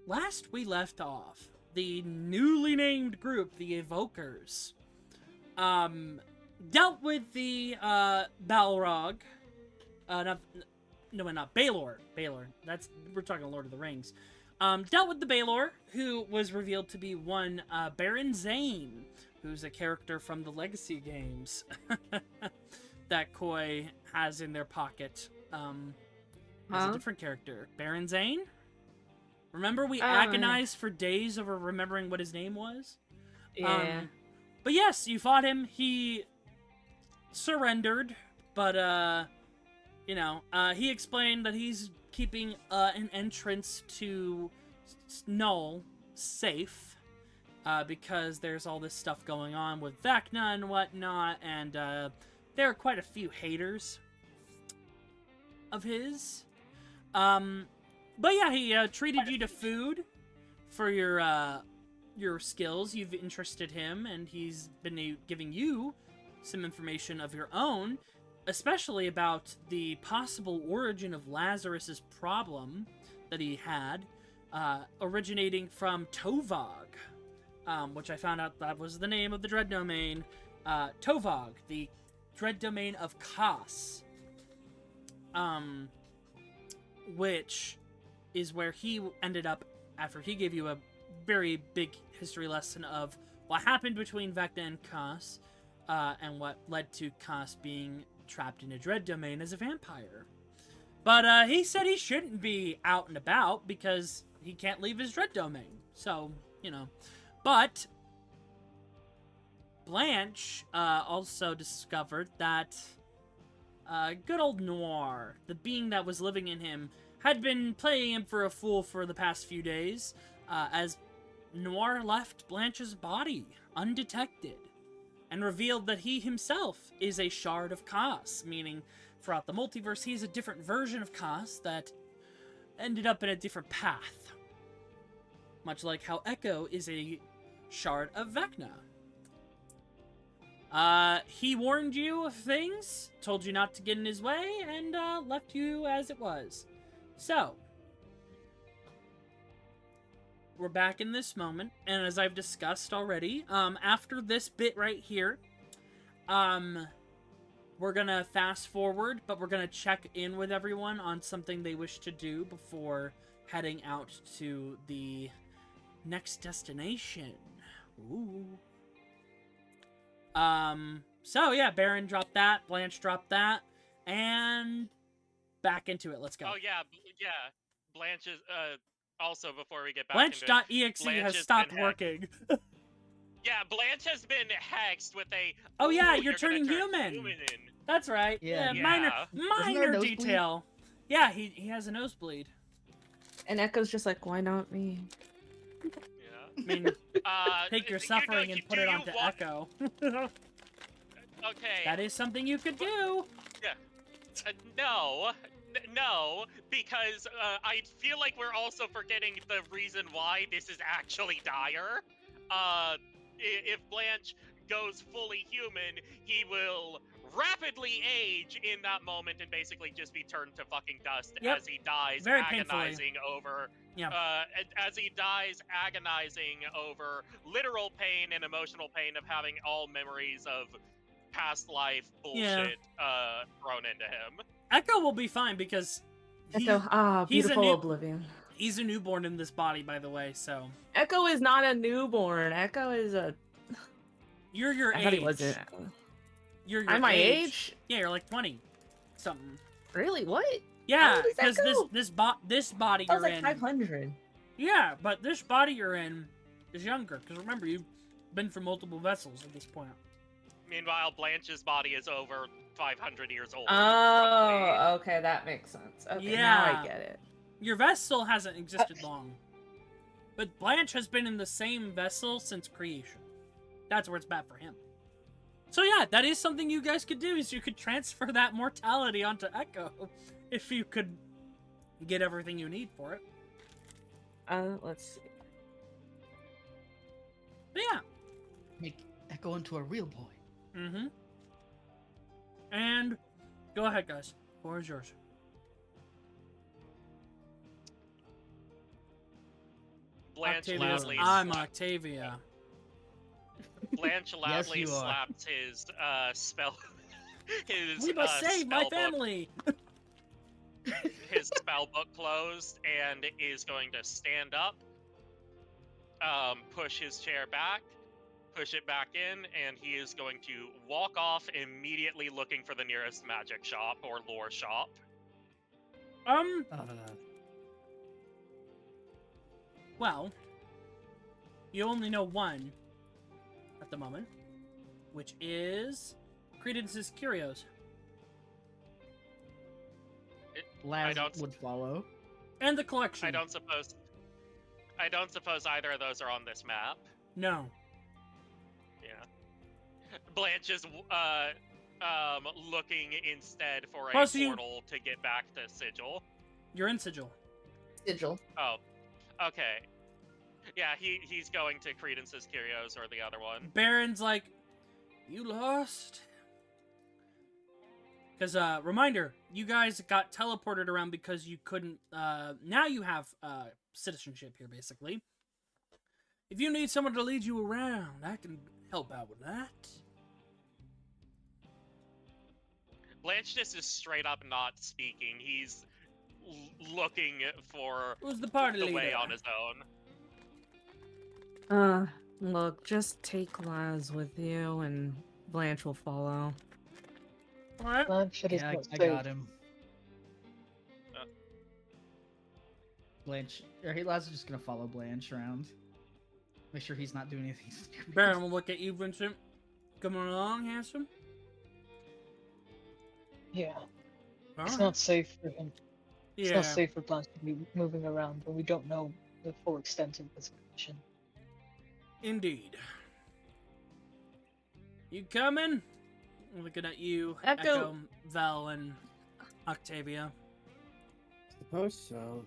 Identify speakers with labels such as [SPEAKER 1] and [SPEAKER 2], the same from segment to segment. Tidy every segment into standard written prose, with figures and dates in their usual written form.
[SPEAKER 1] last we left off, the newly named group, the Evokers, dealt with the Balrog. Not Baelor. We're talking Lord of the Rings. Dealt with the Baelor, who was revealed to be one Baron Zane, who's a character from the Legacy games that Koi has in their pocket. As a different character, Baron Zane. Remember, we agonized for days over remembering what his name was?
[SPEAKER 2] Yeah.
[SPEAKER 1] But yes, you fought him. He surrendered, but, he explained that he's keeping an entrance to Null safe, because there's all this stuff going on with Vecna and whatnot, and there are quite a few haters of his. But yeah, he treated you to food for your skills. You've interested him, and he's been giving you some information of your own, especially about the possible origin of Lazarus's problem that he had, originating from Tovog, which I found out that was the name of the Dread Domain. Tovog, the Dread Domain of Kas, which is where he ended up after he gave you a very big history lesson of what happened between Vecna and Kas, and what led to Kas being trapped in a Dread Domain as a vampire. But he said he shouldn't be out and about because he can't leave his Dread Domain. So, But Blanche also discovered that good old Noir, the being that was living in him, had been playing him for a fool for the past few days, as Noir left Blanche's body undetected, and revealed that he himself is a shard of Kas, meaning throughout the multiverse he's a different version of Kas that ended up in a different path. Much like how Echo is a shard of Vecna. He warned you of things, told you not to get in his way, and left you as it was. So, we're back in this moment, and as I've discussed already, after this bit right here, we're gonna fast forward, but we're gonna check in with everyone on something they wish to do before heading out to the next destination. Ooh. So yeah, Baron dropped that, Blanche dropped that, and back into it. Let's go.
[SPEAKER 3] Oh yeah. Blanche is, also before we get back
[SPEAKER 1] Blanche.exe has stopped working.
[SPEAKER 3] Yeah, Blanche has been hexed with a...
[SPEAKER 1] Oh yeah, you're turning human. That's right. Yeah, minor detail. Yeah, he has a nosebleed.
[SPEAKER 2] And Echo's just like, why not me?
[SPEAKER 3] Yeah.
[SPEAKER 1] I mean, take your suffering and put it onto Echo.
[SPEAKER 3] Okay.
[SPEAKER 1] That is something you could do.
[SPEAKER 3] Yeah. No, because I feel like we're also forgetting the reason why this is actually dire. If Blanche goes fully human, he will rapidly age in that moment and basically just be turned to fucking dust as he dies
[SPEAKER 1] Very
[SPEAKER 3] agonizing
[SPEAKER 1] painfully.
[SPEAKER 3] over
[SPEAKER 1] Yeah.
[SPEAKER 3] as he dies agonizing over literal pain and emotional pain of having all memories of past life bullshit thrown into him.
[SPEAKER 1] Echo will be fine because
[SPEAKER 2] beautiful oblivion.
[SPEAKER 1] He's a newborn in this body, by the way, so...
[SPEAKER 2] Echo is not a newborn. Echo is a...
[SPEAKER 1] You're your age.
[SPEAKER 2] I thought he wasn't.
[SPEAKER 1] You're
[SPEAKER 2] I'm my age?
[SPEAKER 1] Yeah, you're like 20 something.
[SPEAKER 2] Really? What?
[SPEAKER 1] Yeah, because this body
[SPEAKER 2] I
[SPEAKER 1] you're
[SPEAKER 2] was like
[SPEAKER 1] in...
[SPEAKER 2] 500.
[SPEAKER 1] Yeah, but this body you're in is younger, because remember, you've been through multiple vessels at this point.
[SPEAKER 3] Meanwhile, Blanche's body is over 500 years old.
[SPEAKER 2] Oh, okay, that makes sense. Okay, now I get it.
[SPEAKER 1] Your vessel hasn't existed long. But Blanche has been in the same vessel since creation. That's where it's bad for him. So yeah, that is something you guys could do, is you could transfer that mortality onto Echo, if you could get everything you need for it.
[SPEAKER 2] Let's see.
[SPEAKER 1] But yeah.
[SPEAKER 4] Make Echo into a real boy.
[SPEAKER 1] Mm-hmm. And go ahead, guys. The floor is yours.
[SPEAKER 3] Blanche
[SPEAKER 1] Octavia's,
[SPEAKER 3] loudly
[SPEAKER 1] I'm Octavia.
[SPEAKER 3] Blanche loudly
[SPEAKER 4] you are.
[SPEAKER 3] slaps his spell his
[SPEAKER 1] We must save my
[SPEAKER 3] spell book
[SPEAKER 1] family!
[SPEAKER 3] his spell book closed and is going to stand up, push his chair back, push it back in, and he is going to walk off immediately looking for the nearest magic shop or lore shop.
[SPEAKER 1] Well, you only know one at the moment, which is Credence's Curios.
[SPEAKER 4] Laz
[SPEAKER 3] don't-
[SPEAKER 4] would follow.
[SPEAKER 1] And the collection.
[SPEAKER 3] I don't suppose either of those are on this map.
[SPEAKER 1] No.
[SPEAKER 3] Yeah. Blanche is looking instead for a
[SPEAKER 1] Plus you-
[SPEAKER 3] portal to get back to Sigil.
[SPEAKER 1] You're in Sigil.
[SPEAKER 2] Sigil.
[SPEAKER 3] Oh, okay. Yeah, he's going to Credence's Curios or the other one.
[SPEAKER 1] Baron's like, you lost? Because, reminder, you guys got teleported around because you couldn't, now you have, citizenship here, basically. If you need someone to lead you around, I can help out with that.
[SPEAKER 3] Blanche just is straight up not speaking. He's looking for
[SPEAKER 1] Who's the party
[SPEAKER 3] the
[SPEAKER 1] leader?
[SPEAKER 3] way on his own.
[SPEAKER 2] Look, just take Laz with you, and Blanche will follow.
[SPEAKER 1] Alright.
[SPEAKER 5] Blanche is
[SPEAKER 4] Yeah,
[SPEAKER 5] not
[SPEAKER 4] I
[SPEAKER 5] safe.
[SPEAKER 4] got him. Blanche, or Laz is just gonna follow Blanche around. Make sure he's not doing anything stupid.
[SPEAKER 1] Baron will look at you, Vincent. Come along, handsome.
[SPEAKER 5] Yeah, it's
[SPEAKER 1] Alright.
[SPEAKER 5] not safe for him. It's
[SPEAKER 1] Yeah.
[SPEAKER 5] not safe for Blanche to be moving around when we don't know the full extent of this condition.
[SPEAKER 1] Indeed. You coming? I'm looking at you,
[SPEAKER 2] Echo.
[SPEAKER 1] Val, and Octavia.
[SPEAKER 6] Suppose so.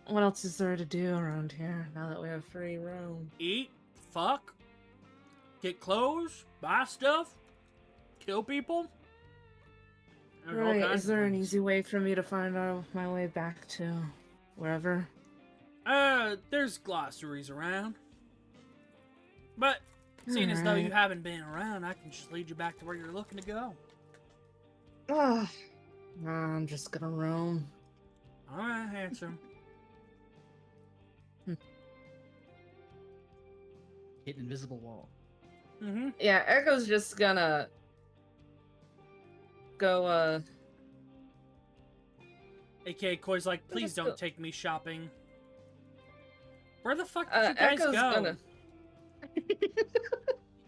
[SPEAKER 2] What else is there to do around here now that we have free roam?
[SPEAKER 1] Eat, fuck, get clothes, buy stuff, kill people. There's all
[SPEAKER 2] Right,
[SPEAKER 1] kinds
[SPEAKER 2] is
[SPEAKER 1] of
[SPEAKER 2] there an
[SPEAKER 1] things.
[SPEAKER 2] easy way for me to find my way back to wherever?
[SPEAKER 1] There's glossaries around. But, seeing as though you
[SPEAKER 2] Alright.
[SPEAKER 1] haven't been around, I can just lead you back to where you're looking to go.
[SPEAKER 2] I'm just gonna roam.
[SPEAKER 1] Alright, handsome.
[SPEAKER 4] Hit an invisible wall.
[SPEAKER 1] Mm-hmm.
[SPEAKER 2] Yeah, Echo's just gonna go,
[SPEAKER 1] AKA Koi's like, please
[SPEAKER 2] Let's
[SPEAKER 1] don't
[SPEAKER 2] go.
[SPEAKER 1] take me shopping. Where the fuck did you guys
[SPEAKER 2] Echo's
[SPEAKER 1] go?
[SPEAKER 2] gonna.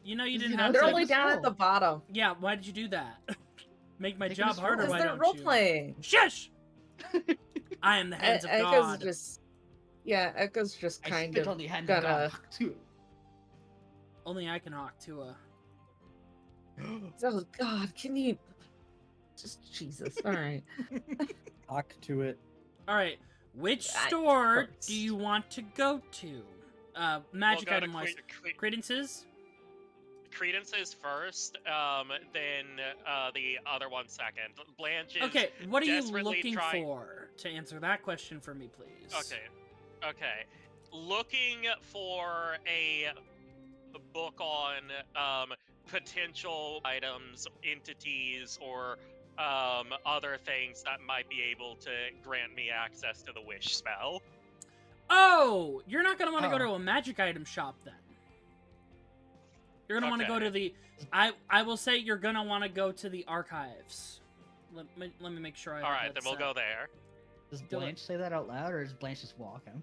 [SPEAKER 1] You know you
[SPEAKER 4] You
[SPEAKER 1] didn't
[SPEAKER 4] know,
[SPEAKER 1] have
[SPEAKER 2] They're
[SPEAKER 1] to.
[SPEAKER 2] only down at the bottom.
[SPEAKER 1] Yeah, why did you do that? Make my
[SPEAKER 4] Taking
[SPEAKER 1] job
[SPEAKER 4] a
[SPEAKER 1] harder,
[SPEAKER 4] stroll.
[SPEAKER 1] why
[SPEAKER 2] Because they're
[SPEAKER 1] don't
[SPEAKER 2] role
[SPEAKER 1] you?
[SPEAKER 2] playing.
[SPEAKER 1] Shush! I am the hands of
[SPEAKER 2] Echo's
[SPEAKER 1] God.
[SPEAKER 2] just. Yeah, Echo's just
[SPEAKER 4] I
[SPEAKER 2] kind
[SPEAKER 4] spit
[SPEAKER 2] of
[SPEAKER 4] on the hand
[SPEAKER 2] gonna.
[SPEAKER 4] of God too.
[SPEAKER 1] Only I can hawk to a...
[SPEAKER 2] Oh God, can you? Just Jesus. All right.
[SPEAKER 6] Talk to it.
[SPEAKER 1] Alright, which
[SPEAKER 2] I-
[SPEAKER 1] store
[SPEAKER 2] first.
[SPEAKER 1] do you want to go to? Magic
[SPEAKER 3] We'll go to
[SPEAKER 1] item wise. Credence's?
[SPEAKER 3] Credence is first, then the other one second. Blanche is
[SPEAKER 1] Okay, what are you
[SPEAKER 3] desperately
[SPEAKER 1] looking
[SPEAKER 3] trying-
[SPEAKER 1] for? To answer that question for me, please.
[SPEAKER 3] Okay. Looking for a book on potential items, entities, or other things that might be able to grant me access to the wish spell.
[SPEAKER 1] Oh! You're not gonna want to go
[SPEAKER 4] Oh.
[SPEAKER 1] to a magic item shop then. You're gonna want to go
[SPEAKER 3] Okay.
[SPEAKER 1] to the... I will say you're gonna want to go to the archives. Let me make sure I...
[SPEAKER 3] Alright, then we'll go there.
[SPEAKER 4] Does
[SPEAKER 1] Do it.
[SPEAKER 4] Blanche say that out loud, or is Blanche just walking?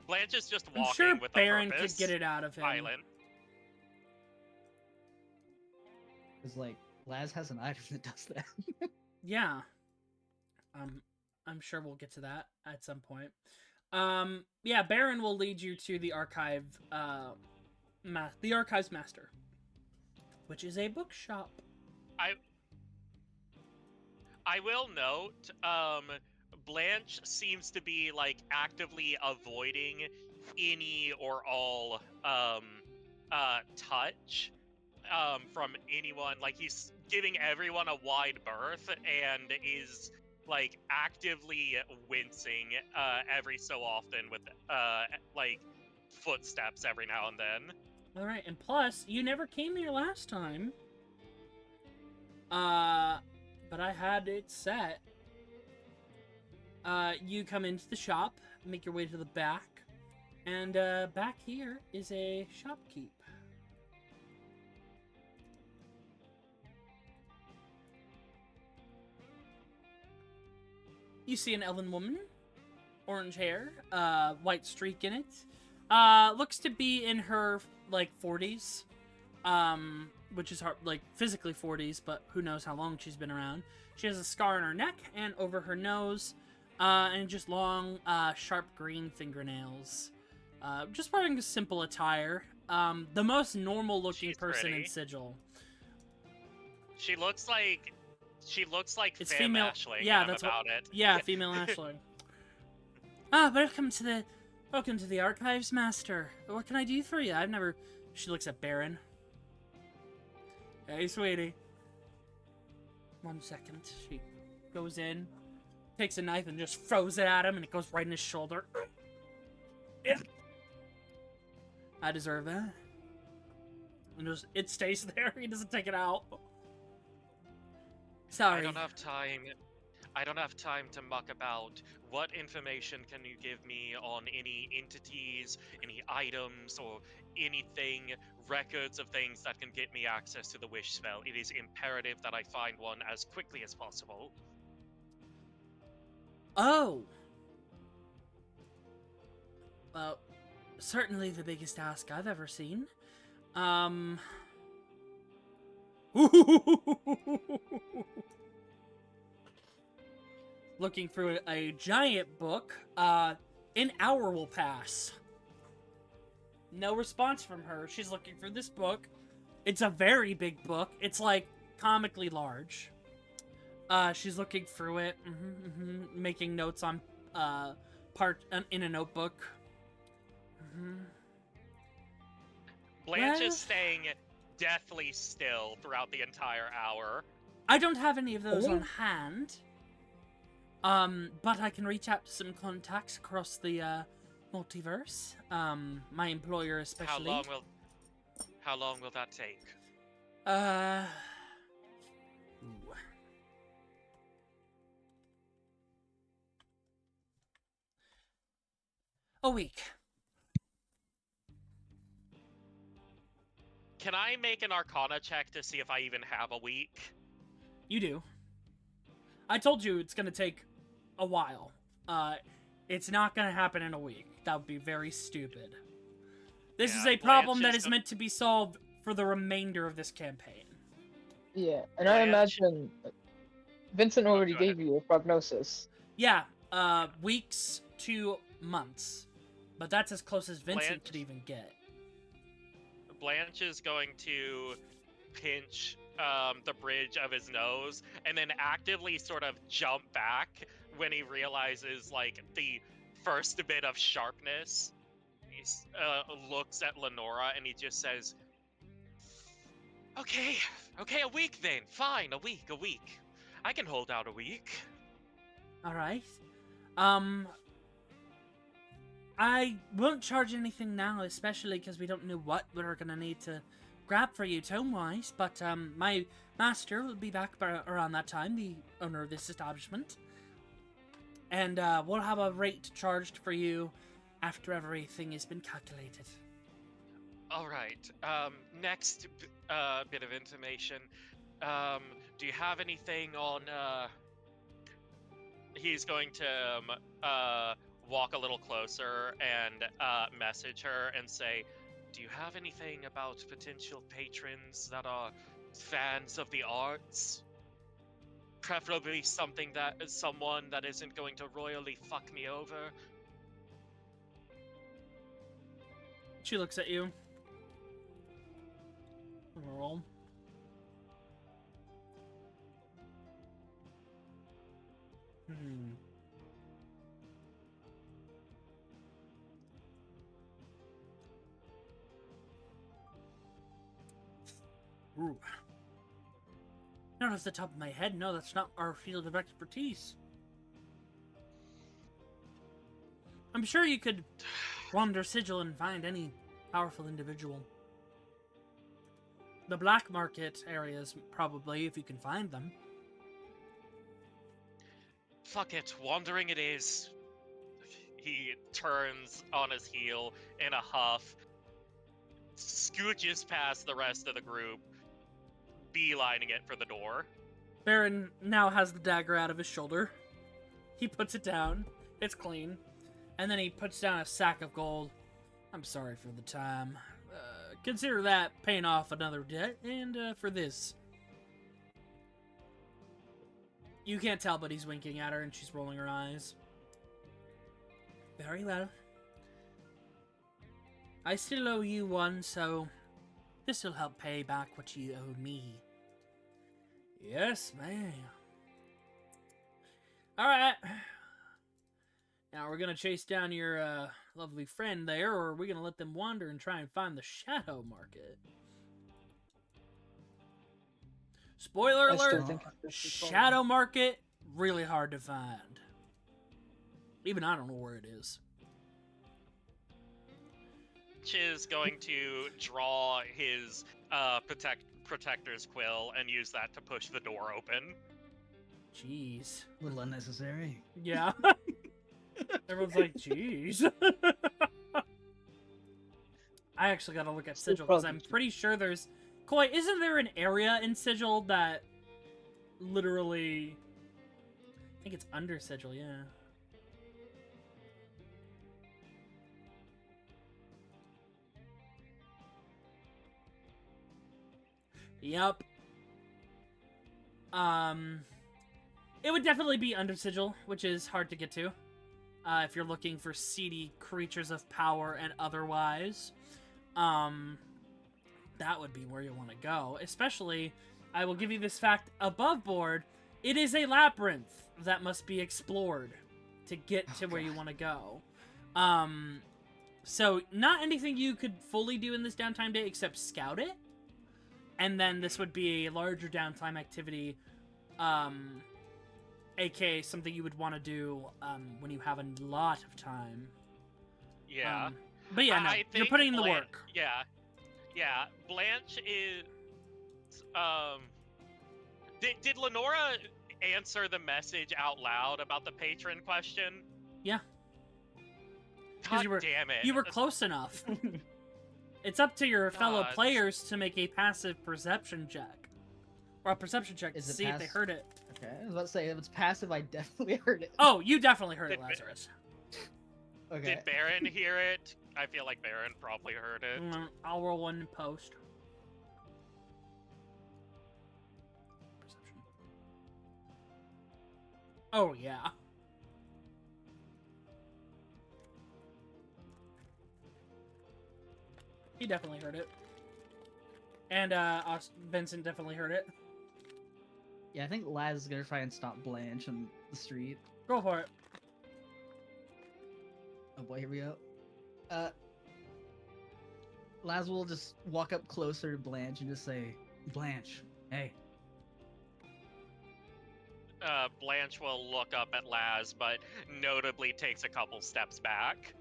[SPEAKER 3] Blanche is just
[SPEAKER 1] I'm
[SPEAKER 3] walking
[SPEAKER 1] sure
[SPEAKER 3] with
[SPEAKER 1] Baron
[SPEAKER 3] a purpose.
[SPEAKER 1] could get it out of him.
[SPEAKER 3] Island.
[SPEAKER 4] Because like Laz has an item that does that.
[SPEAKER 1] Yeah. I'm sure we'll get to that at some point. Yeah, Baron will lead you to the archive, the archives master, which is a bookshop.
[SPEAKER 3] I will note, Blanche seems to be like actively avoiding any or all touch from anyone. Like he's giving everyone a wide berth and is like actively wincing every so often with like footsteps every now and then.
[SPEAKER 1] All right, and plus, you never came here last time. But I had it set. You come into the shop, make your way to the back, and back here is a shopkeep. You see an elven woman, orange hair, white streak in it. Looks to be in her like 40s, which is hard, like physically 40s, but who knows how long she's been around. She has a scar on her neck and over her nose, and just long, sharp green fingernails. Just wearing a simple attire. The most normal-looking
[SPEAKER 3] She's
[SPEAKER 1] person
[SPEAKER 3] pretty.
[SPEAKER 1] in Sigil.
[SPEAKER 3] She looks like
[SPEAKER 1] It's
[SPEAKER 3] Fam
[SPEAKER 1] female.
[SPEAKER 3] Ashling,
[SPEAKER 1] Yeah,
[SPEAKER 3] and I'm
[SPEAKER 1] that's what.
[SPEAKER 3] about it.
[SPEAKER 1] Yeah, female Ashling. Welcome to the archives, master. What can I do for you? I've never. She looks at Baron. Hey, sweetie. 1 second. She goes in, takes a knife, and just throws it at him, and it goes right in his shoulder. Yeah. I deserve that. And just, it stays there. He doesn't take it out. Sorry.
[SPEAKER 3] I don't have time to muck about. What information can you give me on any entities, any items, or anything, records of things that can get me access to the wish spell? It is imperative that I find one as quickly as possible.
[SPEAKER 1] Oh. Well, certainly the biggest ask I've ever seen. Looking through a giant book, an hour will pass. No response from her. She's looking through this book. It's a very big book. It's like comically large. She's looking through it, making notes on part in a notebook.
[SPEAKER 3] Blanche
[SPEAKER 1] Well-
[SPEAKER 3] is staying deathly still throughout the entire hour.
[SPEAKER 1] I don't have any of those on hand. But I can reach out to some contacts across the multiverse. My employer especially.
[SPEAKER 3] How long will that take?
[SPEAKER 1] Ooh. A week.
[SPEAKER 3] Can I make an Arcana check to see if I even have a week?
[SPEAKER 1] You do. I told you it's gonna take a while. It's not gonna happen in a week. That would be very stupid. This is
[SPEAKER 3] Yeah,
[SPEAKER 1] a problem
[SPEAKER 3] Blanche
[SPEAKER 1] that
[SPEAKER 3] is
[SPEAKER 1] is meant to be solved for the remainder of this campaign.
[SPEAKER 5] Yeah, and I
[SPEAKER 3] Blanche.
[SPEAKER 5] imagine Vincent already
[SPEAKER 3] go ahead.
[SPEAKER 5] gave you a prognosis.
[SPEAKER 1] Yeah, weeks to months. But that's as close as Vincent
[SPEAKER 3] Blanche.
[SPEAKER 1] could even get.
[SPEAKER 3] Blanche is going to pinch the bridge of his nose and then actively sort of jump back when he realizes like the first bit of sharpness. He looks at Lenora and he just says, okay, a week then. Fine, a week. I can hold out a week.
[SPEAKER 1] Alright. I won't charge anything now, especially because we don't know what we're gonna need to grab for you tome-wise, but my master will be back around that time, the owner of this establishment. And we'll have a rate charged for you after everything has been calculated.
[SPEAKER 3] All right. Next bit of information. Do you have anything on? He's going to walk a little closer and message her and say, "Do you have anything about potential patrons that are fans of the arts? Preferably someone that isn't going to royally fuck me over."
[SPEAKER 1] She looks at you. Roll. Ooh. Not off the top of my head, no, that's not our field of expertise. I'm sure you could wander Sigil and find any powerful individual. The black market areas, probably, if you can find them.
[SPEAKER 3] Fuck it, wandering it is. He turns on his heel in a huff, scooches past the rest of the group, beelining it for the door.
[SPEAKER 1] Baron now has the dagger out of his shoulder. He puts it down. It's clean. And then he puts down a sack of gold. I'm sorry for the time. Consider that paying off another debt, and for this. You can't tell, but he's winking at her, and she's rolling her eyes. Very well. I still owe you one, so this will help pay back what you owe me. Yes, ma'am. Alright. Now we're gonna chase down your lovely friend there, or are we gonna let them wander and try and find the Shadow Market? Spoiler
[SPEAKER 5] I still
[SPEAKER 1] alert!
[SPEAKER 5] think this is fun.
[SPEAKER 1] Shadow Market, really hard to find. Even I don't know where it is.
[SPEAKER 3] Is going to draw his protector's quill and use that to push the door open.
[SPEAKER 1] Jeez.
[SPEAKER 4] A little unnecessary.
[SPEAKER 1] Yeah. Everyone's like, jeez. I actually gotta look at
[SPEAKER 5] Still
[SPEAKER 1] Sigil, because I'm
[SPEAKER 5] probably-
[SPEAKER 1] pretty sure there's... Koi, isn't there an area in Sigil that literally... I think it's under Sigil, yeah. Yep. It would definitely be under Sigil, which is hard to get to. If you're looking for seedy creatures of power and otherwise. That would be where you want to go. Especially, I will give you this fact above board, it is a labyrinth that must be explored to get to where you want to go. So, not anything you could fully do in this downtime day except scout it. And then this would be a larger downtime activity, aka something you would want to do when you have a lot of time.
[SPEAKER 3] Yeah.
[SPEAKER 1] But yeah, no,
[SPEAKER 3] I
[SPEAKER 1] you're
[SPEAKER 3] think
[SPEAKER 1] putting in the
[SPEAKER 3] Blan-
[SPEAKER 1] work.
[SPEAKER 3] Yeah. Yeah. Blanche is. Did Lenora answer the message out loud about the patron question?
[SPEAKER 1] Yeah. 'Cause
[SPEAKER 3] God damn it.
[SPEAKER 1] You were close enough. It's up to your fellow
[SPEAKER 3] God.
[SPEAKER 1] players to make a passive perception check. Or a perception check to
[SPEAKER 4] Is it
[SPEAKER 1] see if they
[SPEAKER 4] pass-
[SPEAKER 1] heard it.
[SPEAKER 4] Okay, I was about to say, if it's passive, I definitely heard it.
[SPEAKER 1] Oh, you definitely heard it,
[SPEAKER 3] Did Ba-
[SPEAKER 1] Lazarus.
[SPEAKER 4] Okay.
[SPEAKER 3] Did Baron hear it? I feel like Baron probably heard it.
[SPEAKER 1] I'll roll one in post. Perception. Oh, yeah. He definitely heard it. And Vincent definitely heard it.
[SPEAKER 4] Yeah, I think Laz is gonna try and stop Blanche on the street.
[SPEAKER 1] Go for it.
[SPEAKER 4] Oh boy, here we go. Laz will just walk up closer to Blanche and just say, Blanche, hey.
[SPEAKER 3] Blanche will look up at Laz, but notably takes a couple steps back.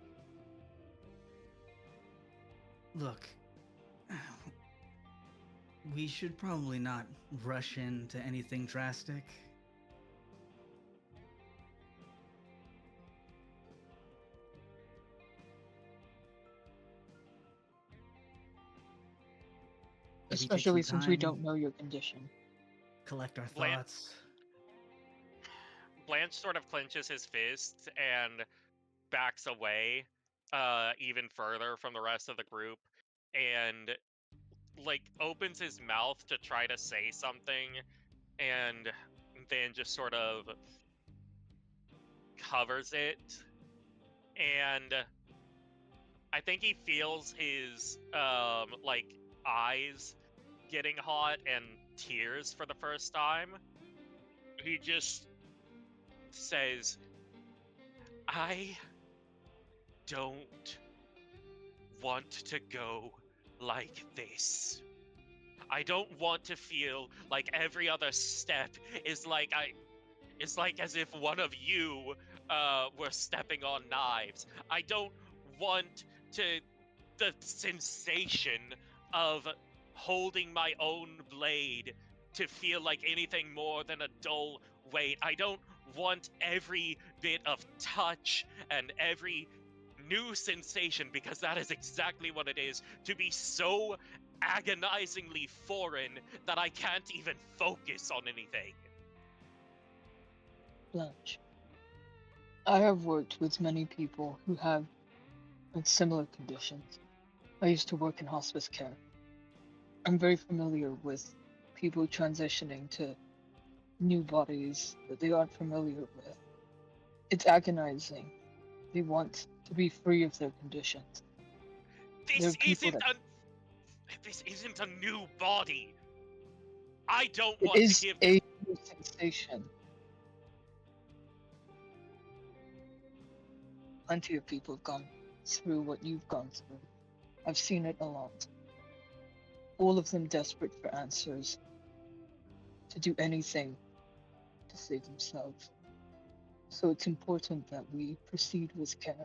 [SPEAKER 4] Look, we should probably not rush into anything drastic. Maybe take
[SPEAKER 5] Especially
[SPEAKER 4] some
[SPEAKER 5] since we
[SPEAKER 4] time,
[SPEAKER 5] don't know your condition.
[SPEAKER 4] collect our
[SPEAKER 3] Blan-
[SPEAKER 4] thoughts.
[SPEAKER 3] Blanche sort of clenches his fists and backs away even further from the rest of the group and like opens his mouth to try to say something and then just sort of covers it, and I think he feels his like eyes getting hot and tears for the first time. He just says, I don't want to go like this. I don't want to feel like every other step is like as if one of you were stepping on knives. I don't want the sensation of holding my own blade to feel like anything more than a dull weight. I don't want every bit of touch and every new sensation, because that is exactly what it is, to be so agonizingly foreign that I can't even focus on anything.
[SPEAKER 5] Blanche, I have worked with many people who have similar conditions. I used to work in hospice care. I'm very familiar with people transitioning to new bodies that they aren't familiar with. It's agonizing. They want to be free of their conditions. There are
[SPEAKER 3] This
[SPEAKER 5] people
[SPEAKER 3] isn't
[SPEAKER 5] that
[SPEAKER 3] a this isn't a new body. I don't
[SPEAKER 5] it
[SPEAKER 3] want to
[SPEAKER 5] is
[SPEAKER 3] give
[SPEAKER 5] a new sensation. Plenty of people have gone through what you've gone through. I've seen it a lot. All of them desperate for answers, to do anything to save themselves. So it's important that we proceed with care.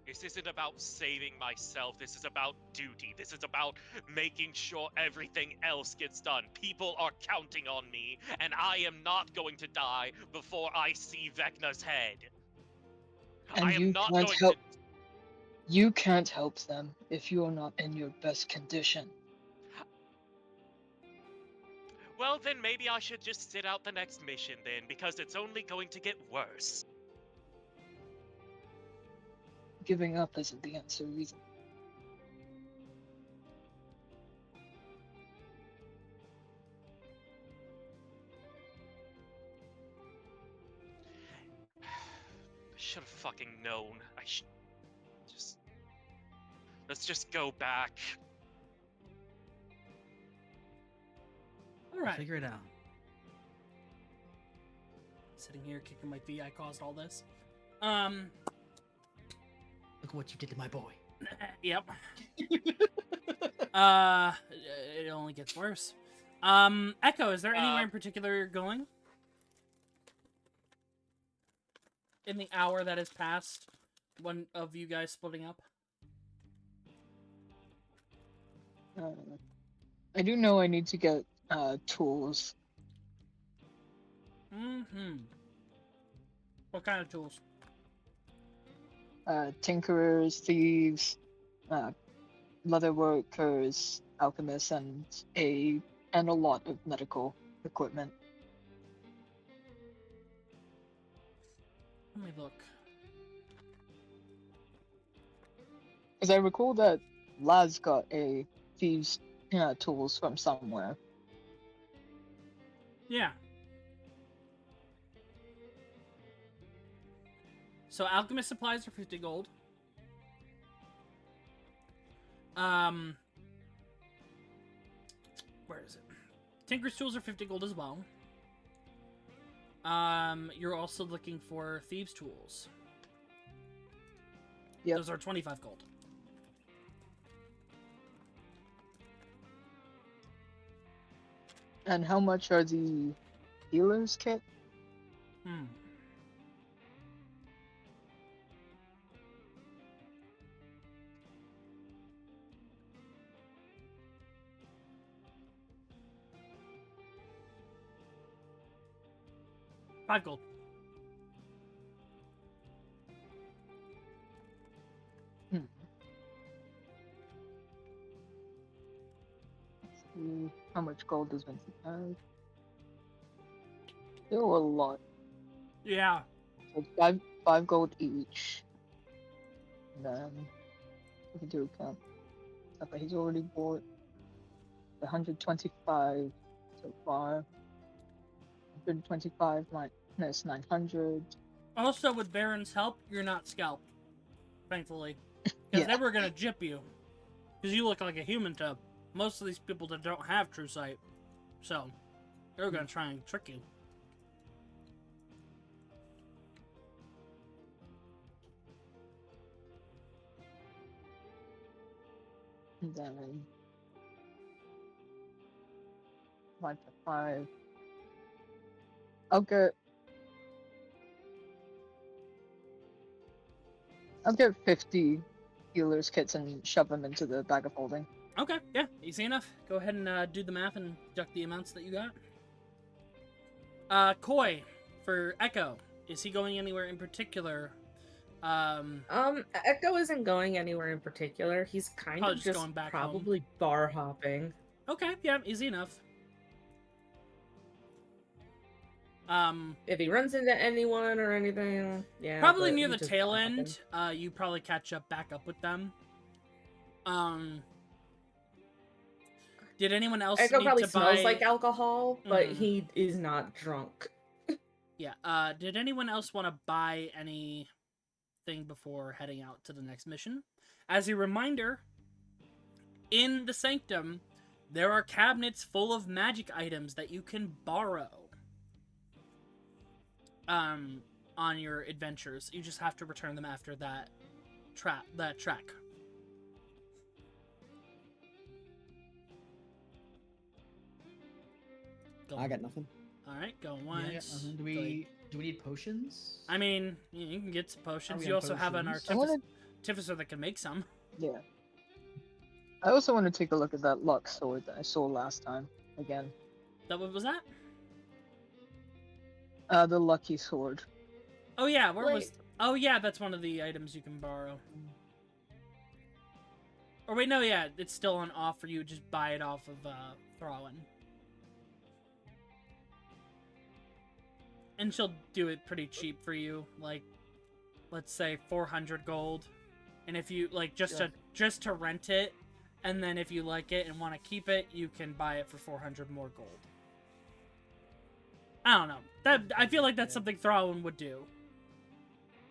[SPEAKER 3] This isn't about saving myself. This is about duty. This is about making sure everything else gets done. People are counting on me, and I am not going to die before I see Vecna's head.
[SPEAKER 5] And
[SPEAKER 3] I am
[SPEAKER 5] you
[SPEAKER 3] not
[SPEAKER 5] can't
[SPEAKER 3] going
[SPEAKER 5] help
[SPEAKER 3] to.
[SPEAKER 5] you can't help them if you're not in your best condition.
[SPEAKER 3] Well, then maybe I should just sit out the next mission then, because it's only going to get worse.
[SPEAKER 5] Giving up isn't the answer either.
[SPEAKER 3] I should have fucking known. I should just. Let's just go back.
[SPEAKER 1] All right.
[SPEAKER 4] Figure it out.
[SPEAKER 1] Sitting here kicking my feet. I caused all this.
[SPEAKER 4] Look what you did to my boy.
[SPEAKER 1] Yep. It only gets worse. Echo, is there anywhere in particular you're going? In the hour that has passed, one of you guys splitting up?
[SPEAKER 5] I do know I need to get tools.
[SPEAKER 1] Mm-hmm. What kind of tools?
[SPEAKER 5] Tinkerers, thieves, leather workers, alchemists, and a lot of medical equipment.
[SPEAKER 1] Let me look.
[SPEAKER 5] Because I recall that Laz got a thieves tools from somewhere.
[SPEAKER 1] Yeah. So alchemist supplies are 50 gold. Where is it? Tinker's tools are 50 gold as well. You're also looking for thieves' tools.
[SPEAKER 5] Yep.
[SPEAKER 1] Those are 25 gold.
[SPEAKER 5] And how much are the healers kit?
[SPEAKER 1] Hmm. Five gold.
[SPEAKER 5] Let's see, how much gold does Vincent have? Still a lot.
[SPEAKER 1] Yeah.
[SPEAKER 5] So five gold each. And then we can do a count. Okay, he's already bought 125 so far. 125 minus 900.
[SPEAKER 1] Also, with Baron's help, you're not scalped. Thankfully. Because
[SPEAKER 5] Yeah.
[SPEAKER 1] they were gonna jip you. Because you look like a human to most of these people that don't have true sight. So, they were gonna try and trick you.
[SPEAKER 5] And then 5 to 5. I'll get 50 healers kits and shove them into the bag of holding.
[SPEAKER 1] Okay, yeah, easy enough. Go ahead and do the math and deduct the amounts that you got. Koi, for Echo, is he going anywhere in particular?
[SPEAKER 2] Echo isn't going anywhere in particular. He's kind
[SPEAKER 1] Probably
[SPEAKER 2] of
[SPEAKER 1] just
[SPEAKER 2] just
[SPEAKER 1] going back
[SPEAKER 2] probably bar hopping.
[SPEAKER 1] Okay, yeah, easy enough.
[SPEAKER 2] If he runs into anyone or anything, yeah.
[SPEAKER 1] Probably
[SPEAKER 2] but
[SPEAKER 1] near
[SPEAKER 2] he
[SPEAKER 1] the
[SPEAKER 2] just
[SPEAKER 1] tail
[SPEAKER 2] bar hopping.
[SPEAKER 1] end, you probably catch back up with them. Did anyone else
[SPEAKER 2] Echo
[SPEAKER 1] need
[SPEAKER 2] probably
[SPEAKER 1] to
[SPEAKER 2] smells
[SPEAKER 1] buy...
[SPEAKER 2] like alcohol, but
[SPEAKER 1] Mhm.
[SPEAKER 2] he is not drunk.
[SPEAKER 1] Yeah, did anyone else want to buy anything before heading out to the next mission? As a reminder, in the Sanctum, there are cabinets full of magic items that you can borrow. On your adventures. You just have to return them after that track.
[SPEAKER 6] I got nothing.
[SPEAKER 1] Alright, going
[SPEAKER 4] Yeah, I got
[SPEAKER 1] once.
[SPEAKER 4] nothing. Do we need potions?
[SPEAKER 1] I mean, you can get some potions.
[SPEAKER 4] we
[SPEAKER 1] You
[SPEAKER 4] on
[SPEAKER 1] also have an
[SPEAKER 4] potions?
[SPEAKER 1] artificer that can make some.
[SPEAKER 5] Yeah. I also want to take a look at that luck sword that I saw last time again.
[SPEAKER 1] What was that?
[SPEAKER 5] The lucky sword.
[SPEAKER 1] Oh yeah, where
[SPEAKER 2] Wait.
[SPEAKER 1] was... Oh yeah, that's one of the items you can borrow. Or wait, no, yeah, it's still on offer. You just buy it off of Thrawin. And she'll do it pretty cheap for you, like, let's say 400 gold. And if you like just to rent it, and then if you like it and want to keep it, you can buy it for 400 more gold. I don't know. I feel like that's something Thrawin would do.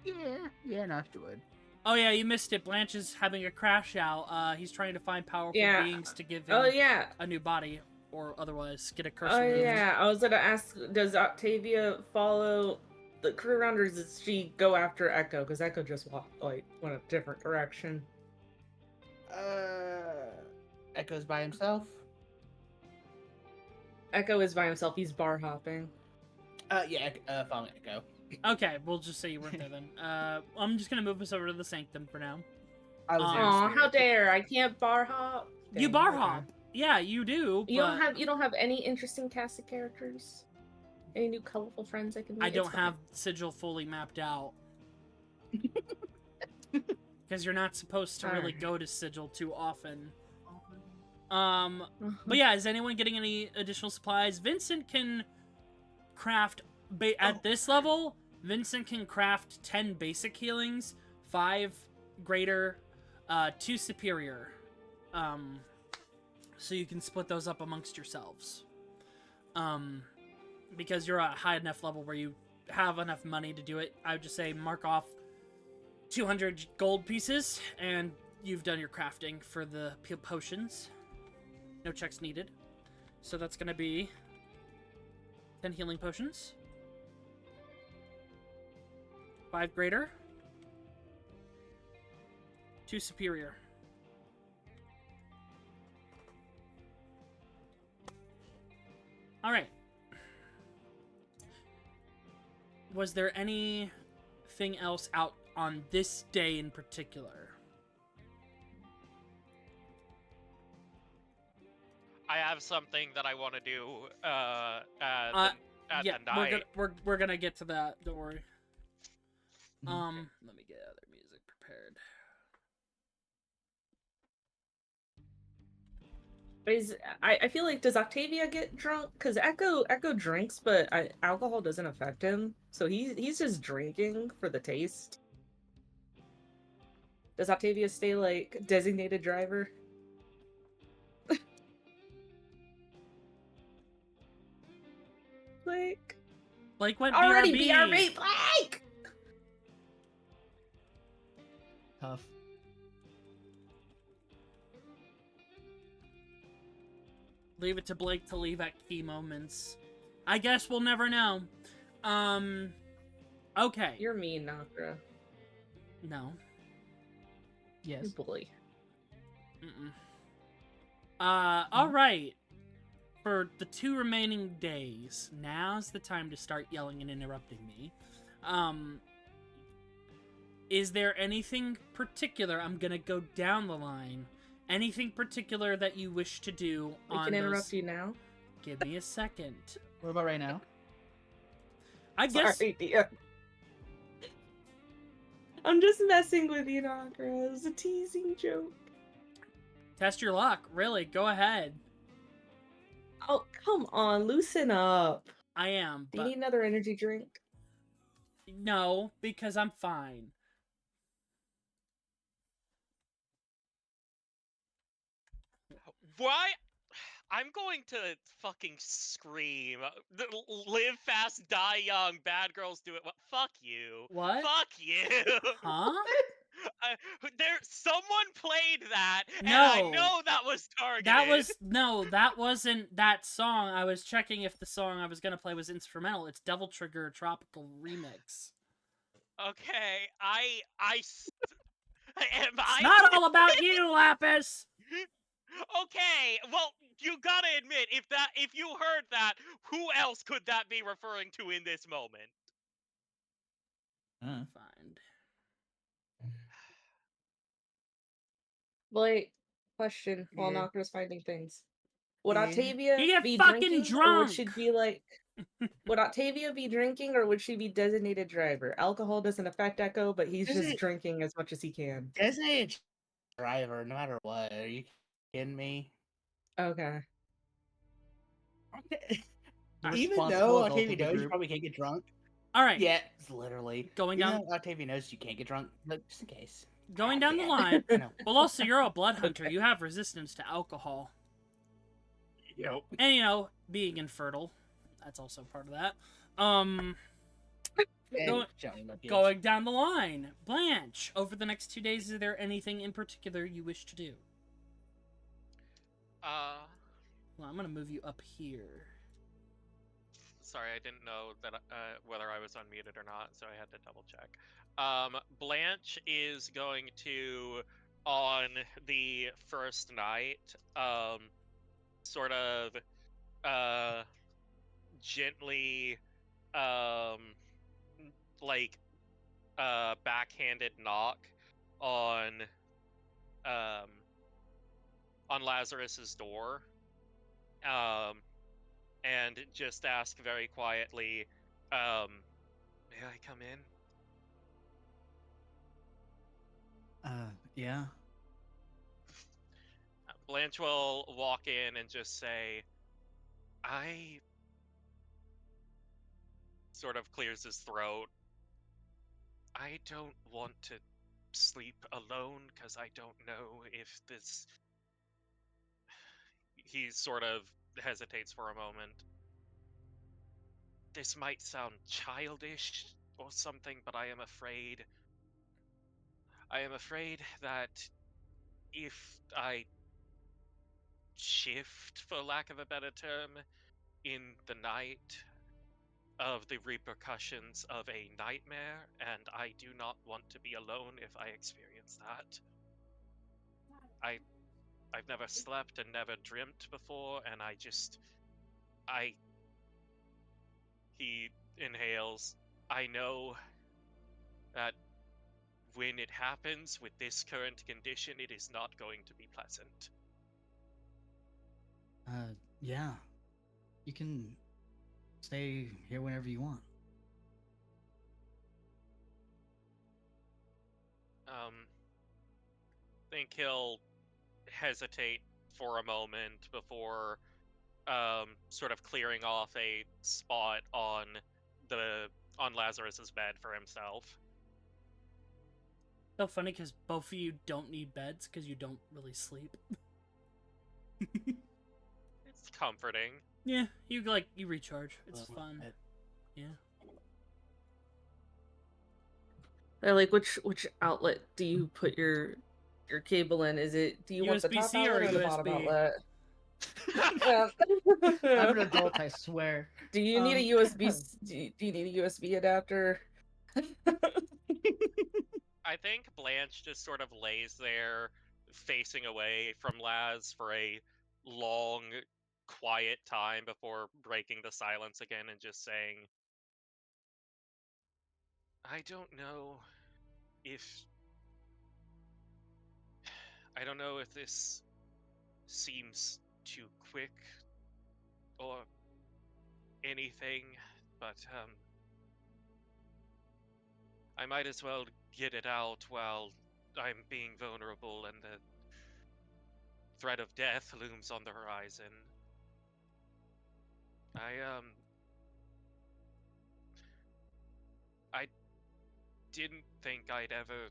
[SPEAKER 4] Yeah, no, do it.
[SPEAKER 1] Oh yeah, you missed it. Blanche is having a crash out. He's trying to find powerful
[SPEAKER 2] Yeah.
[SPEAKER 1] beings to give him
[SPEAKER 2] Oh yeah.
[SPEAKER 1] a new body, or otherwise get a curse
[SPEAKER 2] Oh
[SPEAKER 1] removed.
[SPEAKER 2] yeah. I was gonna ask, does Octavia follow the crew around, or does she go after Echo? Because Echo just went a different direction.
[SPEAKER 7] Echo's by himself.
[SPEAKER 2] Echo is by himself. He's bar hopping.
[SPEAKER 7] Yeah, following Echo.
[SPEAKER 1] Okay, we'll just say you weren't there then. I'm just gonna move us over to the Sanctum for now.
[SPEAKER 7] I was there
[SPEAKER 2] Aw,
[SPEAKER 7] instead.
[SPEAKER 2] how dare! I can't bar hop.
[SPEAKER 1] You
[SPEAKER 2] Dang,
[SPEAKER 1] bar
[SPEAKER 2] okay.
[SPEAKER 1] hop. Yeah, you do.
[SPEAKER 2] You
[SPEAKER 1] but
[SPEAKER 2] don't have any interesting cast of characters? Any new colorful friends I can meet?
[SPEAKER 1] I
[SPEAKER 2] It's
[SPEAKER 1] don't
[SPEAKER 2] fine.
[SPEAKER 1] have Sigil fully mapped out. Because you're not supposed to really
[SPEAKER 2] Alright.
[SPEAKER 1] go to Sigil too often. But yeah, is anyone getting any additional supplies? Vincent can craft at this level. Vincent can craft 10 basic healings, 5 greater, 2 superior. So you can split those up amongst yourselves. Because you're at a high enough level where you have enough money to do it. I would just say mark off 200 gold pieces, and you've done your crafting for the potions. No checks needed. So that's going to be 10 healing potions. 5 greater. 2 superior. Alright. Was there anything else out on this day in particular?
[SPEAKER 3] I have something that I want to do at
[SPEAKER 1] Yeah,
[SPEAKER 3] the night.
[SPEAKER 1] we're gonna get to that. Don't worry. Let me get other music prepared.
[SPEAKER 2] I feel like, does Octavia get drunk? Because Echo drinks, but alcohol doesn't affect him, so he's just drinking for the taste. Does Octavia stay like designated driver?
[SPEAKER 1] Blake went
[SPEAKER 2] Already
[SPEAKER 1] BRB.
[SPEAKER 2] BRB, Blake!
[SPEAKER 4] Tough.
[SPEAKER 1] Leave it to Blake to leave at key moments. I guess we'll never know. Okay.
[SPEAKER 2] You're mean, Nakra.
[SPEAKER 1] No.
[SPEAKER 4] Yes.
[SPEAKER 2] You bully.
[SPEAKER 1] Alright. for the 2 remaining days, now's the time to start yelling and interrupting me. Is there anything particular? I'm gonna go down the line. Anything particular that you wish to do
[SPEAKER 2] We
[SPEAKER 1] on
[SPEAKER 2] can
[SPEAKER 1] those...
[SPEAKER 2] interrupt you now.
[SPEAKER 1] Give me a second.
[SPEAKER 4] What about right now?
[SPEAKER 1] I guess...
[SPEAKER 2] Sorry, Dia. I'm just messing with you, Nakra. It was a teasing joke.
[SPEAKER 1] Test your luck. Really, go ahead.
[SPEAKER 2] Oh, come on, loosen up.
[SPEAKER 1] I am,
[SPEAKER 2] Do you
[SPEAKER 1] but...
[SPEAKER 2] need another energy drink?
[SPEAKER 1] No, because I'm fine.
[SPEAKER 3] Why? I'm going to fucking scream. Live fast, die young. Bad girls do it. Fuck you.
[SPEAKER 1] What?
[SPEAKER 3] Fuck you.
[SPEAKER 1] Huh?
[SPEAKER 3] Someone played that, and
[SPEAKER 1] No.
[SPEAKER 3] I know that was targeted.
[SPEAKER 1] That wasn't that song. I was checking if the song I was gonna play was instrumental. It's Devil Trigger Tropical Remix.
[SPEAKER 3] Okay,
[SPEAKER 1] It's not all about you, Lapis!
[SPEAKER 3] Okay, well, you gotta admit, if you heard that, who else could that be referring to in this moment?
[SPEAKER 1] Find.
[SPEAKER 2] Wait, question while
[SPEAKER 7] Yeah.
[SPEAKER 2] Nakra's finding things. Would
[SPEAKER 7] Yeah.
[SPEAKER 2] Octavia
[SPEAKER 1] You get
[SPEAKER 2] be
[SPEAKER 1] fucking
[SPEAKER 2] drinking, or would
[SPEAKER 1] drunk!
[SPEAKER 2] she be like... Would Octavia be drinking, or would she be designated driver? Alcohol doesn't affect Echo, but he's just drinking as much as he can.
[SPEAKER 7] Designated driver, no matter what. Are you kidding me?
[SPEAKER 2] Okay.
[SPEAKER 4] The
[SPEAKER 7] Even
[SPEAKER 4] responsible
[SPEAKER 7] though
[SPEAKER 4] adult
[SPEAKER 7] Octavia
[SPEAKER 4] of the
[SPEAKER 7] knows you
[SPEAKER 4] group.
[SPEAKER 7] probably can't get drunk.
[SPEAKER 1] Alright,
[SPEAKER 7] Yeah, it's literally.
[SPEAKER 1] Going
[SPEAKER 7] Even
[SPEAKER 1] down-
[SPEAKER 7] though Octavia knows you can't get drunk, but just in case.
[SPEAKER 1] going down the
[SPEAKER 7] Yeah.
[SPEAKER 1] line.
[SPEAKER 7] I know.
[SPEAKER 1] Well, also, you're a blood hunter.
[SPEAKER 2] Okay.
[SPEAKER 1] You have resistance to alcohol.
[SPEAKER 7] Yep.
[SPEAKER 1] And, being infertile. That's also part of that.
[SPEAKER 7] And Jonny looked
[SPEAKER 1] Going down the line. Blanche, over the next 2 days, is there anything in particular you wish to do? Well, I'm gonna move you up here.
[SPEAKER 3] Sorry, I didn't know that whether I was unmuted or not, so I had to double check. Blanche is going to, on the first night, sort of, gently, like, backhanded knock on Lazarus's door, and just ask very quietly, may I come in?
[SPEAKER 4] Yeah.
[SPEAKER 3] Blanche will walk in and just say, I... Sort of clears his throat. I don't want to sleep alone, because I don't know if this... He sort of hesitates for a moment. This might sound childish or something, but I am afraid that if I shift, for lack of a better term, in the night of the repercussions of a nightmare, and I do not want to be alone if I experience that. I've never slept and never dreamt before, and he inhales. I know that when it happens with this current condition, it is not going to be pleasant.
[SPEAKER 4] Yeah. You can stay here whenever you want.
[SPEAKER 3] Think he'll hesitate for a moment before sort of clearing off a spot on Lazarus's bed for himself.
[SPEAKER 1] So funny because both of you don't need beds because you don't really sleep.
[SPEAKER 3] It's comforting.
[SPEAKER 1] Yeah, you recharge. It's fun. Yeah.
[SPEAKER 2] They're like, which outlet do you put your cable in? Do you want the top
[SPEAKER 1] USB-C or
[SPEAKER 2] outlet or the bottom
[SPEAKER 1] USB?
[SPEAKER 2] outlet?
[SPEAKER 4] I'm an adult, I swear.
[SPEAKER 2] Do you need a USB? Do you need a USB adapter?
[SPEAKER 3] I think Blanche just sort of lays there, facing away from Laz for a long, quiet time before breaking the silence again and just saying, I don't know if this seems too quick or anything, but I might as well get it out while I'm being vulnerable and the threat of death looms on the horizon. I didn't think I'd ever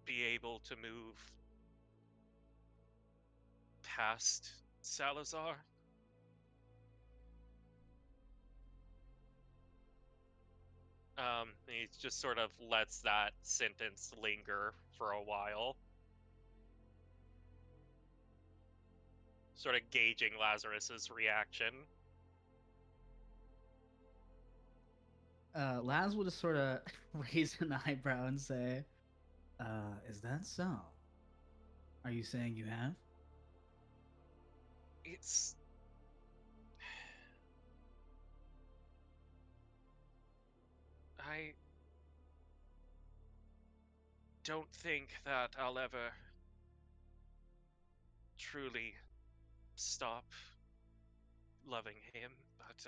[SPEAKER 3] be able to move past Salazar. He just sort of lets that sentence linger for a while, sort of gauging Lazarus's reaction.
[SPEAKER 4] Laz will just sort of raise an eyebrow and say, is that so? Are you saying you have?
[SPEAKER 3] It's... I don't think that I'll ever truly stop loving him, but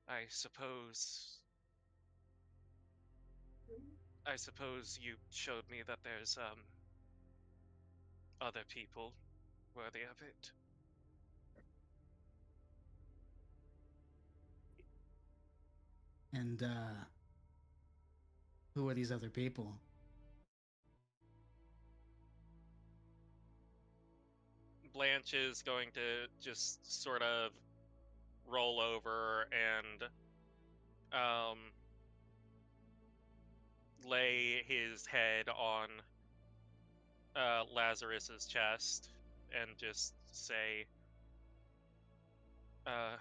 [SPEAKER 3] I suppose you showed me that there's other people worthy of it.
[SPEAKER 4] And who are these other people?
[SPEAKER 3] Blanche is going to just sort of roll over and lay his head on Lazarus's chest and just say, I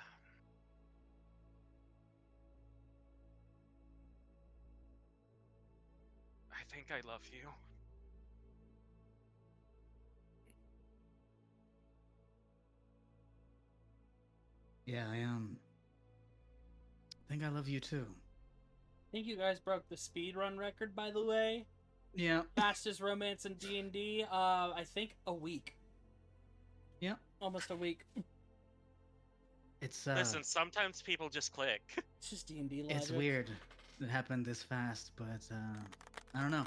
[SPEAKER 3] think I love you.
[SPEAKER 4] Yeah, I think I love you too.
[SPEAKER 1] I think you guys broke the speedrun record, by the way.
[SPEAKER 4] Yeah.
[SPEAKER 1] Fastest romance in D&D, I think a week.
[SPEAKER 4] Yeah.
[SPEAKER 1] Almost a week.
[SPEAKER 4] It's
[SPEAKER 3] Listen, sometimes people just click.
[SPEAKER 1] It's just D&D logic.
[SPEAKER 4] It's weird it happened this fast, but I don't know.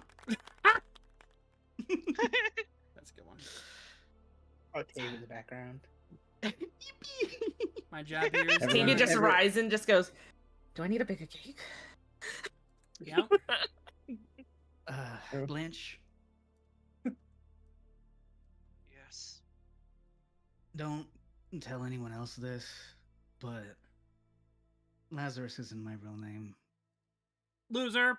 [SPEAKER 1] That's a good one.
[SPEAKER 7] Octavia in the background.
[SPEAKER 1] My job here is
[SPEAKER 6] Everyone-
[SPEAKER 2] Octavia just rises and just goes, do I need a bigger cake?
[SPEAKER 1] Yeah.
[SPEAKER 4] Blanche,
[SPEAKER 3] Yes.
[SPEAKER 4] don't tell anyone else this, but Lazarus isn't my real name.
[SPEAKER 1] Loser.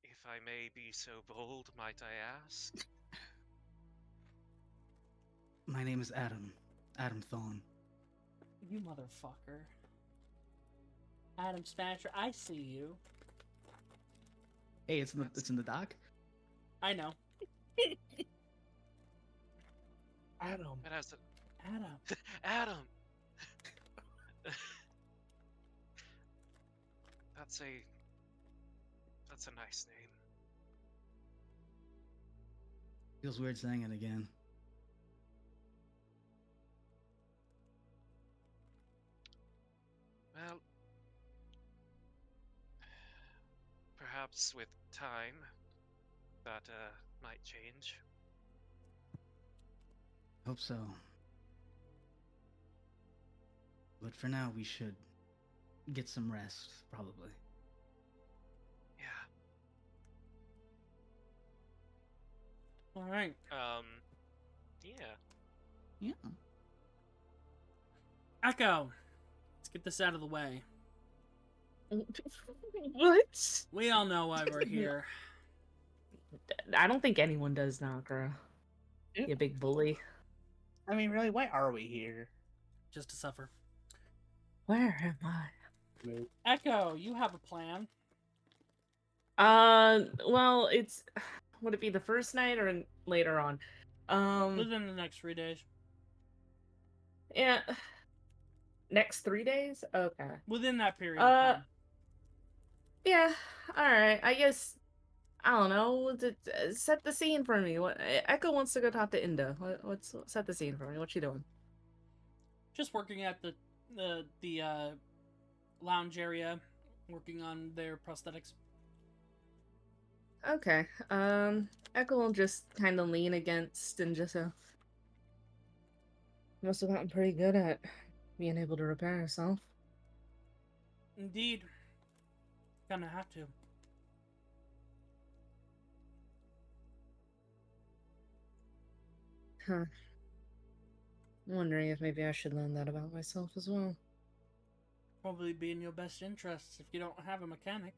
[SPEAKER 3] If I may be so bold, might I ask?
[SPEAKER 4] My name is Adam. Adam Thawne.
[SPEAKER 1] You motherfucker. Adam Smasher, I see you.
[SPEAKER 4] Hey, it's in the doc.
[SPEAKER 1] I know.
[SPEAKER 7] Adam.
[SPEAKER 3] It has a...
[SPEAKER 1] Adam.
[SPEAKER 3] Adam! That's a nice name.
[SPEAKER 4] Feels weird saying it again.
[SPEAKER 3] Well, perhaps with time, that might change.
[SPEAKER 4] Hope so. But for now, we should get some rest, probably.
[SPEAKER 3] Yeah.
[SPEAKER 1] All right.
[SPEAKER 3] Yeah.
[SPEAKER 4] Yeah.
[SPEAKER 1] Echo. Let's get this out of the way.
[SPEAKER 2] What?
[SPEAKER 1] We all know why we're here.
[SPEAKER 2] I don't think anyone does, Nakra.
[SPEAKER 7] Yeah.
[SPEAKER 2] You big bully.
[SPEAKER 7] I mean, really, why are we here?
[SPEAKER 1] Just to suffer.
[SPEAKER 2] Where am I?
[SPEAKER 1] Echo, you have a plan.
[SPEAKER 2] Well, would it be the first night or later on?
[SPEAKER 1] Within the next 3 days.
[SPEAKER 2] Yeah. Next 3 days? Okay.
[SPEAKER 1] Within that period of time.
[SPEAKER 2] Yeah. All right. I guess I don't know. Set the scene for me. What Echo wants to go talk to Inda. What's set the scene for me? What's she doing?
[SPEAKER 1] Just working at the lounge area, working on their prosthetics.
[SPEAKER 2] Okay. Echo will just kind of lean against and just must have gotten pretty good at being able to repair herself.
[SPEAKER 1] Indeed. Gonna have to.
[SPEAKER 2] Huh. I'm wondering if maybe I should learn that about myself as well.
[SPEAKER 1] Probably be in your best interests if you don't have a mechanic.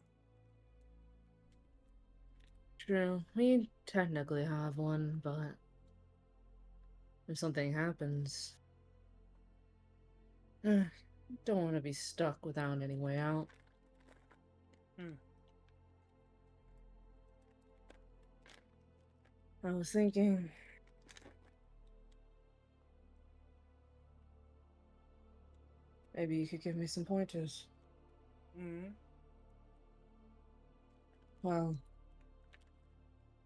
[SPEAKER 2] True. We technically have one, but if something happens, don't want to be stuck without any way out. I was thinking, maybe you could give me some pointers. Well,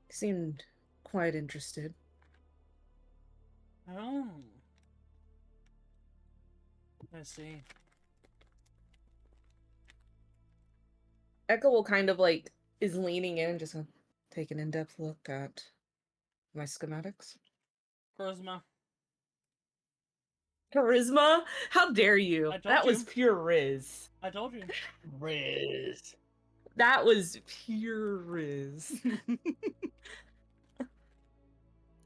[SPEAKER 2] he seemed quite interested.
[SPEAKER 1] Oh. I see.
[SPEAKER 2] Echo will kind of like is leaning in and just take an in-depth look at my schematics.
[SPEAKER 1] Charisma.
[SPEAKER 2] Charisma? How dare you?
[SPEAKER 1] I told
[SPEAKER 2] That was
[SPEAKER 1] you.
[SPEAKER 2] pure Riz.
[SPEAKER 1] I told you.
[SPEAKER 7] Riz.
[SPEAKER 2] That was pure Riz.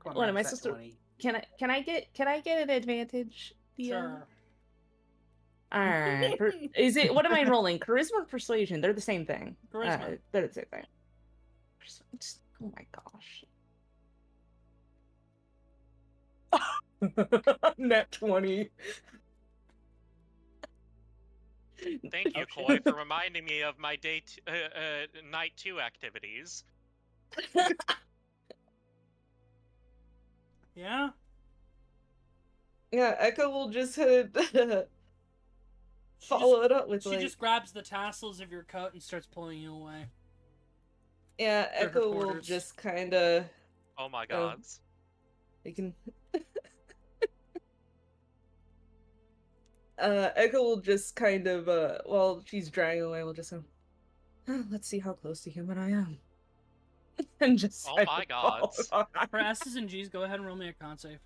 [SPEAKER 2] What am I supposed to? Can I get an advantage? DM?
[SPEAKER 1] Sure.
[SPEAKER 2] All right. Is it? What am I rolling? Charisma or persuasion? They're the same thing.
[SPEAKER 1] Charisma.
[SPEAKER 2] They're the same thing. Oh my gosh. Net 20.
[SPEAKER 3] Thank you, Koi, for reminding me of my night 2 activities.
[SPEAKER 1] Yeah?
[SPEAKER 2] Yeah, Echo will just follow it up with
[SPEAKER 1] She just grabs the tassels of your coat and starts pulling you away.
[SPEAKER 2] Yeah,
[SPEAKER 1] her
[SPEAKER 2] Echo will
[SPEAKER 1] quarters.
[SPEAKER 2] just kind of.
[SPEAKER 3] Oh my gods.
[SPEAKER 2] You can. Echo will just kind of, while she's dragging away, will just go, let's see how close to human I am. And just.
[SPEAKER 3] Oh my gods.
[SPEAKER 1] For S's and G's, go ahead and roll me a con save.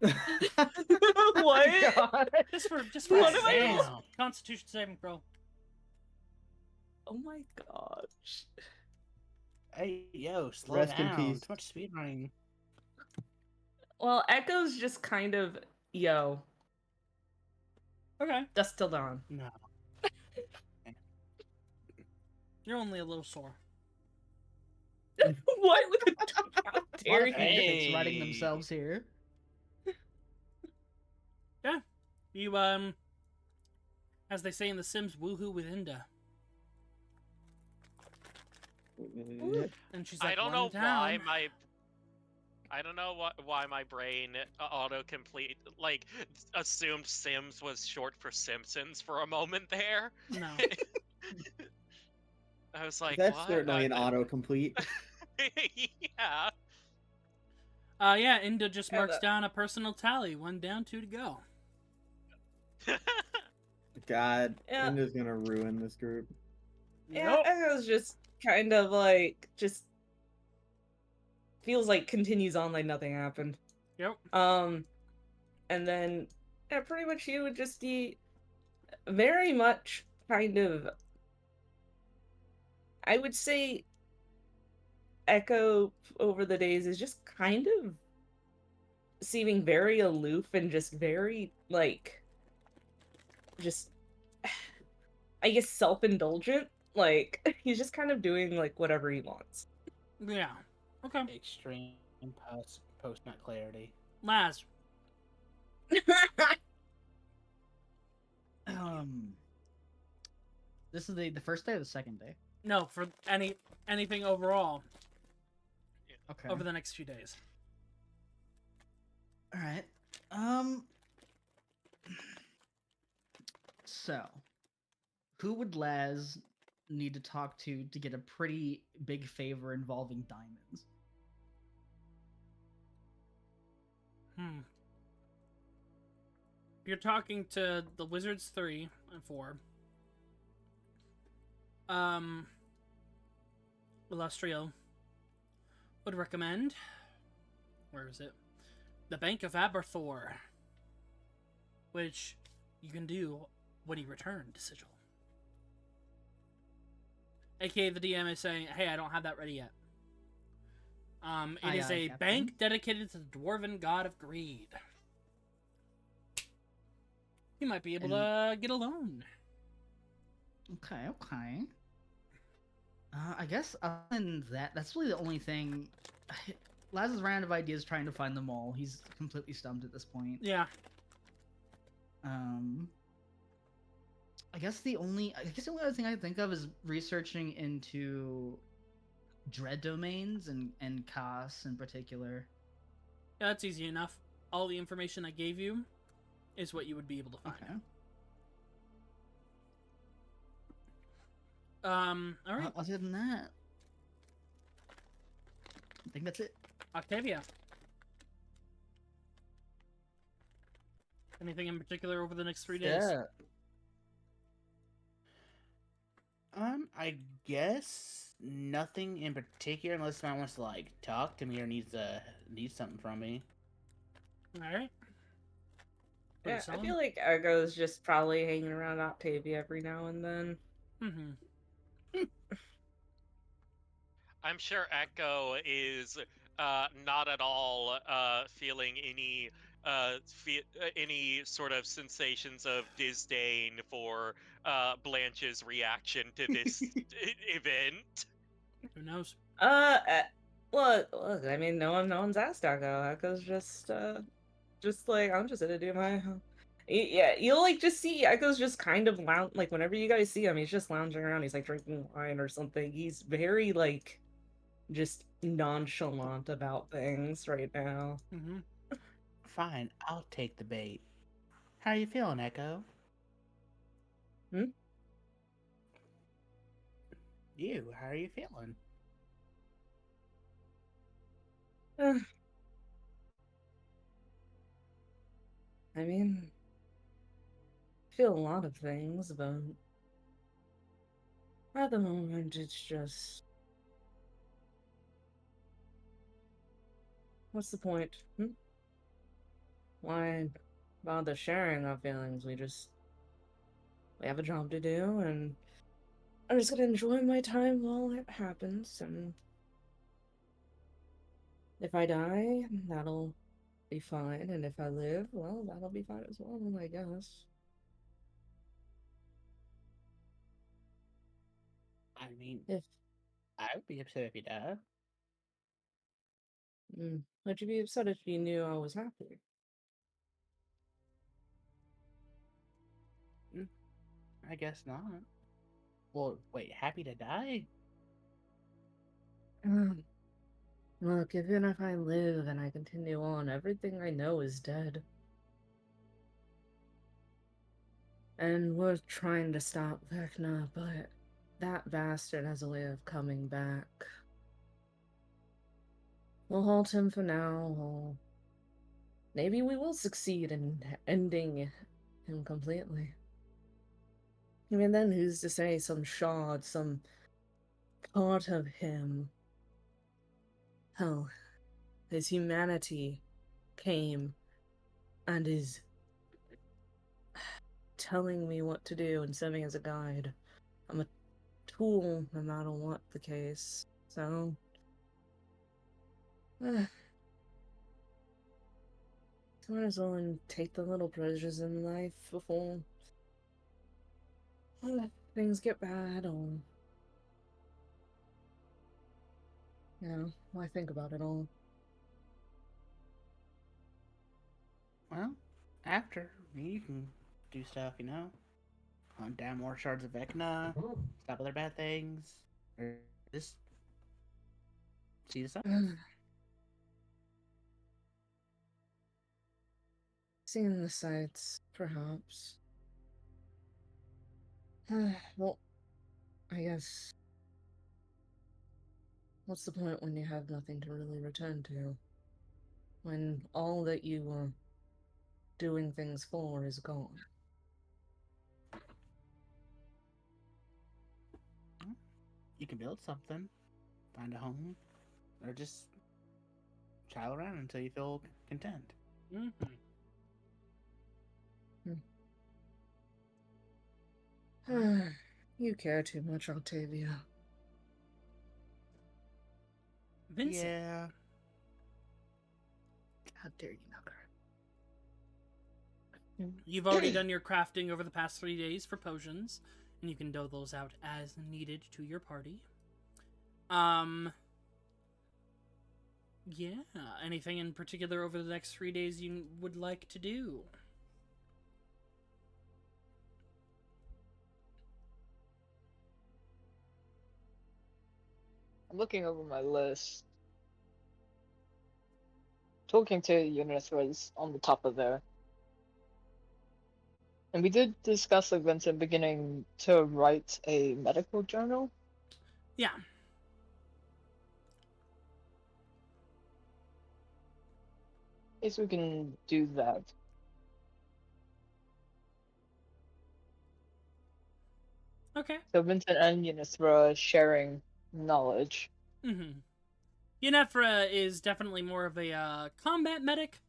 [SPEAKER 2] What?
[SPEAKER 4] God.
[SPEAKER 1] Just for
[SPEAKER 2] What am I
[SPEAKER 1] S's.
[SPEAKER 7] Damn.
[SPEAKER 1] Constitution saving throw.
[SPEAKER 2] Oh my gosh.
[SPEAKER 7] Hey, yo, slow
[SPEAKER 6] Rest in
[SPEAKER 7] down.
[SPEAKER 6] peace.
[SPEAKER 7] Too much speed running.
[SPEAKER 2] Well, Echo's just kind of, yo,
[SPEAKER 1] Okay.
[SPEAKER 2] dust till dawn.
[SPEAKER 7] No.
[SPEAKER 1] You're only a little sore.
[SPEAKER 2] What? How
[SPEAKER 4] A lot
[SPEAKER 2] dare
[SPEAKER 4] of
[SPEAKER 2] you?
[SPEAKER 4] candidates writing
[SPEAKER 7] Hey.
[SPEAKER 4] themselves here.
[SPEAKER 1] Yeah. You, as they say in The Sims, woohoo with Inda. And she's like,
[SPEAKER 3] I don't
[SPEAKER 1] "One
[SPEAKER 3] know why
[SPEAKER 1] down."
[SPEAKER 3] why my brain autocomplete assumed Sims was short for Simpsons for a moment there.
[SPEAKER 1] No.
[SPEAKER 3] I was like,
[SPEAKER 6] That's
[SPEAKER 3] what?
[SPEAKER 6] certainly an autocomplete.
[SPEAKER 3] Yeah.
[SPEAKER 1] Yeah, Inda just
[SPEAKER 2] Yeah,
[SPEAKER 1] marks
[SPEAKER 2] but-
[SPEAKER 1] down a personal tally. 1 down, 2 to go.
[SPEAKER 6] God,
[SPEAKER 2] Yeah.
[SPEAKER 6] Inda's gonna ruin this group.
[SPEAKER 2] Yeah, Echo's just kind of like, just feels like continues on like nothing happened.
[SPEAKER 1] Yep.
[SPEAKER 2] And then, yeah, pretty much you would just be very much kind of, I would say, Echo over the days is just kind of seeming very aloof and just very, like, just, I guess, self-indulgent. Like, he's just kind of doing, like, whatever he wants.
[SPEAKER 1] Yeah. Okay.
[SPEAKER 7] Extreme post-nut clarity.
[SPEAKER 1] Laz.
[SPEAKER 4] This is the first day or the second day?
[SPEAKER 1] No, for anything overall.
[SPEAKER 4] Okay.
[SPEAKER 1] over the next few days.
[SPEAKER 4] All right. So, who would Laz need to talk to get a pretty big favor involving diamonds?
[SPEAKER 1] You're talking to the Wizards 3 and 4. Illustrial would recommend. Where is it? The Bank of Aberthor, which you can do when you return to Sigil. AKA the DM is saying, hey, I don't have that ready yet. It is a
[SPEAKER 4] Captain.
[SPEAKER 1] bank dedicated to the Dwarven god of greed. You might be able to get a loan.
[SPEAKER 4] Okay. I guess other than that, that's really the only thing. Laz is ran out of ideas trying to find them all. He's completely stumped at this point.
[SPEAKER 1] Yeah.
[SPEAKER 4] I guess the only other thing I think of is researching into dread domains and Chaos in particular.
[SPEAKER 1] Yeah, that's easy enough. All the information I gave you is what you would be able to find.
[SPEAKER 4] Okay.
[SPEAKER 1] All right.
[SPEAKER 4] Other than that, I think that's it.
[SPEAKER 1] Octavia. Anything in particular over the next 3 days?
[SPEAKER 6] Yeah.
[SPEAKER 7] I guess nothing in particular, unless someone wants to like talk to me or needs something from me.
[SPEAKER 1] All right.
[SPEAKER 2] Yeah, I
[SPEAKER 1] solid.
[SPEAKER 2] feel like Argo's just probably hanging around Octavia every now and then.
[SPEAKER 1] Mm-hmm.
[SPEAKER 3] I'm sure Echo is not at all feeling any sort of sensations of disdain for Blanche's reaction to this event.
[SPEAKER 1] Who knows?
[SPEAKER 2] Look, I mean, no one's asked Echo. Echo's just like, I'm just gonna do my. Yeah, you'll like just see Echo's just kind of like whenever you guys see him, he's just lounging around. He's like drinking wine or something. He's very like just nonchalant about things right now.
[SPEAKER 1] Mm-hmm.
[SPEAKER 7] Fine, I'll take the bait. How are you feeling, Echo?
[SPEAKER 2] Hmm?
[SPEAKER 7] You, how are you feeling?
[SPEAKER 2] I mean, I feel a lot of things, but at the moment, it's just. What's the point? Why bother sharing our feelings? We have a job to do, and I'm just gonna enjoy my time while it happens, and if I die, that'll be fine, and if I live, well, that'll be fine as well, I guess.
[SPEAKER 7] I mean,
[SPEAKER 2] If
[SPEAKER 7] I would be upset if you died.
[SPEAKER 2] would you be upset if you knew I was happy?
[SPEAKER 7] I guess not. Well, wait, happy to die?
[SPEAKER 2] Look, even if I live and I continue on, everything I know is dead. And we're trying to stop Vecna, but that bastard has a way of coming back. We'll halt him for now. Maybe we will succeed in ending him completely. Even then, who's to say some shard, some part of him, hell, his humanity came and is telling me what to do and serving as a guide. I'm a tool no matter what the case, so. Might as well take the little pleasures in life before things get bad, or why think about it all?
[SPEAKER 7] Well, after, you can do stuff, hunt down more shards of Vecna, stop other bad things, or just see the sun.
[SPEAKER 2] Seeing the sights, perhaps. Well, I guess. What's the point when you have nothing to really return to? When all that you were doing things for is gone?
[SPEAKER 7] You can build something, find a home, or just trial around until you feel content.
[SPEAKER 1] Mm-hmm.
[SPEAKER 2] You care too much, Octavia.
[SPEAKER 1] Vincent,
[SPEAKER 7] Yeah.
[SPEAKER 4] How dare you knock her?
[SPEAKER 1] you've already done your crafting over the past 3 days for potions, and you can dole those out as needed to your party. Yeah, anything in particular over the next 3 days you would like to do?
[SPEAKER 5] I'm looking over my list. Talking to Eunice was on the top of there. And we did discuss like Vincent beginning to write a medical journal.
[SPEAKER 1] Yeah.
[SPEAKER 5] Guess we can do that.
[SPEAKER 1] Okay.
[SPEAKER 5] So Vincent and Eunice were sharing knowledge.
[SPEAKER 1] Mm-hmm. Yennephra is definitely more of a combat medic.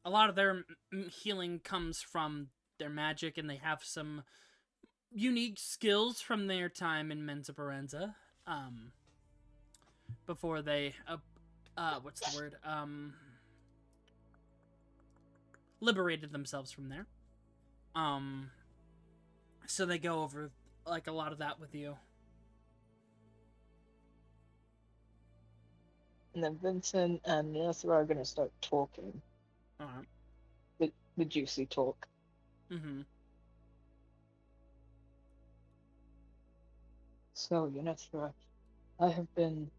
[SPEAKER 1] A lot of their healing comes from their magic, and they have some unique skills from their time in Mensa Parenza. Before they, what's the word? Liberated themselves from there. So they go over like a lot of that with you.
[SPEAKER 5] And then Vincent and Eunice are gonna start talking. The juicy talk.
[SPEAKER 1] Mm-hmm.
[SPEAKER 5] So, Eunice, I have been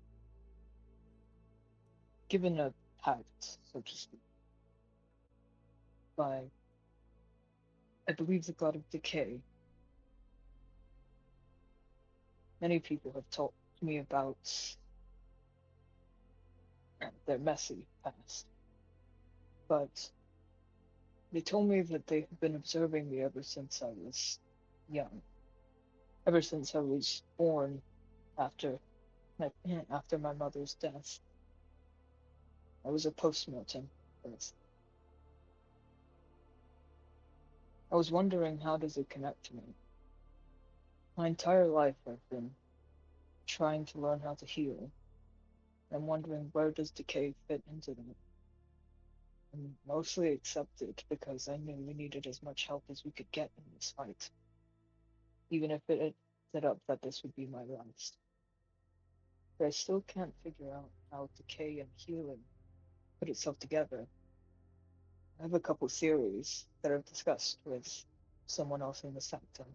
[SPEAKER 5] given a pact, so to speak, by, I believe, the god of decay. Many people have told me about their messy past, but they told me that they have been observing me ever since I was young, ever since I was born after my mother's death. I was a post-mortem birth. I was wondering, how does it connect to me? My entire life I've been trying to learn how to heal. I'm wondering, where does decay fit into that? And mostly accepted because I knew we needed as much help as we could get in this fight. Even if it ended up that this would be my last. But I still can't figure out how decay and healing put itself together. I have a couple theories that I've discussed with someone else in the sector.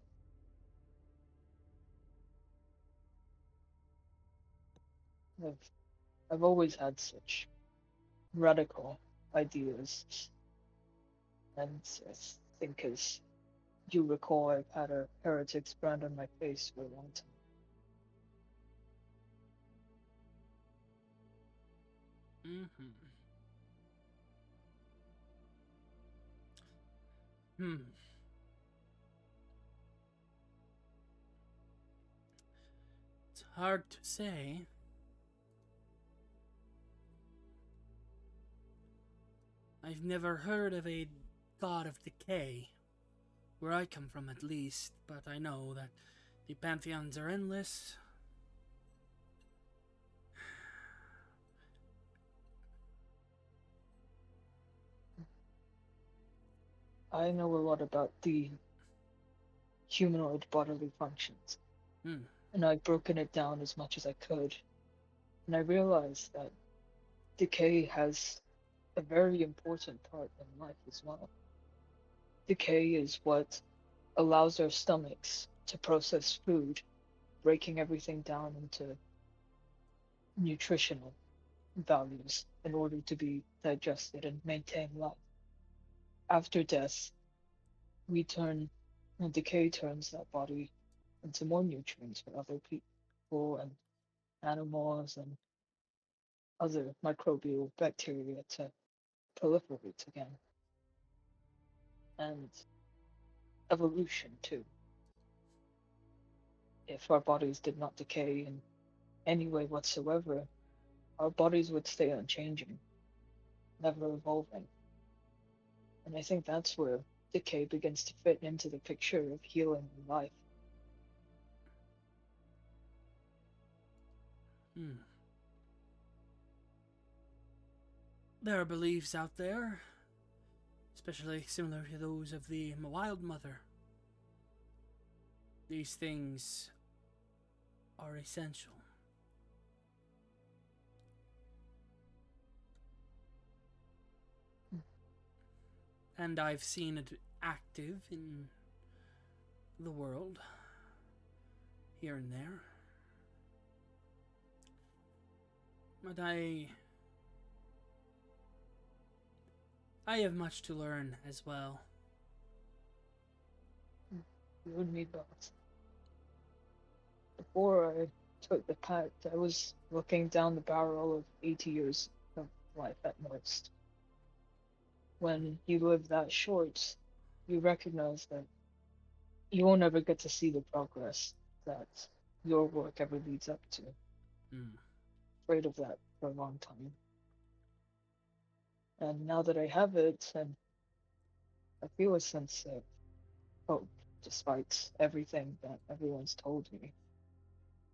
[SPEAKER 5] I've always had such radical ideas, and I think, as you recall, I've had a heretic's brand on my face for a long time.
[SPEAKER 1] Mm-hmm. Hmm. It's hard to say. I've never heard of a god of decay, where I come from at least, but I know that the pantheons are endless.
[SPEAKER 5] I know a lot about the humanoid bodily functions,
[SPEAKER 1] Hmm.
[SPEAKER 5] and I've broken it down as much as I could. And I realized that decay has a very important part in life as well. Decay is what allows our stomachs to process food, breaking everything down into nutritional values in order to be digested and maintain life. After death, we turn, and decay turns that body into more nutrients for other people and animals and other microbial bacteria to proliferate again. And evolution, too. If our bodies did not decay in any way whatsoever, our bodies would stay unchanging, never evolving. And I think that's where decay begins to fit into the picture of healing and life.
[SPEAKER 1] Hmm. There are beliefs out there, especially similar to those of the Wild Mother. These things are essential. And I've seen it active in the world, here and there. But I have much to learn as well.
[SPEAKER 5] You and me both. Before I took the pact, I was looking down the barrel of 80 years of life at most. When you live that short, you recognize that you won't ever get to see the progress that your work ever leads up to.
[SPEAKER 1] Mm.
[SPEAKER 5] Afraid of that for a long time. And now that I have it, and I feel a sense of hope, despite everything that everyone's told me.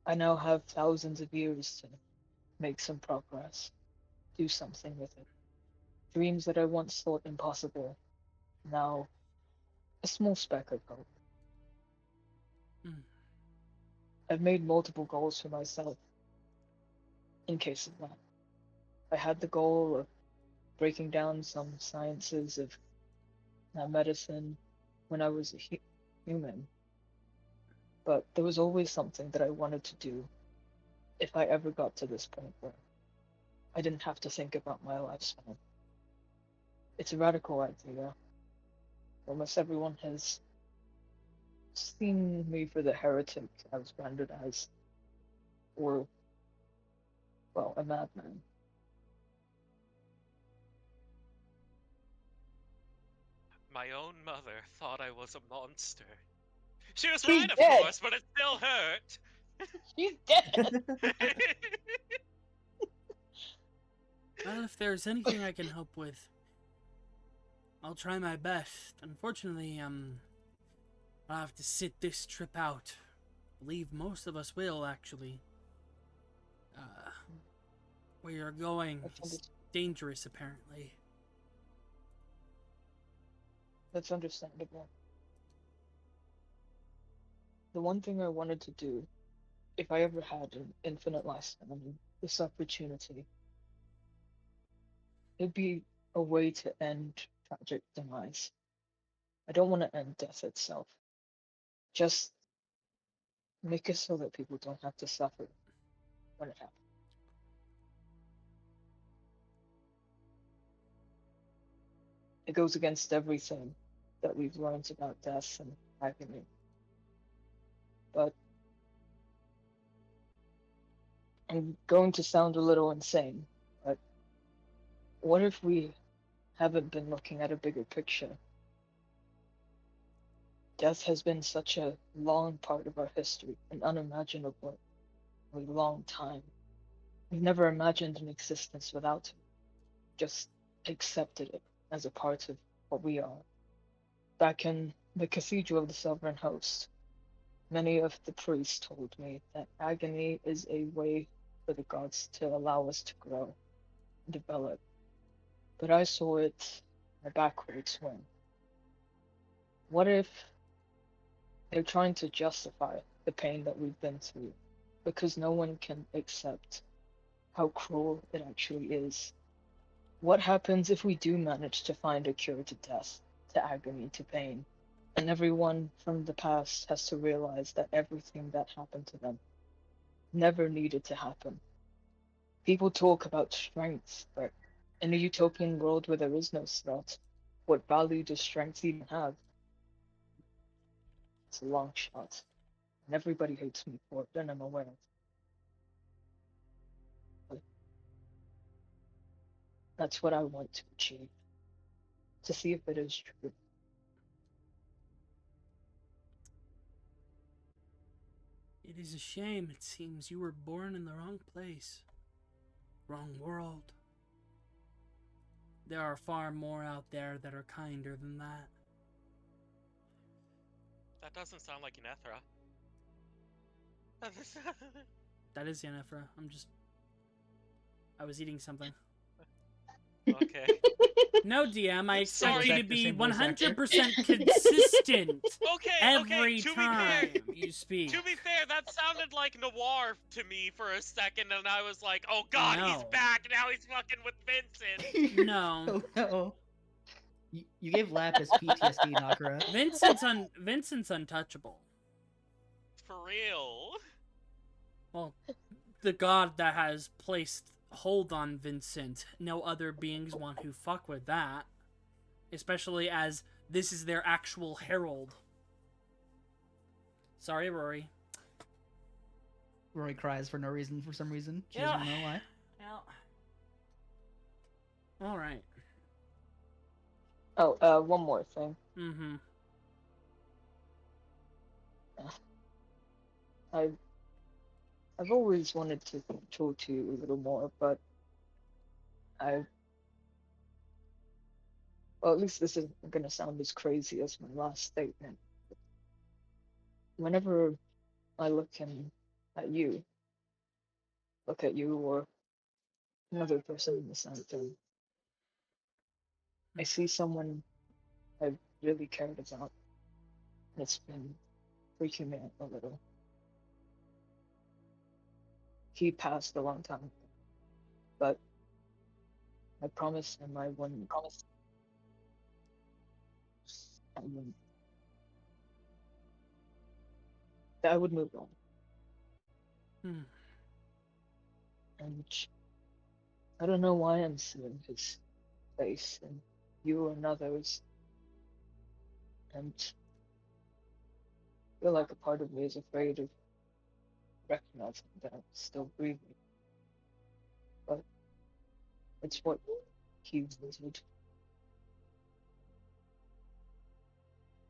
[SPEAKER 5] I now have thousands of years to make some progress, do something with it. Dreams that I once thought impossible, now a small speck of hope.
[SPEAKER 1] Mm.
[SPEAKER 5] I've made multiple goals for myself in case of that. I had the goal of breaking down some sciences of medicine when I was a human, but there was always something that I wanted to do if I ever got to this point where I didn't have to think about my lifespan. It's a radical idea. Almost everyone has seen me for the heretic I was branded as, or, well, a madman.
[SPEAKER 3] My own mother thought I was a monster. She was
[SPEAKER 5] She's
[SPEAKER 3] right, of
[SPEAKER 5] dead!
[SPEAKER 3] course, but it still hurt.
[SPEAKER 5] She's dead!
[SPEAKER 1] Well, if there's anything I can help with, I'll try my best. Unfortunately, I'll have to sit this trip out. I believe most of us will, actually. Where you're going is dangerous, apparently.
[SPEAKER 5] That's understandable. The one thing I wanted to do, if I ever had an infinite lifespan, this opportunity, it'd be a way to end tragic demise. I don't want to end death itself. Just make it so that people don't have to suffer when it happens. It goes against everything that we've learned about death and agony. But I'm going to sound a little insane, but what if we haven't been looking at a bigger picture? Death has been such a long part of our history, an unimaginably long time. We've never imagined an existence without it, just accepted it as a part of what we are. Back in the Cathedral of the Sovereign Host, many of the priests told me that agony is a way for the gods to allow us to grow and develop. But I saw it in a backwards way. What if they're trying to justify the pain that we've been through because no one can accept how cruel it actually is? What happens if we do manage to find a cure to death, to agony, to pain, and everyone from the past has to realize that everything that happened to them never needed to happen? People talk about strength, but in a utopian world where there is no threat, what value does strength even have? It's a long shot, and everybody hates me for it, and I'm aware. But that's what I want to achieve, to see if it is true.
[SPEAKER 1] It is a shame. It seems you were born in the wrong place. Wrong world. There are far more out there that are kinder than that.
[SPEAKER 3] That doesn't sound like an Ethra.
[SPEAKER 1] That is Yennefer. I was eating something.
[SPEAKER 3] Okay.
[SPEAKER 1] No, DM, I expect
[SPEAKER 3] Sorry.
[SPEAKER 1] you to be
[SPEAKER 4] Same voice actor.
[SPEAKER 1] 100% consistent
[SPEAKER 3] Okay,
[SPEAKER 1] every
[SPEAKER 3] to be
[SPEAKER 1] time
[SPEAKER 3] fair,
[SPEAKER 1] you speak.
[SPEAKER 3] to be fair, that sounded like Noir to me for a second, and I was like, oh god, he's
[SPEAKER 1] No.
[SPEAKER 3] back, now he's fucking with Vincent!
[SPEAKER 1] No.
[SPEAKER 4] Oh no. You gave Lapis PTSD, Nakara.
[SPEAKER 1] Vincent's untouchable.
[SPEAKER 3] For real.
[SPEAKER 1] Well, the god that has placed hold on Vincent. No other beings want to fuck with that. Especially as this is their actual herald. Sorry, Rory.
[SPEAKER 4] Rory cries for no reason, for some reason. She
[SPEAKER 1] Yeah.
[SPEAKER 4] doesn't know why.
[SPEAKER 1] Well, alright.
[SPEAKER 5] Oh, one more thing.
[SPEAKER 1] Mm-hmm.
[SPEAKER 5] I've always wanted to talk to you a little more, but well, at least this isn't gonna sound as crazy as my last statement. Whenever I look at you or another person in the center, I see someone I've really cared about. And it's been freaking me out a little. He passed a long time ago, but I promised him I wouldn't. That I would move on.
[SPEAKER 1] Hmm.
[SPEAKER 5] And I don't know why I'm seeing his face and you and others. And I feel like a part of me is afraid of recognizing that I'm still breathing. But it's what he wanted.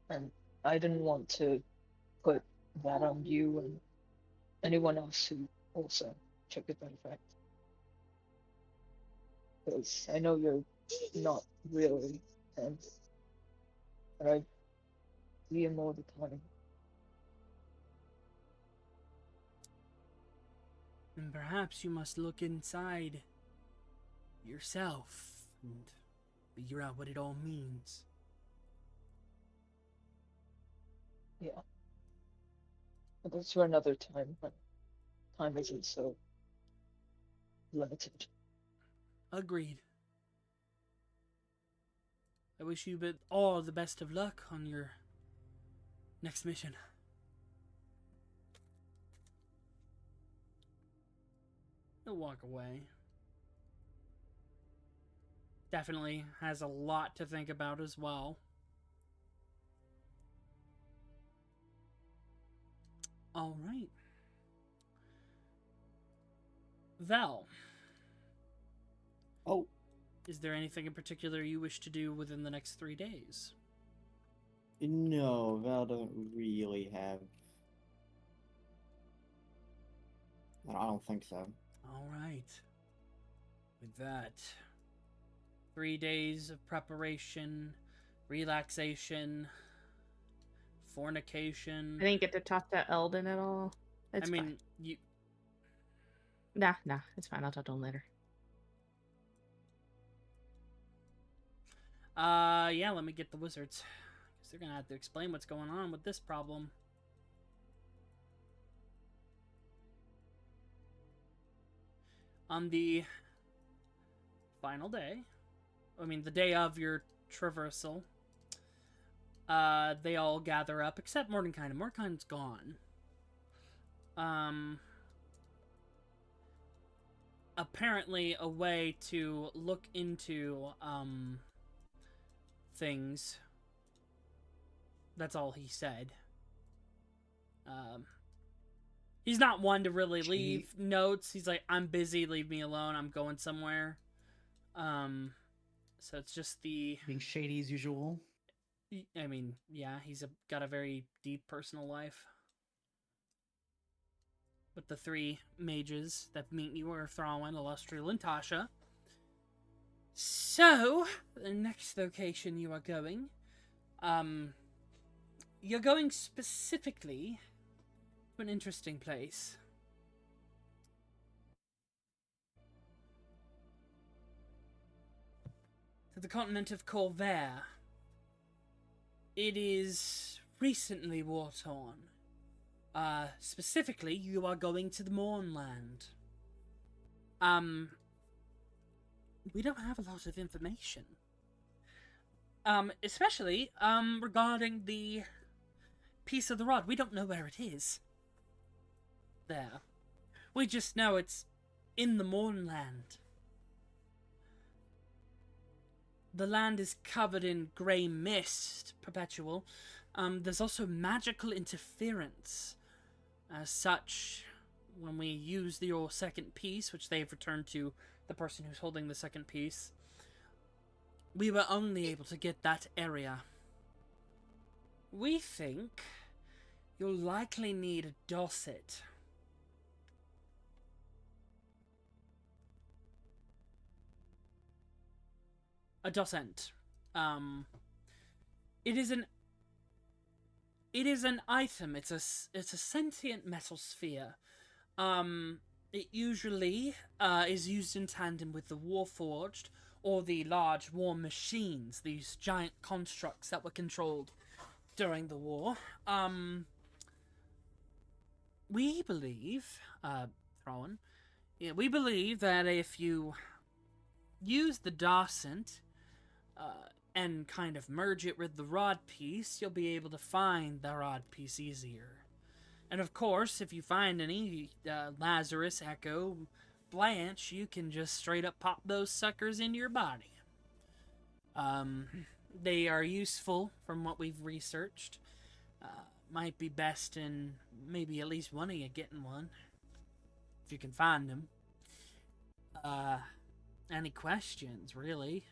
[SPEAKER 5] And I didn't want to put that on you and anyone else who also took it effect. Because I know you're not really, and but I see him all the time.
[SPEAKER 1] And perhaps you must look inside yourself and figure out what it all means.
[SPEAKER 5] Yeah. But that's for another time when time isn't so limited.
[SPEAKER 1] Agreed. I wish you all the best of luck on your next mission. He'll walk away. Definitely has a lot to think about as well. All right. Val.
[SPEAKER 6] Oh,
[SPEAKER 1] Is there anything in particular you wish to do within the next 3 days?
[SPEAKER 6] no, Val doesn't really have. I don't think so.
[SPEAKER 1] All right. With that, 3 days of preparation, relaxation, fornication.
[SPEAKER 2] I didn't get to talk to Eldon at all. It's
[SPEAKER 1] I mean,
[SPEAKER 2] fine.
[SPEAKER 1] you.
[SPEAKER 2] Nah, it's fine. I'll talk to him later.
[SPEAKER 1] Yeah, let me get the wizards. Because they're going to have to explain what's going on with this problem. On the final day, the day of your traversal, they all gather up, except Mordecai. Mordecai's gone. Apparently a way to look into, things. That's all he said. He's not one to really leave notes. He's like, I'm busy, leave me alone, I'm going somewhere. So it's just the...
[SPEAKER 4] Being shady as usual.
[SPEAKER 1] I mean, yeah, he's got a very deep personal life. But the three mages that meet you are Thrawin, Illustrial, and Tasha. So, the next location you are going, you're going specifically to an interesting place. To the continent of Corvair. It is recently war-torn. Specifically, you are going to the Mournland. We don't have a lot of information. Especially, regarding the piece of the rod. We don't know where it is. There. We just know it's in the Mournland. The land is covered in grey mist, perpetual. There's also magical interference. As such, when we use your second piece, which they've returned to the person who's holding the second piece, we were only able to get that area. We think you'll likely need a Dorset. A Docent. It is an item. It's a sentient metal sphere. It usually is used in tandem with the Warforged or the large war machines, these giant constructs that were controlled during the war. We believe, Thrawn, we believe that if you use the Docent, and kind of merge it with the rod piece, you'll be able to find the rod piece easier. And of course, if you find any, Lazarus, Echo, Blanche, you can just straight up pop those suckers into your body. They are useful from what we've researched. Might be best in maybe at least one of you getting one, if you can find them. Any questions, really?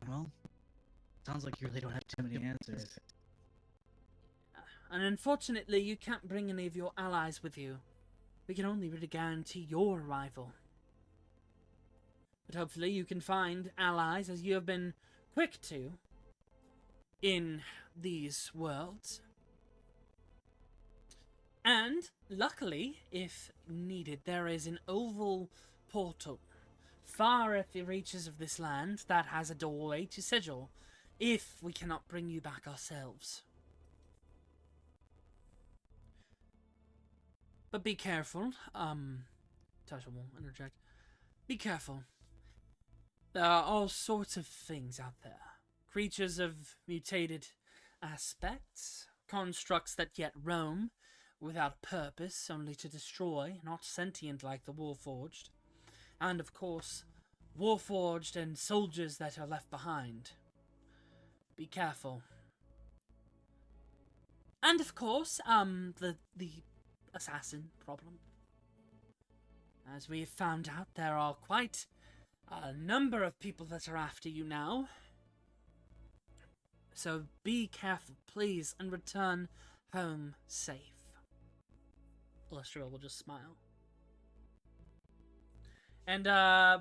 [SPEAKER 4] Well, sounds like you really don't have too many answers.
[SPEAKER 1] And unfortunately, you can't bring any of your allies with you. We can only really guarantee your arrival. But hopefully you can find allies, as you have been quick to, in these worlds. And, luckily, if needed, there is an oval portal far at the reaches of this land that has a doorway to Sigil, if we cannot bring you back ourselves. But be careful, Tasha will interject. Be careful. There are all sorts of things out there. Creatures of mutated aspects, constructs that yet roam, without purpose, only to destroy, not sentient like the Warforged. And, of course, Warforged and soldiers that are left behind. Be careful. And, of course, the assassin problem. As we have found out, there are quite a number of people that are after you now. So be careful, please, and return home safe. Illustrial will just smile. And,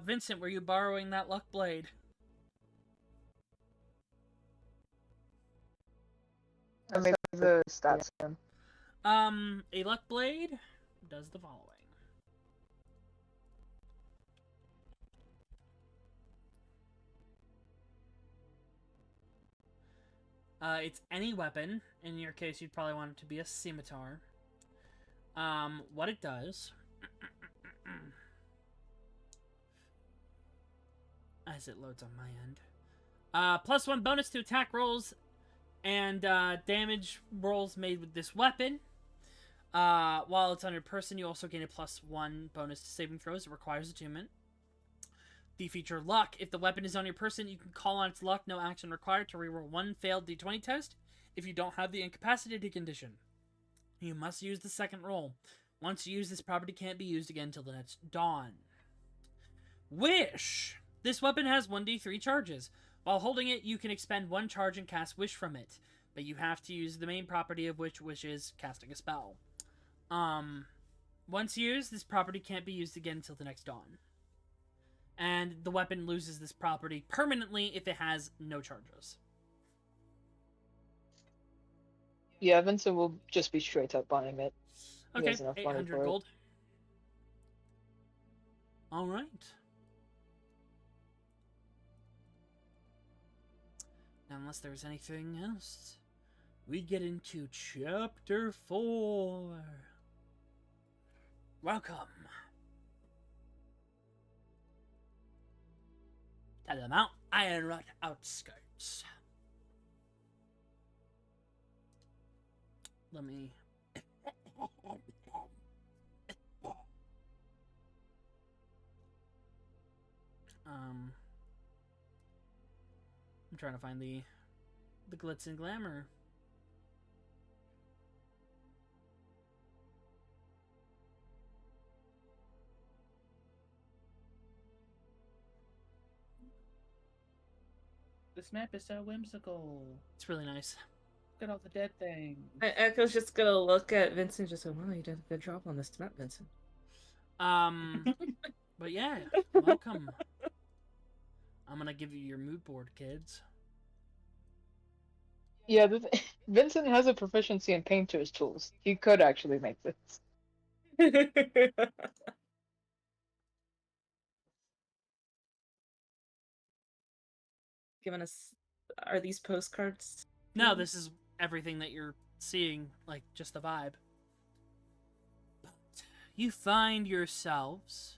[SPEAKER 1] Vincent, were you borrowing that luck blade?
[SPEAKER 8] I made the stats in.
[SPEAKER 1] A luck blade does the following. It's any weapon. In your case, you'd probably want it to be a scimitar. What it does... as it loads on my end. +1 bonus to attack rolls and damage rolls made with this weapon. While it's on your person, you also gain a +1 bonus to saving throws. It requires attunement. The feature Luck. If the weapon is on your person, you can call on its luck. No action required to reroll 1 failed d20 test if you don't have the incapacitated condition. You must use the second roll. Once used, this property can't be used again until the next dawn. Wish! This weapon has 1d3 charges. While holding it, you can expend 1 charge and cast Wish from it, but you have to use the main property of which Wish is casting a spell. Once used, this property can't be used again until the next dawn. And the weapon loses this property permanently if it has no charges.
[SPEAKER 5] Yeah, Vincent will just be straight up buying it. He
[SPEAKER 1] Okay,
[SPEAKER 5] has enough money
[SPEAKER 1] 800
[SPEAKER 5] for it.
[SPEAKER 1] gold. Alright. Now, unless there's anything else, we get into Chapter 4. Welcome to the Mount Ironrot outskirts. Let me... I'm trying to find the glitz and glamour.
[SPEAKER 7] This map is so whimsical.
[SPEAKER 1] It's really nice.
[SPEAKER 7] Look at all the dead things.
[SPEAKER 2] Echo's just gonna look at Vincent and just go, wow, you did a good job on this map, Vincent.
[SPEAKER 1] But yeah, welcome. I'm gonna give you your mood board, kids.
[SPEAKER 5] Yeah, Vincent has a proficiency in painter's tools. He could actually make this.
[SPEAKER 2] Giving us, are these postcards?
[SPEAKER 1] No, this is everything that you're seeing, like just the vibe. But you find yourselves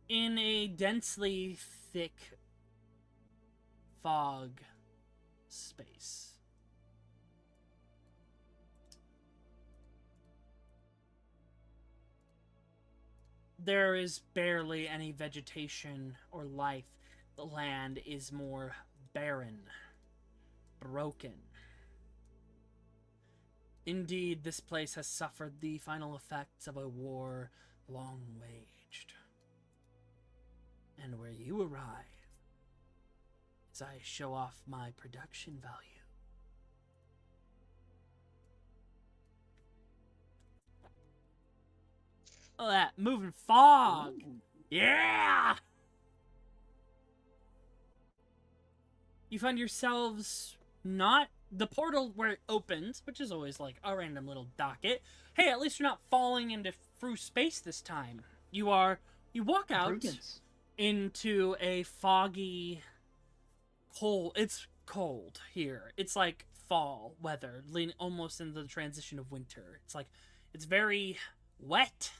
[SPEAKER 1] in a densely thick fog space. There is barely any vegetation or life. The land is more barren, broken. Indeed, this place has suffered the final effects of a war long waged. And where you arrive, as I show off my production value. Oh, that moving fog! Ooh. Yeah! You find yourselves not the portal where it opens, which is always like a random little docket. Hey, at least you're not falling into through space this time. You walk out into a foggy, cold. It's cold here. It's like fall weather, almost into the transition of winter. It's like it's very wet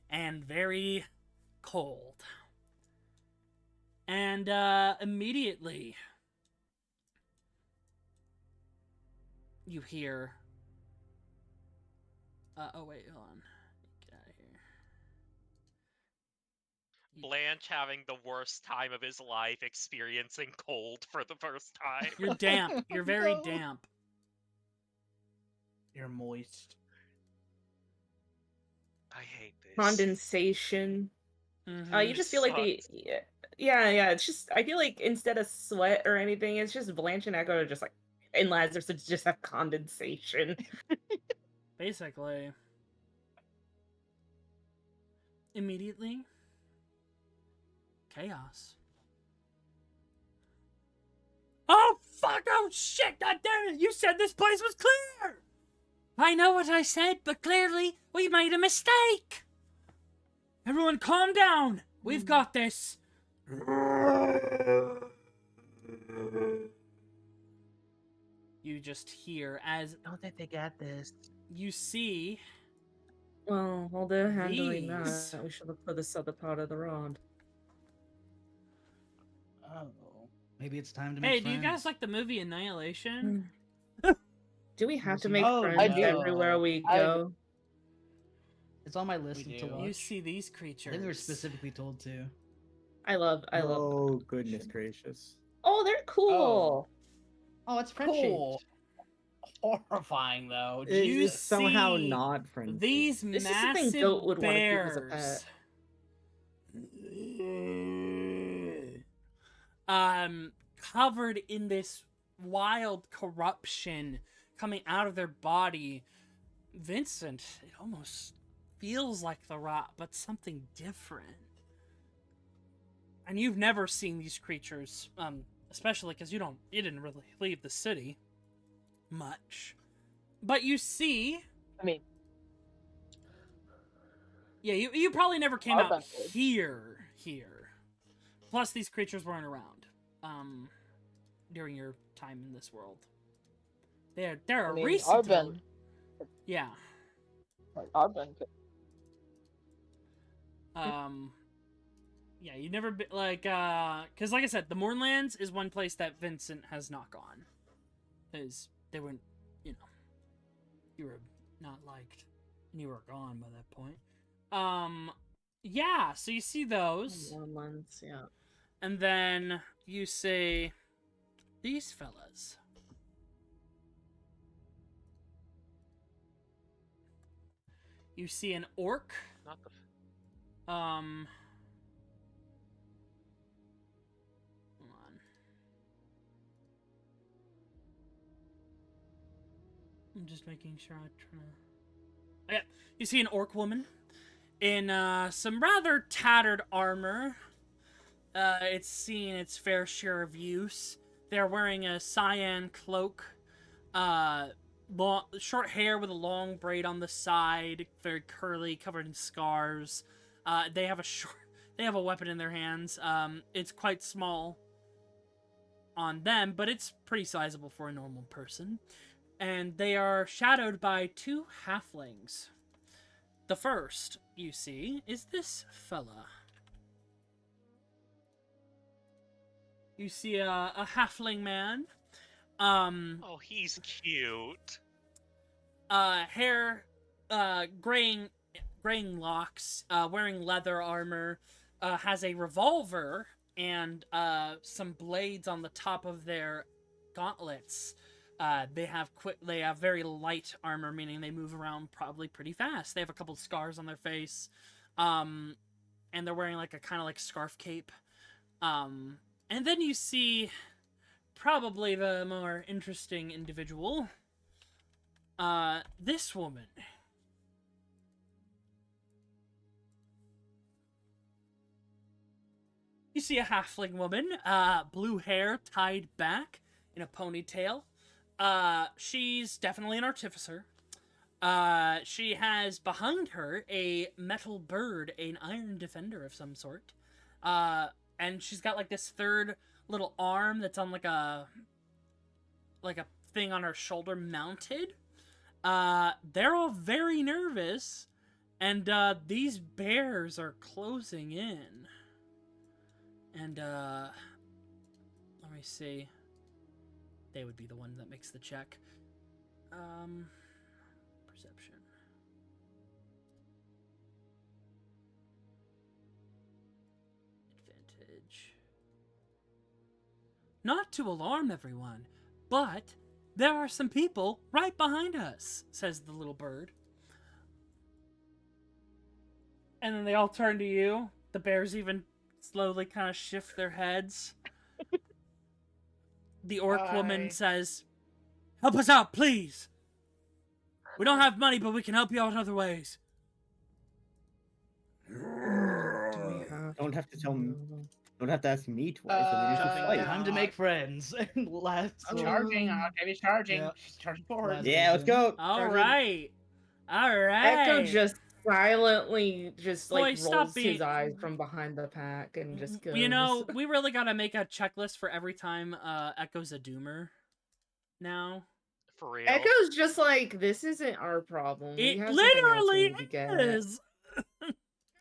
[SPEAKER 1] and very cold. And immediately you hear oh wait, hold on. Get out of here.
[SPEAKER 3] Blanche having the worst time of his life experiencing cold for the first time.
[SPEAKER 1] You're damp. You're very damp.
[SPEAKER 7] You're moist.
[SPEAKER 3] I hate this.
[SPEAKER 2] Condensation.
[SPEAKER 1] Mm-hmm.
[SPEAKER 2] You just feel like yeah. It's just, I feel like instead of sweat or anything, it's just Blanche and Echo are just like, and Lazarus just have condensation.
[SPEAKER 1] Basically. Immediately. Chaos. Oh, fuck! Oh, shit! God damn it! You said this place was clear! I know what I said, but clearly we made a mistake! Everyone calm down! We've got this! You just hear as...
[SPEAKER 7] Don't think they got this.
[SPEAKER 1] You see...
[SPEAKER 2] Well, while they're handling
[SPEAKER 1] These.
[SPEAKER 2] that, we should look for this other part of the rod.
[SPEAKER 7] Oh.
[SPEAKER 4] Maybe it's time to make
[SPEAKER 1] Hey,
[SPEAKER 4] friends.
[SPEAKER 1] do you guys like the movie Annihilation?
[SPEAKER 2] Do we have to
[SPEAKER 4] see-
[SPEAKER 2] make
[SPEAKER 7] Oh,
[SPEAKER 2] friends
[SPEAKER 8] I do.
[SPEAKER 2] everywhere we
[SPEAKER 8] I-
[SPEAKER 2] go?
[SPEAKER 4] It's on my list
[SPEAKER 7] We
[SPEAKER 4] to
[SPEAKER 7] do.
[SPEAKER 4] watch.
[SPEAKER 1] You see these
[SPEAKER 4] I
[SPEAKER 1] creatures.
[SPEAKER 4] think we were specifically told to.
[SPEAKER 2] I love.
[SPEAKER 6] Oh, goodness gracious.
[SPEAKER 2] Oh, they're cool.
[SPEAKER 4] Oh, it's friend
[SPEAKER 7] Cool.
[SPEAKER 4] shaped.
[SPEAKER 7] Horrifying though.
[SPEAKER 1] You
[SPEAKER 6] It's somehow
[SPEAKER 1] see
[SPEAKER 6] not friendly.
[SPEAKER 1] These
[SPEAKER 2] This is something
[SPEAKER 1] massive
[SPEAKER 2] Goat would wanna keep as a
[SPEAKER 1] bears. Covered in this wild corruption coming out of their body. Vincent, it almost feels like the rot, but something different. And you've never seen these creatures, especially because you didn't really leave the city much. But you see,
[SPEAKER 8] I mean,
[SPEAKER 1] yeah, you probably never came
[SPEAKER 8] Our
[SPEAKER 1] out
[SPEAKER 8] benefit.
[SPEAKER 1] here. Plus, these creatures weren't around, during your time in this world. They're
[SPEAKER 8] I
[SPEAKER 1] a
[SPEAKER 8] mean,
[SPEAKER 1] recent.
[SPEAKER 8] Arben,
[SPEAKER 1] Yeah.
[SPEAKER 8] Arben.
[SPEAKER 1] Yeah, you never been like, because like I said, the Mournlands is one place that Vincent has not gone, because they weren't, you were not liked, and you were gone by that point. Yeah, so you see those,
[SPEAKER 2] Months, yeah.
[SPEAKER 1] and then you say, these fellas. You see an orc.
[SPEAKER 3] Not the.
[SPEAKER 1] Hold on. I'm just making sure I'm trying to. Oh, yeah, you see an orc woman in some rather tattered armor. It's seen its fair share of use. They're wearing a cyan cloak, short hair with a long braid on the side, very curly, covered in scars. They have a weapon in their hands. It's quite small on them, but it's pretty sizable for a normal person. And they are shadowed by two halflings. The first you see is this fella. You see a halfling man.
[SPEAKER 3] Oh, he's cute.
[SPEAKER 1] Hair, graying locks, wearing leather armor, has a revolver and some blades on the top of their gauntlets. They have very light armor, meaning they move around probably pretty fast. They have a couple scars on their face, and they're wearing like a kind of like scarf cape. And then you see probably the more interesting individual, this woman. You see a halfling woman, blue hair tied back in a ponytail. She's definitely an artificer. She has behind her a metal bird, an iron defender of some sort. And she's got like this third little arm that's on like a thing on her shoulder mounted. They're all very nervous, and these bears are closing in. And let me see. They would be the one that makes the check. Perception. Advantage. Not to alarm everyone, but there are some people right behind us, says the little bird. And then they all turn to you. The bears even slowly kind of shift their heads. The orc woman says, "Help us out, please. We don't have money, but we can help you out in other ways."
[SPEAKER 6] Don't have to tell me. Don't have to ask me twice. and then you just fight.
[SPEAKER 4] Time to make friends. Last
[SPEAKER 7] I'm charging. Octavia's charging.
[SPEAKER 4] Yeah.
[SPEAKER 7] She's charging forward.
[SPEAKER 4] Last-
[SPEAKER 6] Yeah, let's go.
[SPEAKER 1] All right.
[SPEAKER 2] Echo just silently
[SPEAKER 1] Boy,
[SPEAKER 2] like
[SPEAKER 1] stop
[SPEAKER 2] rolls
[SPEAKER 1] being-
[SPEAKER 2] his eyes from behind the pack and just goes.
[SPEAKER 1] You know, we really gotta make a checklist for every time Echo's a doomer now.
[SPEAKER 3] For real.
[SPEAKER 2] Echo's just like, this isn't our problem. We
[SPEAKER 1] It
[SPEAKER 2] have something else we
[SPEAKER 1] literally
[SPEAKER 2] need to get.
[SPEAKER 1] is.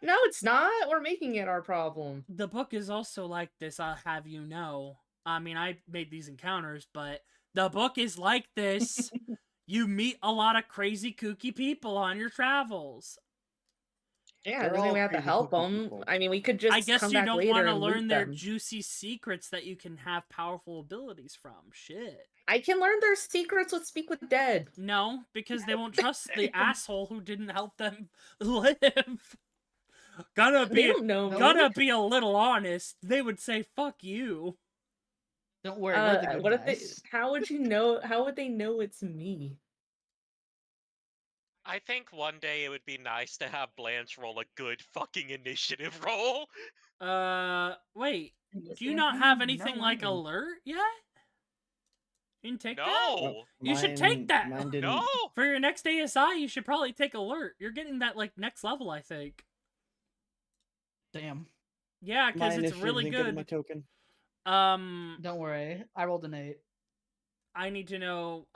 [SPEAKER 2] No, it's not. We're making it our problem.
[SPEAKER 1] The book is also like this, I'll have you know. I mean, I made these encounters, but the book is like this. You meet a lot of crazy, kooky people on your travels.
[SPEAKER 2] Yeah,
[SPEAKER 6] They're
[SPEAKER 2] it doesn't mean
[SPEAKER 6] all
[SPEAKER 2] we have to
[SPEAKER 6] crazy
[SPEAKER 2] help
[SPEAKER 6] cookie
[SPEAKER 2] them.
[SPEAKER 6] people.
[SPEAKER 2] I mean, we could
[SPEAKER 1] I
[SPEAKER 2] just
[SPEAKER 1] guess
[SPEAKER 2] come
[SPEAKER 1] you
[SPEAKER 2] back
[SPEAKER 1] don't
[SPEAKER 2] later
[SPEAKER 1] want to
[SPEAKER 2] and
[SPEAKER 1] learn
[SPEAKER 2] loot
[SPEAKER 1] their
[SPEAKER 2] them.
[SPEAKER 1] juicy secrets that you can have powerful abilities from. Shit.
[SPEAKER 2] I can learn their secrets with Speak with Dead.
[SPEAKER 1] No, because they won't trust the asshole who didn't help them live.
[SPEAKER 2] They
[SPEAKER 1] Be
[SPEAKER 2] don't know me.
[SPEAKER 1] gonna be a little honest. They would say fuck you.
[SPEAKER 4] Don't worry, we're the good
[SPEAKER 2] What if they?
[SPEAKER 4] guys.
[SPEAKER 2] How would you know? How would they know it's me?
[SPEAKER 3] I think one day it would be nice to have Blanche roll a good fucking initiative roll.
[SPEAKER 1] Wait.
[SPEAKER 6] Yes,
[SPEAKER 1] Do you
[SPEAKER 6] I
[SPEAKER 1] not
[SPEAKER 6] have.
[SPEAKER 1] have anything
[SPEAKER 6] No, I
[SPEAKER 1] like
[SPEAKER 6] don't.
[SPEAKER 1] alert yet? You can take that?
[SPEAKER 3] No,
[SPEAKER 1] You should take that!
[SPEAKER 6] Mine didn't.
[SPEAKER 3] no.
[SPEAKER 1] For your next ASI, you should probably take alert. You're getting that like next level, I think.
[SPEAKER 4] Damn.
[SPEAKER 1] Yeah,
[SPEAKER 6] My
[SPEAKER 1] because it's
[SPEAKER 6] initiative
[SPEAKER 1] really
[SPEAKER 6] didn't get
[SPEAKER 1] good.
[SPEAKER 6] my token.
[SPEAKER 4] Don't worry. I rolled an 8.
[SPEAKER 1] I need to know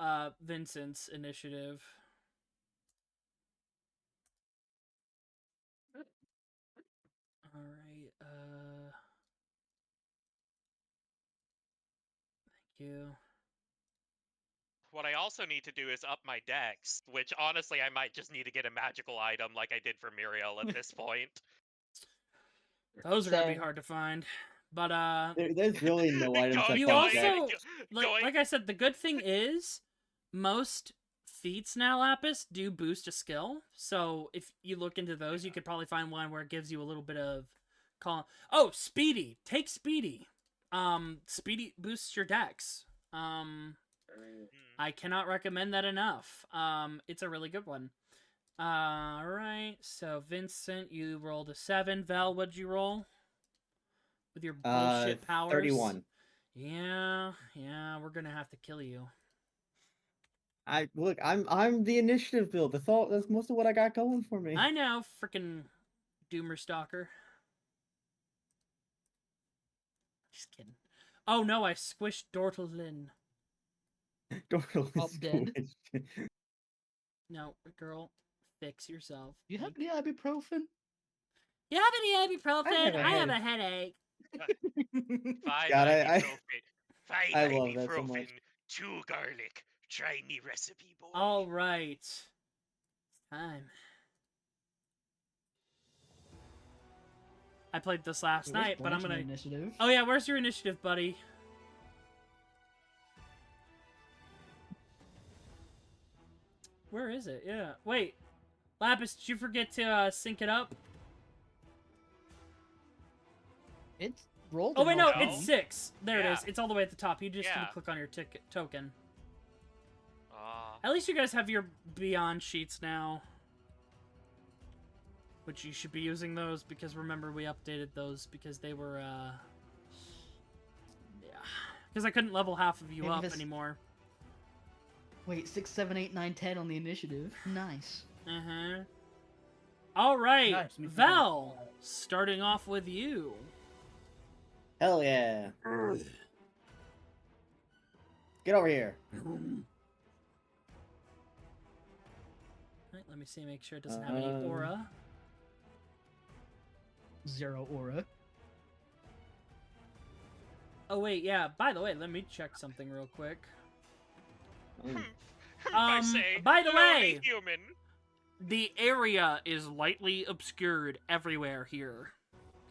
[SPEAKER 1] Vincent's initiative. Alright, thank you.
[SPEAKER 3] What I also need to do is up my dex, which honestly I might just need to get a magical item like I did for Muriel at this point.
[SPEAKER 1] Those are gonna be
[SPEAKER 8] Same.
[SPEAKER 1] hard to find. But
[SPEAKER 6] There's really no items that
[SPEAKER 1] you
[SPEAKER 3] Going-
[SPEAKER 1] also
[SPEAKER 3] going-
[SPEAKER 1] like I said, the good thing is most feats now, Lapis, do boost a skill. So if you look into those, you could probably find one where it gives you a little bit of Oh, Speedy. Take Speedy. Speedy boosts your dex. I cannot recommend that enough. It's a really good one. Alright, so Vincent, you rolled a 7. Val, what'd you roll? With your bullshit powers?
[SPEAKER 6] 31.
[SPEAKER 1] Yeah, we're gonna have to kill you.
[SPEAKER 6] I'm the initiative build. That's most of what I got going for me.
[SPEAKER 1] I know, freaking Doomer Stalker. Just kidding. Oh no, I squished Dortlin.
[SPEAKER 6] Dortle
[SPEAKER 4] Up
[SPEAKER 6] is
[SPEAKER 4] dead.
[SPEAKER 6] squished.
[SPEAKER 1] No, girl, fix yourself.
[SPEAKER 4] Do you have any ibuprofen?
[SPEAKER 1] You have any ibuprofen?
[SPEAKER 2] I have a
[SPEAKER 1] I have
[SPEAKER 2] headache.
[SPEAKER 1] a headache.
[SPEAKER 3] 5
[SPEAKER 6] God, I-
[SPEAKER 3] ibuprofen. 5
[SPEAKER 6] I love that so
[SPEAKER 3] ibuprofen.
[SPEAKER 6] much.
[SPEAKER 3] 2 garlic. Try me recipe, boy.
[SPEAKER 1] All right. It's time. I played this last
[SPEAKER 4] Where's
[SPEAKER 1] night, but I'm
[SPEAKER 4] Blanche in
[SPEAKER 1] gonna.
[SPEAKER 4] initiative.
[SPEAKER 1] Oh yeah, where's your initiative, buddy? Where is it? Yeah. Wait. Lapis, did you forget to sync it up?
[SPEAKER 4] It's rolled.
[SPEAKER 1] Oh wait,
[SPEAKER 4] in
[SPEAKER 1] no,
[SPEAKER 4] all
[SPEAKER 3] No.
[SPEAKER 1] it's 6. There
[SPEAKER 3] Yeah.
[SPEAKER 1] it is. It's all the way at the top. You just need
[SPEAKER 3] Yeah.
[SPEAKER 1] to click on your token.
[SPEAKER 3] Ah.
[SPEAKER 1] At least you guys have your Beyond sheets now. Which you should be using those because remember we updated those because they were yeah. Because I couldn't level half of you
[SPEAKER 4] Maybe
[SPEAKER 1] up
[SPEAKER 4] this-
[SPEAKER 1] anymore.
[SPEAKER 4] Wait, 6, 7, 8, 9, 10 on the initiative. Nice.
[SPEAKER 1] Uh-huh. Alright,
[SPEAKER 7] Nice, me too.
[SPEAKER 1] Val, starting off with you.
[SPEAKER 6] Hell yeah. Get over here.
[SPEAKER 1] Right, let me see, make sure it doesn't have any aura.
[SPEAKER 4] 0 aura.
[SPEAKER 1] Oh wait, yeah, by the way, let me check something real quick.
[SPEAKER 6] Mm.
[SPEAKER 3] I say,
[SPEAKER 1] by the
[SPEAKER 3] lowly
[SPEAKER 1] way-
[SPEAKER 3] human.
[SPEAKER 1] The area is lightly obscured everywhere here.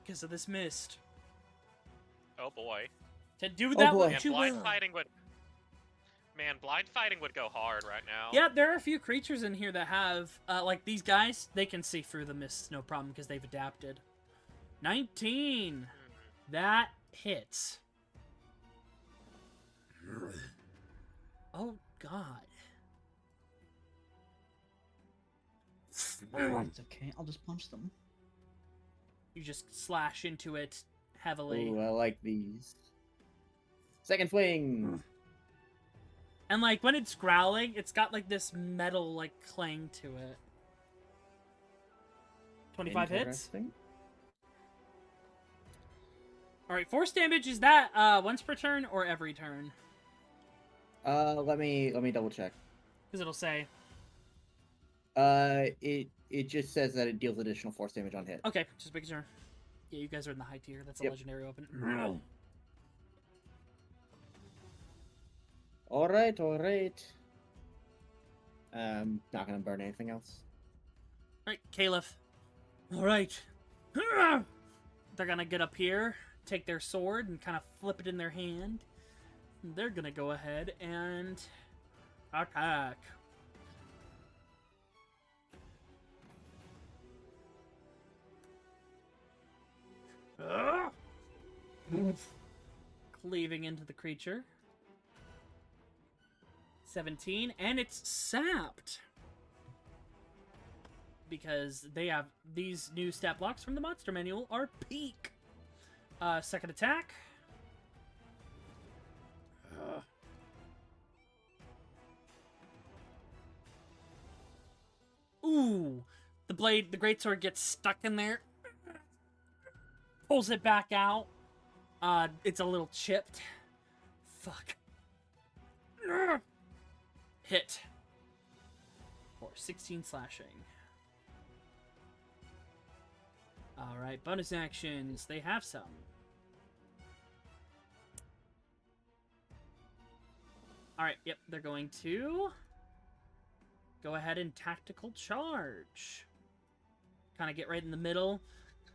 [SPEAKER 1] Because of this mist.
[SPEAKER 3] Oh boy.
[SPEAKER 1] To do that
[SPEAKER 6] boy.
[SPEAKER 1] what
[SPEAKER 3] Man,
[SPEAKER 1] you
[SPEAKER 3] blind
[SPEAKER 1] will.
[SPEAKER 3] fighting would. Man, blind fighting would go hard right now.
[SPEAKER 1] Yeah, there are a few creatures in here that have, like these guys, they can see through the mists, no problem, because they've adapted. 19! That hits. Oh, God.
[SPEAKER 4] It's okay. I'll just punch them.
[SPEAKER 1] You just slash into it heavily.
[SPEAKER 6] Ooh, I like these. Second swing.
[SPEAKER 1] And, like, when it's growling, it's got, like, this metal, like, clang to it. 25 hits?
[SPEAKER 6] Interesting.
[SPEAKER 1] Alright, force damage, is that, once per turn or every turn?
[SPEAKER 6] Let me double check.
[SPEAKER 1] Because it'll say.
[SPEAKER 6] It just says that it deals additional force damage on hit.
[SPEAKER 1] Okay, just making sure. Yeah, you guys are in the high tier. That's a
[SPEAKER 6] Yep.
[SPEAKER 1] legendary weapon.
[SPEAKER 6] All right, all right. Not gonna burn anything else.
[SPEAKER 1] Right, Caliph. Alright. They're gonna get up here, take their sword, and kind of flip it in their hand. And they're gonna go ahead and attack. Cleaving into the creature. 17, and it's sapped. Because they have these new stat blocks from the monster manual are peak. Second attack. Ooh, the blade, the greatsword gets stuck in there. Pulls it back out. It's a little chipped. Fuck. Hit. For 16 slashing. Alright, bonus actions. They have some. Alright, yep, they're going to go ahead and tactical charge. Kind of get right in the middle.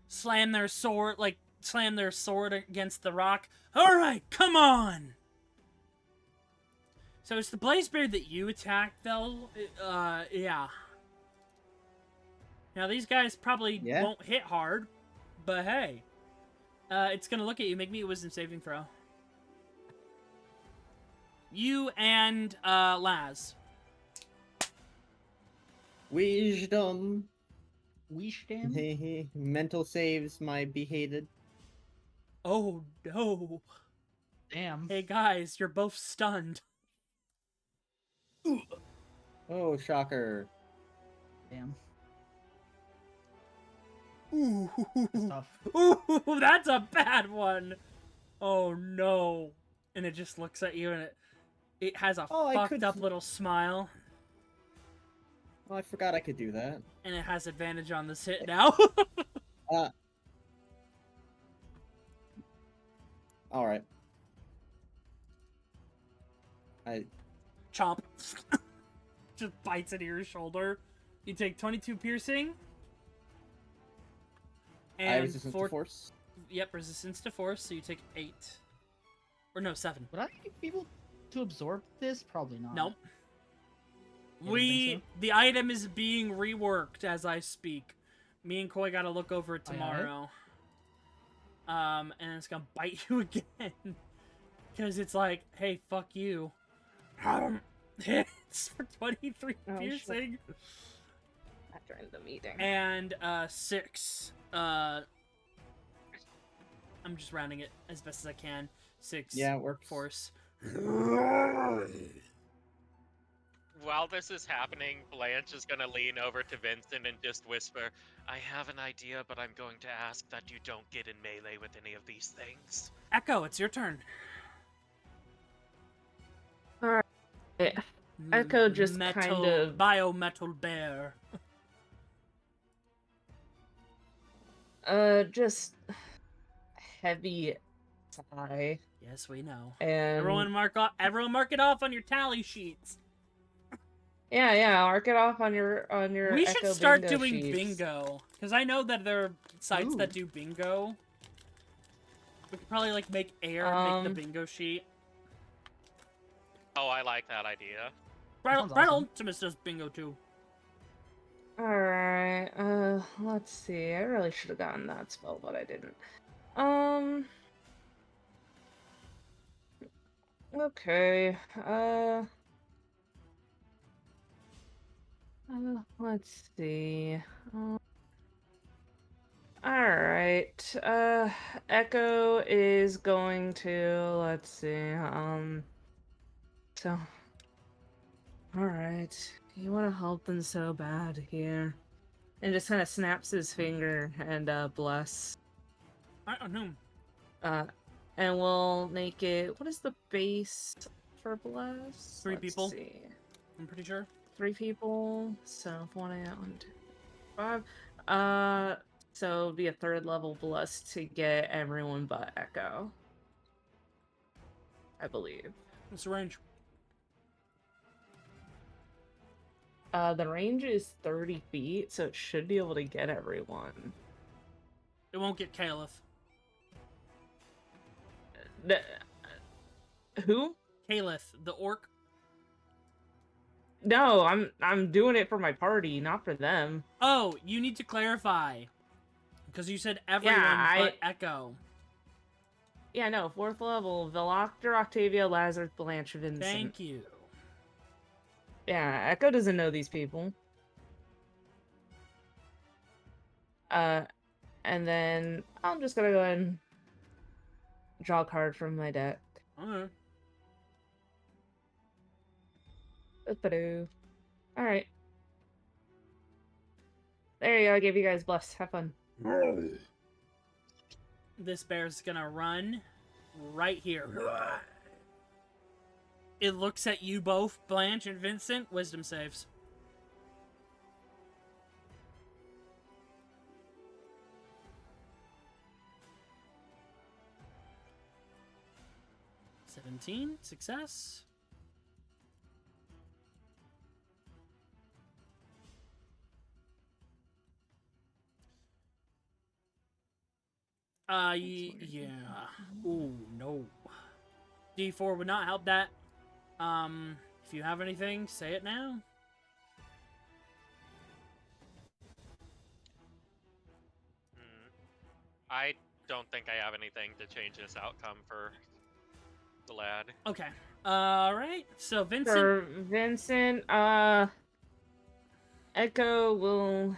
[SPEAKER 1] Slam their sword, slam their sword against the rock. Alright, come on! So it's the Blazebeard that you attacked, though? Yeah. Now, these guys probably won't hit hard, but hey. It's gonna look at you. Make me a wisdom saving throw. You and, Laz.
[SPEAKER 6] Wisdom.
[SPEAKER 4] Wisdom?
[SPEAKER 6] Mental saves might be hated.
[SPEAKER 1] Oh, no.
[SPEAKER 4] Damn.
[SPEAKER 1] Hey, guys, you're both stunned.
[SPEAKER 6] Oh, shocker.
[SPEAKER 4] Damn.
[SPEAKER 1] Ooh,
[SPEAKER 4] That's tough.
[SPEAKER 1] ooh, that's a bad one. Oh no! And it just looks at you, and it has a fucked up little smile.
[SPEAKER 6] Oh, I forgot I could do that.
[SPEAKER 1] And it has advantage on this hit now.
[SPEAKER 6] All right.
[SPEAKER 1] Chomp. Just bites into your shoulder. You take 22 piercing.
[SPEAKER 6] I have resistance to force.
[SPEAKER 1] Yep, resistance to force, so you take 8. Or no, 7.
[SPEAKER 4] Would I be able to absorb this? Probably not.
[SPEAKER 1] Nope.
[SPEAKER 4] You don't think so?
[SPEAKER 1] The item is being reworked as I speak. Me and Koi gotta look over it tomorrow. And it's gonna bite you again. Because it's like, hey, fuck you. Hits for 23 piercing.
[SPEAKER 2] I joined the meeting.
[SPEAKER 1] And 6. I'm just rounding it as best as I can. 6.
[SPEAKER 6] Yeah, it works.
[SPEAKER 1] Force.
[SPEAKER 3] While this is happening, Blanche is gonna lean over to Vincent and just whisper, I have an idea, but I'm going to ask that you don't get in melee with any of these things.
[SPEAKER 1] Echo, it's your turn.
[SPEAKER 2] Alright. Echo just kind of...
[SPEAKER 1] Biometal bear.
[SPEAKER 2] Just... heavy sigh.
[SPEAKER 1] Yes, we know.
[SPEAKER 2] And...
[SPEAKER 1] Everyone mark it off on your tally sheets.
[SPEAKER 2] Yeah, mark it off on your
[SPEAKER 1] We
[SPEAKER 2] Echo
[SPEAKER 1] should start
[SPEAKER 2] bingo
[SPEAKER 1] doing
[SPEAKER 2] sheets.
[SPEAKER 1] bingo. Because I know that there are sites that do bingo. We could probably, make make the bingo sheet.
[SPEAKER 3] Oh, I like that idea.
[SPEAKER 1] Brad Ultimus does bingo, too.
[SPEAKER 2] Alright, let's see. I really should have gotten that spell, but I didn't. Okay, let's see. Alright, Echo is going to, let's see, so, alright, you want to help them so bad here. And just kind of snaps his finger and, bless.
[SPEAKER 1] I don't know.
[SPEAKER 2] And we'll make it, what is the base for bless?
[SPEAKER 1] 3
[SPEAKER 2] Let's
[SPEAKER 1] people.
[SPEAKER 2] see.
[SPEAKER 1] I'm pretty sure.
[SPEAKER 2] 3 people, so 1, 2, 5. So it'd be a 3rd level bless to get everyone but Echo. I believe.
[SPEAKER 1] What's the range?
[SPEAKER 2] The range is 30 feet, so it should be able to get everyone.
[SPEAKER 1] It won't get Caliph.
[SPEAKER 2] Who?
[SPEAKER 1] Caliph, the orc.
[SPEAKER 2] No, I'm doing it for my party, not for them.
[SPEAKER 1] Oh, you need to clarify. Because you said everyone but Echo.
[SPEAKER 2] Yeah, no, 4th level, Veloctor, Octavia, Lazarus, Blanche, Vincent.
[SPEAKER 1] Thank you.
[SPEAKER 2] Yeah, Echo doesn't know these people. And then I'm just gonna go ahead and draw a card from my deck.
[SPEAKER 1] Alright.
[SPEAKER 2] Alright. There you go, I gave you guys bless. Have fun.
[SPEAKER 1] This bear's gonna run right here. It looks at you both, Blanche and Vincent. Wisdom saves. (17) Success. Yeah. Ooh, no. D4 would not help that. If you have anything, say it now.
[SPEAKER 3] I don't think I have anything to change this outcome for the lad.
[SPEAKER 1] Okay. Alright, so Vincent...
[SPEAKER 2] For Vincent, Echo will,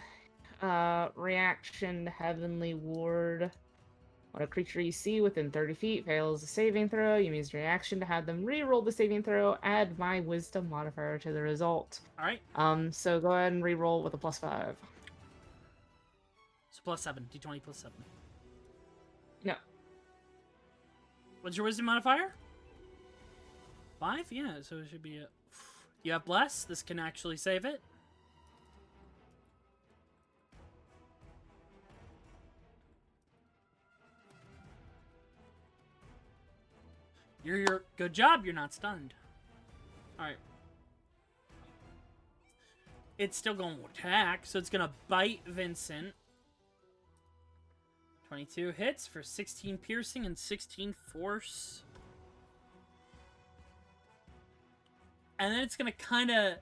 [SPEAKER 2] reaction to Heavenly Ward. When a creature you see within 30 feet fails a saving throw, you use reaction to have them re-roll the saving throw, add my wisdom modifier to the result.
[SPEAKER 1] Alright.
[SPEAKER 2] So go ahead and re-roll with a +5.
[SPEAKER 1] So +7. D20 +7.
[SPEAKER 2] No.
[SPEAKER 1] What's your wisdom modifier? 5? Yeah, so it should be a... You have bless. This can actually save it. You're good job. You're not stunned. All right. It's still going to attack, so it's going to bite Vincent. 22 hits for 16 piercing and 16 force. And then it's going to kind of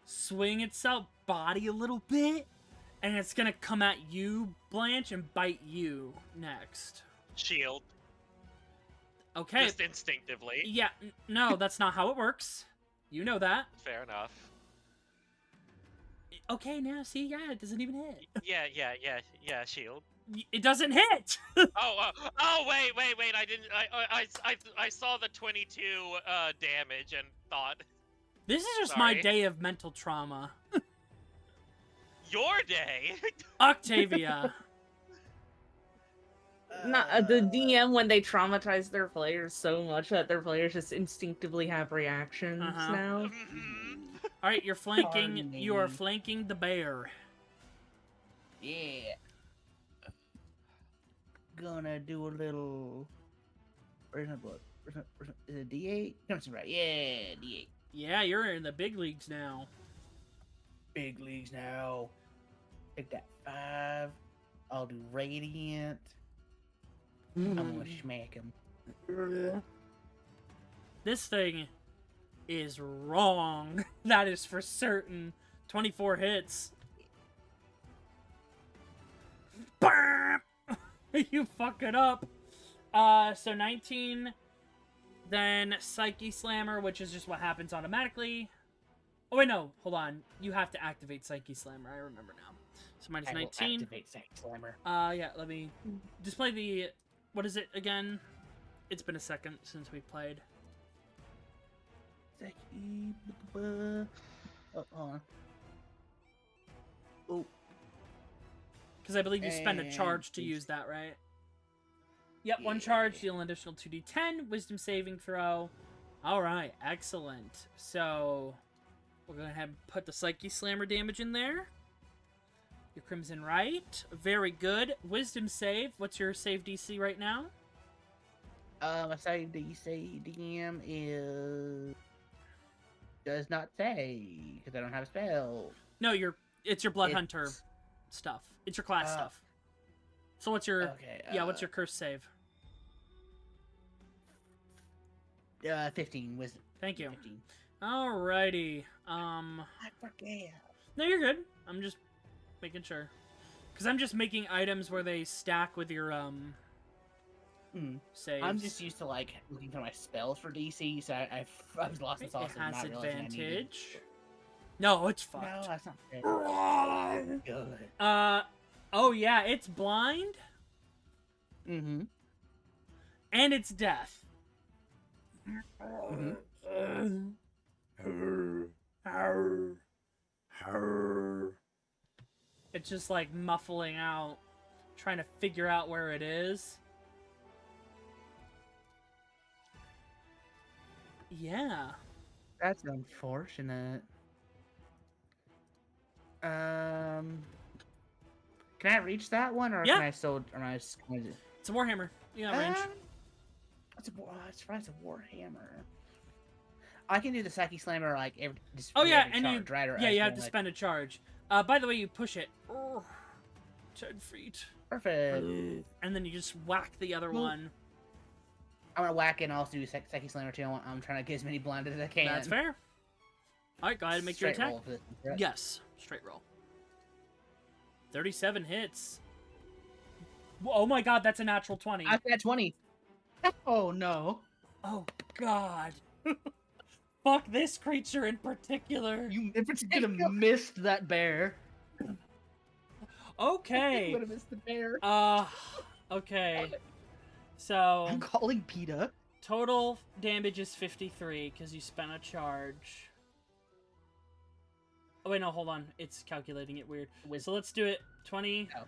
[SPEAKER 1] swing itself body a little bit. And it's going to come at you, Blanche, and bite you next.
[SPEAKER 3] Shield.
[SPEAKER 1] Okay.
[SPEAKER 3] Just instinctively.
[SPEAKER 1] Yeah, no, that's not how it works. You know that.
[SPEAKER 3] Fair enough.
[SPEAKER 1] Okay, now see, yeah, it doesn't even hit.
[SPEAKER 3] Yeah, shield.
[SPEAKER 1] It doesn't hit.
[SPEAKER 3] Wait! I saw the 22 damage and thought.
[SPEAKER 1] This is just
[SPEAKER 3] Sorry.
[SPEAKER 1] my day of mental trauma.
[SPEAKER 3] Your day.
[SPEAKER 1] Octavia.
[SPEAKER 2] Not the DM when they traumatize their players so much that their players just instinctively have reactions now.
[SPEAKER 1] All right, you're flanking.
[SPEAKER 7] Pardon me.
[SPEAKER 1] You are flanking the bear.
[SPEAKER 7] Yeah. Gonna do a little. Where's my blood? Is it D8? No, it's right. Yeah, D8.
[SPEAKER 1] Yeah, you're in the big leagues now.
[SPEAKER 7] Big leagues now. Take that 5. I'll do radiant. I'm gonna smack him.
[SPEAKER 1] This thing is wrong. That is for certain. 24 hits. Bam! You fuck it up. So 19. Then Psyche Slammer, which is just what happens automatically. Oh wait, no. Hold on. You have to activate Psyche Slammer. I remember now. So minus 19.
[SPEAKER 7] Activate Psyche Slammer.
[SPEAKER 1] Yeah, let me display the... What is it again? It's been a second since we played.
[SPEAKER 7] Oh, hold on. Oh.
[SPEAKER 1] Because I believe you spend a charge to use that, right? Yep, one charge, deal an additional 2d10, wisdom saving throw. Alright, excellent. So, we're going to have put the Psyche Slammer damage in there. Your Crimson Right. Very good. Wisdom save. What's your save DC right now?
[SPEAKER 7] My save DC DM is does not say because I don't have a spell.
[SPEAKER 1] No, it's your blood hunter
[SPEAKER 7] It's-
[SPEAKER 1] stuff. It's your class
[SPEAKER 7] Uh,
[SPEAKER 1] stuff. So what's your
[SPEAKER 7] Okay.
[SPEAKER 1] what's your curse save?
[SPEAKER 7] 15 wisdom.
[SPEAKER 1] Thank you.
[SPEAKER 7] 15.
[SPEAKER 1] Alrighty.
[SPEAKER 7] I forget.
[SPEAKER 1] No, you're good. I'm just making sure. Because I'm just making items where they stack with your saves.
[SPEAKER 7] I'm just used to like looking for my spells for DC, so I was lost in
[SPEAKER 1] It
[SPEAKER 7] sauce and
[SPEAKER 1] has
[SPEAKER 7] not realizing I needed.
[SPEAKER 1] advantage. No, it's
[SPEAKER 7] No,
[SPEAKER 1] fucked.
[SPEAKER 7] that's not fair. Good.
[SPEAKER 1] Oh yeah, it's blind
[SPEAKER 7] Mm-hmm.
[SPEAKER 1] and it's death. It's just like muffling out, trying to figure out where it is. Yeah.
[SPEAKER 7] That's unfortunate. Can I reach that one, or
[SPEAKER 1] Yeah.
[SPEAKER 7] can I still? Or am I just,
[SPEAKER 1] It's a warhammer. You got range.
[SPEAKER 7] That's a warhammer. I can do the Psyche Slammer like every. Just
[SPEAKER 1] Oh yeah,
[SPEAKER 7] every
[SPEAKER 1] and
[SPEAKER 7] charge, right? Or
[SPEAKER 1] yeah,
[SPEAKER 7] I
[SPEAKER 1] you have
[SPEAKER 7] can,
[SPEAKER 1] to
[SPEAKER 7] like-
[SPEAKER 1] spend a charge. By the way, you push it. 10 feet.
[SPEAKER 7] Perfect.
[SPEAKER 1] And then you just whack the other
[SPEAKER 7] Well,
[SPEAKER 1] one.
[SPEAKER 7] I'm gonna whack it and also do Psyche Slammer too. I'm trying to get as many blinded as I can.
[SPEAKER 1] That's fair. Alright, go ahead and make your
[SPEAKER 7] Straight
[SPEAKER 1] attack.
[SPEAKER 7] roll for this one, correct?
[SPEAKER 1] Yes, straight roll. 37 hits. Oh my god, that's a natural 20.
[SPEAKER 7] I got 20.
[SPEAKER 4] Oh no.
[SPEAKER 1] Oh god. Fuck this creature in particular.
[SPEAKER 4] You could have missed that bear.
[SPEAKER 1] Okay.
[SPEAKER 7] Would have missed the bear.
[SPEAKER 1] Okay. So,
[SPEAKER 4] I'm calling PETA.
[SPEAKER 1] total damage is 53 because you spent a charge. Oh wait, no, hold on. It's calculating it weird. So let's do it. 20
[SPEAKER 7] Oh.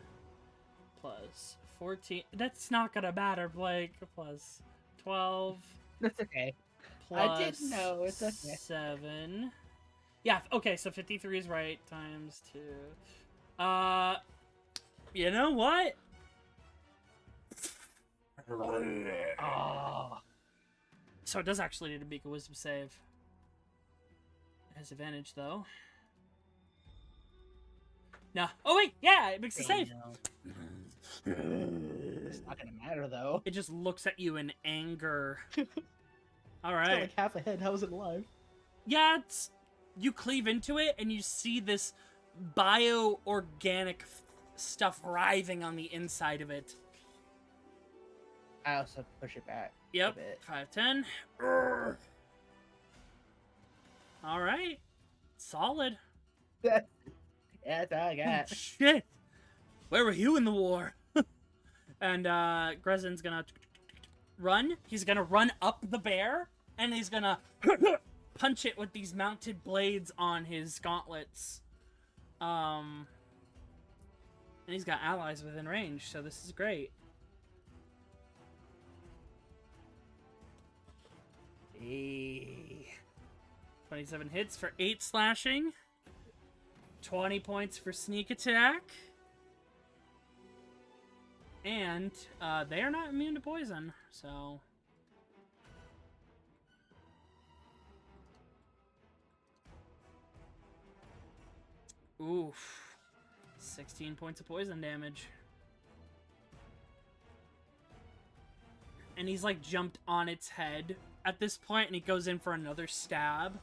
[SPEAKER 1] plus 14. That's not gonna matter, Blake. Plus 12
[SPEAKER 7] That's okay.
[SPEAKER 1] plus
[SPEAKER 7] I didn't know, it's okay.
[SPEAKER 1] 7. Yeah, okay, so 53 is right, times 2. You know what?
[SPEAKER 7] Oh.
[SPEAKER 1] So it does actually need to make a wisdom save. It has advantage, though. No. Oh, wait! Yeah, it makes a save!
[SPEAKER 7] It's not gonna matter though.
[SPEAKER 1] It just looks at you in anger.
[SPEAKER 4] It's got
[SPEAKER 1] Alright.
[SPEAKER 4] like half a head. How is it alive?
[SPEAKER 1] Yeah, it's... You cleave into it, and you see this bio-organic stuff writhing on the inside of it.
[SPEAKER 7] I also push it back.
[SPEAKER 1] Yep,
[SPEAKER 7] A bit.
[SPEAKER 1] 5, 10. Alright. Solid.
[SPEAKER 7] Yeah, that's all I
[SPEAKER 1] Oh,
[SPEAKER 7] got.
[SPEAKER 1] shit! Where were you in the war? And, Grezin's gonna run. He's gonna run up the bear, and he's gonna punch it with these mounted blades on his gauntlets. And he's got allies within range, so this is great.
[SPEAKER 7] Hey.
[SPEAKER 1] 27 hits for 8 slashing. 20 points for sneak attack. And they are not immune to poison, so... Oof. 16 points of poison damage. And he's like jumped on its head at this point, and he goes in for another stab.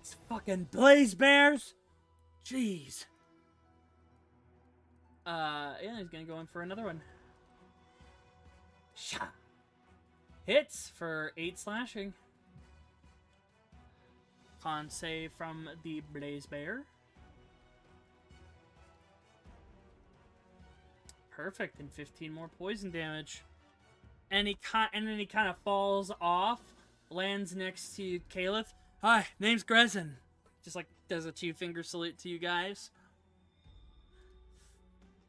[SPEAKER 1] It's fucking blaze bears! Jeez. Yeah, he's gonna go in for another one. Sha. Hits for 8 slashing. Con save from the blaze bear. Perfect, and 15 more poison damage. And then he kind of falls off, lands next to Caliph. Hi, name's Grezin. Just like does a 2-finger salute to you guys.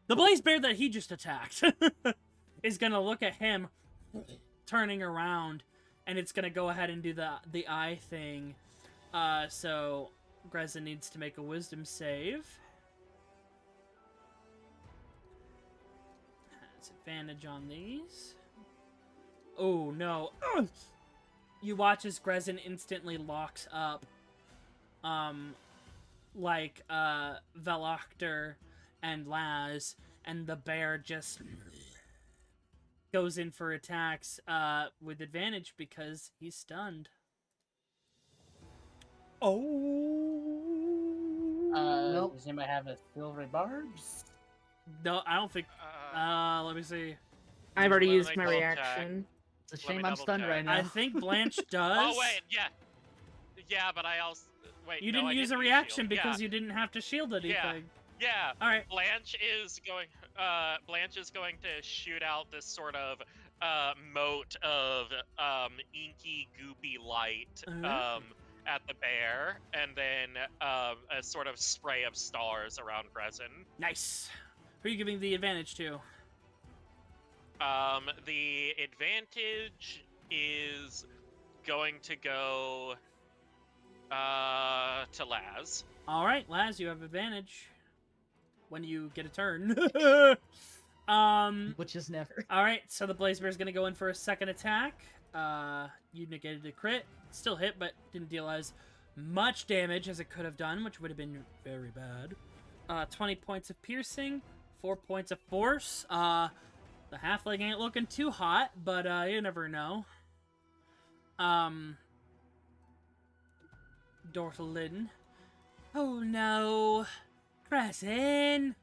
[SPEAKER 1] The blaze bear that he just attacked is gonna look at him, turning around, and it's gonna go ahead and do the eye thing. So Grezin needs to make a wisdom save. Has advantage on these. Oh no. Ugh! You watch as Grezin instantly locks up like Veloctor and Laz, and the bear just goes in for attacks with advantage because he's stunned. Oh.
[SPEAKER 4] Nope.
[SPEAKER 7] Does anybody have a silvery barbs?
[SPEAKER 1] No, I don't think. Let me see.
[SPEAKER 2] I've already
[SPEAKER 3] Let me
[SPEAKER 2] used my
[SPEAKER 3] double check.
[SPEAKER 2] reaction.
[SPEAKER 4] It's a
[SPEAKER 3] Let me
[SPEAKER 4] shame I'm
[SPEAKER 3] double
[SPEAKER 4] stunned
[SPEAKER 3] check.
[SPEAKER 4] right now.
[SPEAKER 1] I think Blanche does.
[SPEAKER 3] Oh wait, yeah, yeah, but I also wait.
[SPEAKER 1] You
[SPEAKER 3] no,
[SPEAKER 1] didn't
[SPEAKER 3] I
[SPEAKER 1] use a
[SPEAKER 3] didn't
[SPEAKER 1] reaction
[SPEAKER 3] shield.
[SPEAKER 1] because you didn't have to shield anything.
[SPEAKER 3] Yeah.
[SPEAKER 1] All right.
[SPEAKER 3] Blanche is going. Blanche is going to shoot out this sort of mote of inky, goopy light at the bear, and then a sort of spray of stars around Resin.
[SPEAKER 1] Nice. Who are you giving the advantage to?
[SPEAKER 3] The advantage is going to go to Laz.
[SPEAKER 1] All right, Laz, you have advantage when you get a turn.
[SPEAKER 4] Which is never.
[SPEAKER 1] All right, so the Blaze Bear's gonna go in for a second attack. You negated a crit, still hit, but didn't deal as much damage as it could have done, which would have been very bad. 20 points of piercing, 4 points of force. The halfling ain't looking too hot, but you never know. Dorthlin. Oh no, Resin.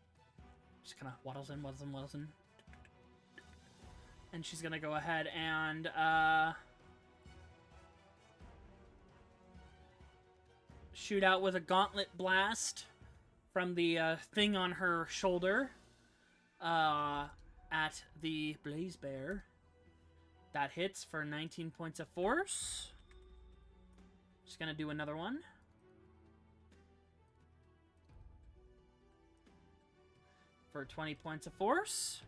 [SPEAKER 1] Just kind of waddles in. And she's gonna go ahead and shoot out with a gauntlet blast from the thing on her shoulder at the Blaze Bear. That hits for 19 points of force. Just gonna do another one. For 20 points of force.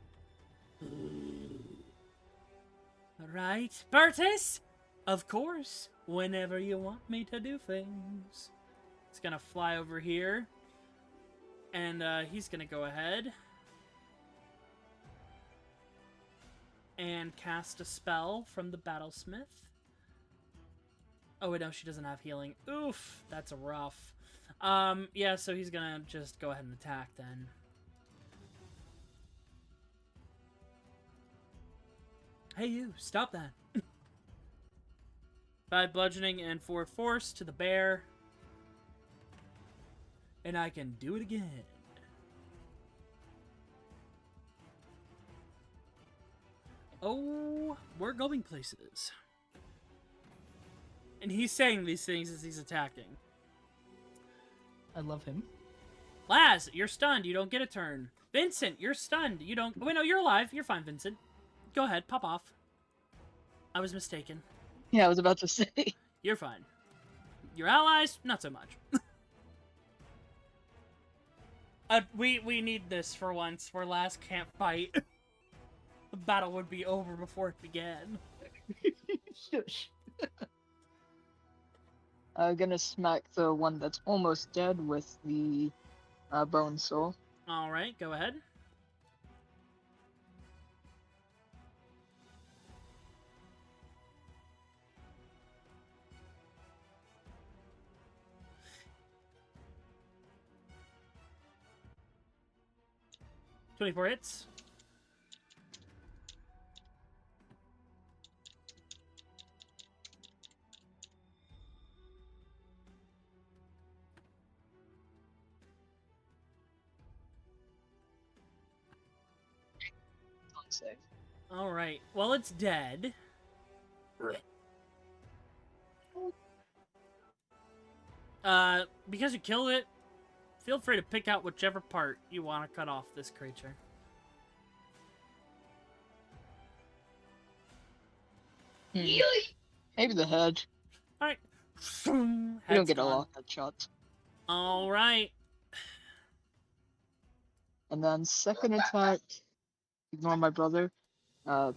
[SPEAKER 1] Alright, Bertus! Of course, whenever you want me to do things. It's gonna fly over here. And he's gonna go ahead and cast a spell from the Battlesmith. Oh, wait, no, she doesn't have healing. Oof, that's rough. Yeah, so he's gonna just go ahead and attack then. Hey, you, stop that. 5 bludgeoning and 4 force to the bear. And I can do it again. Oh, we're going places. And he's saying these things as he's attacking.
[SPEAKER 4] I love him.
[SPEAKER 1] Laz, you're stunned. You don't get a turn. Vincent, you're stunned. You don't... Wait, no, you're alive. You're fine, Vincent. Go ahead, pop off. I was mistaken.
[SPEAKER 5] Yeah, I was about to say.
[SPEAKER 1] You're fine. Your allies, not so much. We need this for once, where Laz can't fight. The battle would be over before it began.
[SPEAKER 4] Shush.
[SPEAKER 5] I'm gonna smack the one that's almost dead with the bone saw.
[SPEAKER 1] Alright, go ahead. $24 hits.
[SPEAKER 5] Save.
[SPEAKER 1] Alright, well, it's dead. Because you killed it, feel free to pick out whichever part you want to cut off this creature.
[SPEAKER 5] Maybe the head.
[SPEAKER 1] Alright.
[SPEAKER 5] You don't get a lot of headshots.
[SPEAKER 1] Alright.
[SPEAKER 5] And then second attack, ignore my brother. Gonna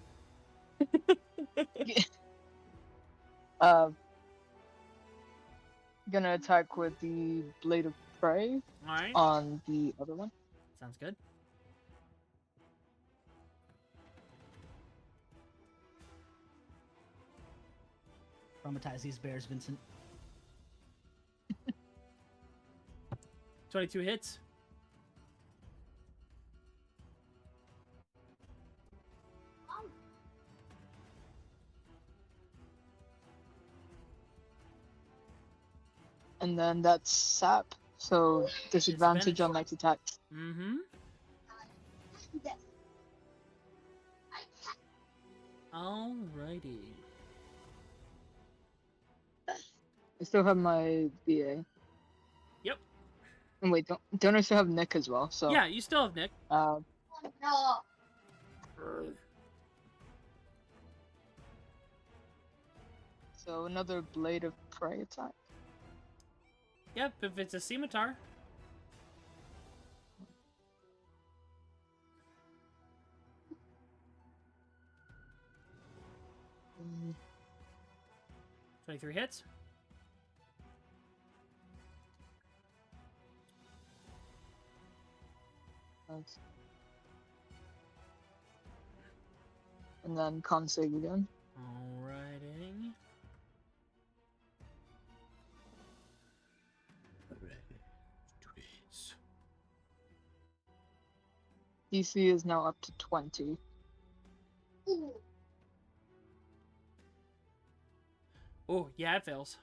[SPEAKER 5] attack with the Blade of Prey
[SPEAKER 1] Alright.
[SPEAKER 5] on the other one.
[SPEAKER 1] Sounds good.
[SPEAKER 4] Traumatize these bears, Vincent.
[SPEAKER 1] 22 hits.
[SPEAKER 5] And then that's sap, so disadvantage on next attack.
[SPEAKER 1] Mm-hmm. Alrighty.
[SPEAKER 5] I still have my BA.
[SPEAKER 1] Yep.
[SPEAKER 5] And wait, don't I still have Nick as well? So
[SPEAKER 1] Yeah, you still have Nick.
[SPEAKER 5] So another Blade of Prey attack.
[SPEAKER 1] Yep, if it's a scimitar.
[SPEAKER 5] Mm,
[SPEAKER 1] 23 hits.
[SPEAKER 5] Thanks. And then con save again.
[SPEAKER 1] Alrighty.
[SPEAKER 5] DC is now up to 20.
[SPEAKER 1] Oh, yeah, it fails.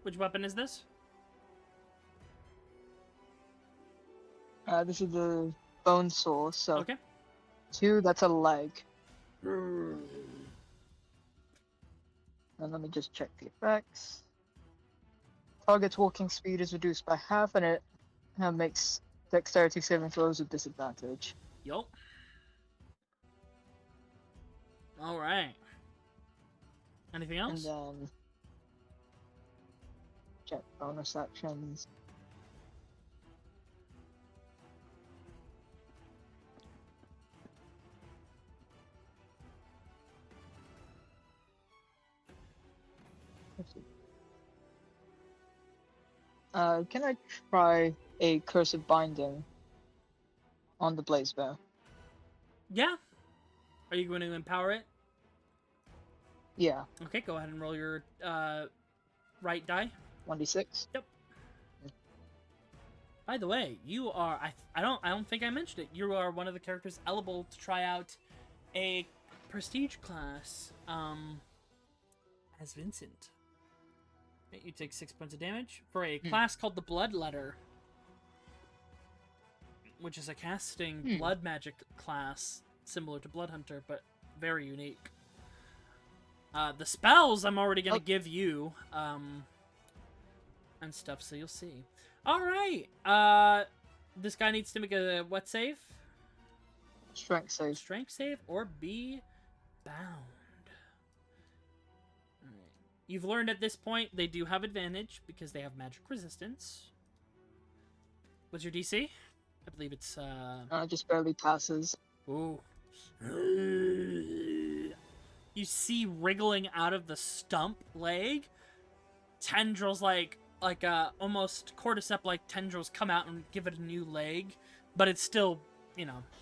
[SPEAKER 1] Which weapon is this?
[SPEAKER 5] This is the bone saw, so
[SPEAKER 1] Okay.
[SPEAKER 5] 2, that's a leg. And let me just check the effects. Target's walking speed is reduced by half, and it makes dexterity saving throws with disadvantage.
[SPEAKER 1] Yup. Alright. Anything
[SPEAKER 5] And
[SPEAKER 1] else?
[SPEAKER 5] then check bonus actions. Let's see. Can I try a Curse of Binding on the Blaze Bear?
[SPEAKER 1] Yeah. Are you going to empower it?
[SPEAKER 5] Yeah,
[SPEAKER 1] Okay, go ahead and roll your right die.
[SPEAKER 5] 1d6.
[SPEAKER 1] Yep. By the way, you are I don't think I mentioned it. You are one of the characters eligible to try out a prestige class as Vincent. You take 6 points of damage for a class called the Bloodletter, which is a casting blood magic class similar to Bloodhunter, but very unique. The spells I'm already gonna give you, and stuff, so you'll see. All right. This guy needs to make a what save?
[SPEAKER 5] Strength save.
[SPEAKER 1] Strength save or be bound. You've learned at this point they do have advantage because they have magic resistance. What's your DC? I believe it's
[SPEAKER 5] Just barely passes.
[SPEAKER 1] Ooh. You see wriggling out of the stump leg tendrils like almost cordyceps like tendrils come out and give it a new leg, but it's still,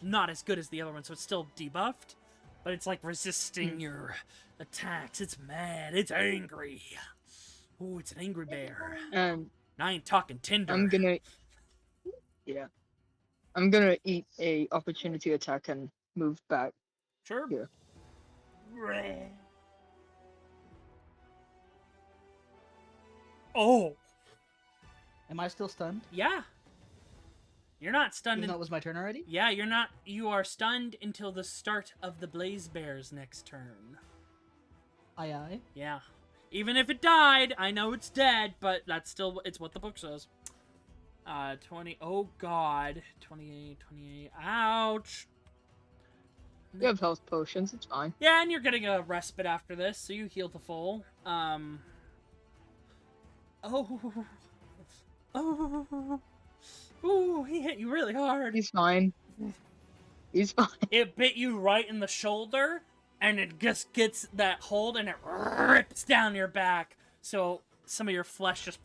[SPEAKER 1] not as good as the other one, so it's still debuffed, but it's like resisting your attacks. It's mad. It's angry. Ooh, it's an angry bear.
[SPEAKER 5] And
[SPEAKER 1] I ain't talking Tinder.
[SPEAKER 5] I'm gonna eat a opportunity attack and move back.
[SPEAKER 1] Sure.
[SPEAKER 5] Here.
[SPEAKER 1] Oh.
[SPEAKER 4] Am I still stunned?
[SPEAKER 1] Yeah. You're not stunned.
[SPEAKER 4] Even though it was my turn already?
[SPEAKER 1] Yeah, you're not. You are stunned until the start of the Blaze Bear's next turn.
[SPEAKER 4] Aye, aye.
[SPEAKER 1] Yeah. Even if it died, I know it's dead, but that's still, it's what the book says. 20, oh god. 28, ouch.
[SPEAKER 5] You have health potions, it's fine.
[SPEAKER 1] Yeah, and you're getting a respite after this, so you heal to full. Ooh, he hit you really hard.
[SPEAKER 5] He's fine. He's fine.
[SPEAKER 1] It bit you right in the shoulder, and it just gets that hold, and it rips down your back, so some of your flesh just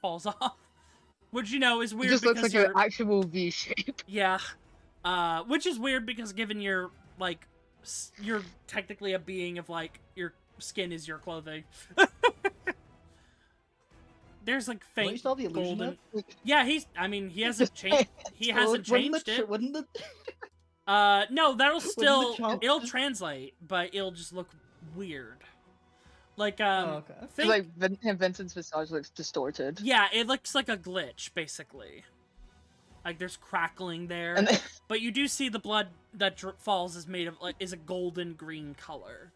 [SPEAKER 1] falls off. Which, is weird.
[SPEAKER 5] It just looks
[SPEAKER 1] because
[SPEAKER 5] like an actual V shape.
[SPEAKER 1] Yeah. Which is weird because given your, you're technically a being of like your skin is your clothing. There's like
[SPEAKER 4] Don't you
[SPEAKER 1] faint
[SPEAKER 4] still have the illusion
[SPEAKER 1] golden.
[SPEAKER 4] up?
[SPEAKER 1] Yeah, I mean, he hasn't changed. He hasn't changed it.
[SPEAKER 4] Wouldn't the
[SPEAKER 1] No, that'll still.
[SPEAKER 4] chomp
[SPEAKER 1] It'll
[SPEAKER 4] just-
[SPEAKER 1] translate, but it'll just look weird. Like
[SPEAKER 4] Oh, okay.
[SPEAKER 5] It's
[SPEAKER 1] think,
[SPEAKER 5] like Vincent's visage looks distorted.
[SPEAKER 1] yeah, it looks like a glitch basically. Like there's crackling there,
[SPEAKER 5] And then,
[SPEAKER 1] but you do see the blood that falls is made of like is a golden green color.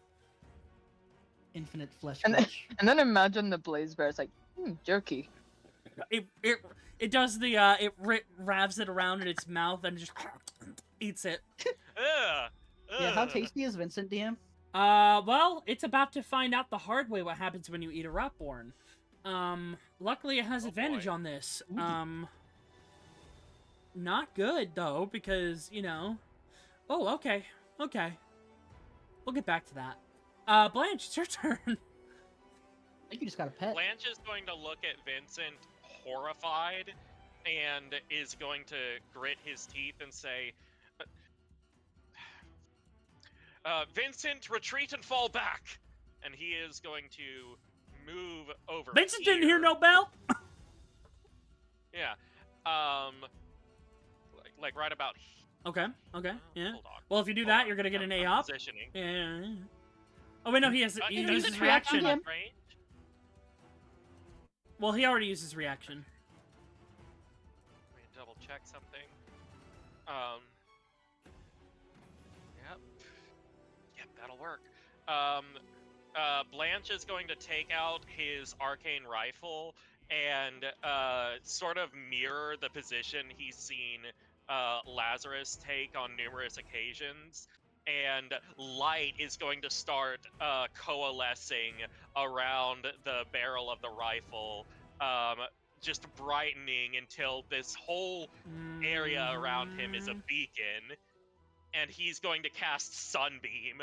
[SPEAKER 4] Infinite flesh
[SPEAKER 5] And then-
[SPEAKER 4] glitch.
[SPEAKER 5] and then imagine the blaze bear. It's like, jerky.
[SPEAKER 1] It does the it ravs it around in its mouth and just eats it.
[SPEAKER 3] Ugh.
[SPEAKER 4] Yeah, how
[SPEAKER 3] Ugh.
[SPEAKER 4] tasty is Vincent, DM?
[SPEAKER 1] Well, it's about to find out the hard way what happens when you eat a Ratborn. Luckily it has
[SPEAKER 3] Oh,
[SPEAKER 1] advantage
[SPEAKER 3] boy.
[SPEAKER 1] on this.
[SPEAKER 4] Ooh.
[SPEAKER 1] Not good though, because, you know... Oh, okay. Okay. We'll get back to that. Blanche, it's your turn.
[SPEAKER 4] I think you just got a pet.
[SPEAKER 3] Blanche is going to look at Vincent horrified and is going to grit his teeth and say, Vincent, retreat and fall back! And he is going to move over
[SPEAKER 1] Vincent
[SPEAKER 3] here.
[SPEAKER 1] didn't hear no bell!
[SPEAKER 3] Yeah. Like right about
[SPEAKER 1] Okay, okay, yeah.
[SPEAKER 3] Hold on.
[SPEAKER 1] Well, if you do
[SPEAKER 3] Hold
[SPEAKER 1] that,
[SPEAKER 3] on.
[SPEAKER 1] you're gonna get an
[SPEAKER 3] I'm
[SPEAKER 1] A up.
[SPEAKER 3] positioning.
[SPEAKER 1] Yeah. Oh, wait, no, he has he
[SPEAKER 3] He's
[SPEAKER 1] uses
[SPEAKER 3] in
[SPEAKER 1] reaction.
[SPEAKER 3] range.
[SPEAKER 1] Well, he already uses reaction.
[SPEAKER 3] Let me double check something. Yep. Yep, that'll work. Blanche is going to take out his arcane rifle and sort of mirror the position he's seen Lazarus take on numerous occasions. And light is going to start coalescing around the barrel of the rifle, just brightening until this whole area around him is a beacon. And he's going to cast Sunbeam,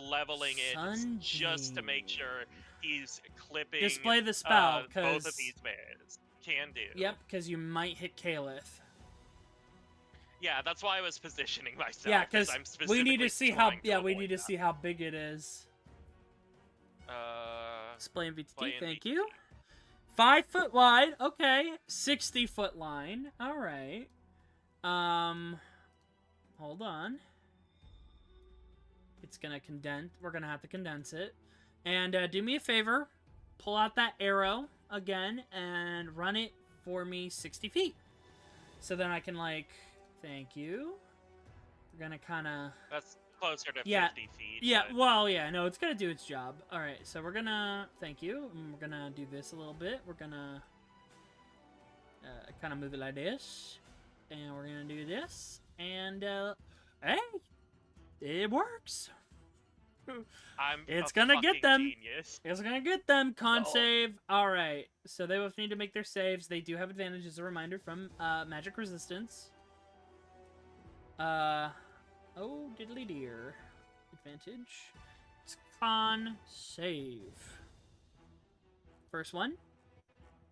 [SPEAKER 3] leveling it just to make sure he's clipping
[SPEAKER 1] Display the spell,
[SPEAKER 3] both of
[SPEAKER 1] because...
[SPEAKER 3] these bears. Can do.
[SPEAKER 1] Yep, because you might hit Caliph.
[SPEAKER 3] Yeah, that's why I was positioning myself.
[SPEAKER 1] Yeah, because
[SPEAKER 3] I'm
[SPEAKER 1] we need to
[SPEAKER 3] specifically
[SPEAKER 1] see how...
[SPEAKER 3] trying to
[SPEAKER 1] Yeah, we
[SPEAKER 3] avoid
[SPEAKER 1] need to
[SPEAKER 3] that.
[SPEAKER 1] see how big it is. Display in
[SPEAKER 3] Display
[SPEAKER 1] VTT,
[SPEAKER 3] in
[SPEAKER 1] thank
[SPEAKER 3] VTT.
[SPEAKER 1] you. 5 foot wide, okay. 60 foot line, alright. Hold on. It's gonna condense. We're gonna have to condense it. And do me a favor. Pull out that arrow again and run it for me 60 feet. So then I can, like... Thank you. We're gonna kind of...
[SPEAKER 3] That's closer to
[SPEAKER 1] Yeah,
[SPEAKER 3] 50 feet.
[SPEAKER 1] Yeah,
[SPEAKER 3] but-
[SPEAKER 1] well, yeah, no, it's gonna do its job. Alright, so we're gonna... Thank you. And we're gonna do this a little bit. We're gonna... kind of move it like this. And we're gonna do this. And, hey! It works! It's
[SPEAKER 3] a
[SPEAKER 1] gonna get
[SPEAKER 3] fucking
[SPEAKER 1] them.
[SPEAKER 3] Genius.
[SPEAKER 1] It's gonna get them. Con
[SPEAKER 3] Oh.
[SPEAKER 1] save. Alright, so they both need to make their saves. They do have advantage as a reminder from magic resistance. Oh, diddly dear. Advantage. It's con save. First one.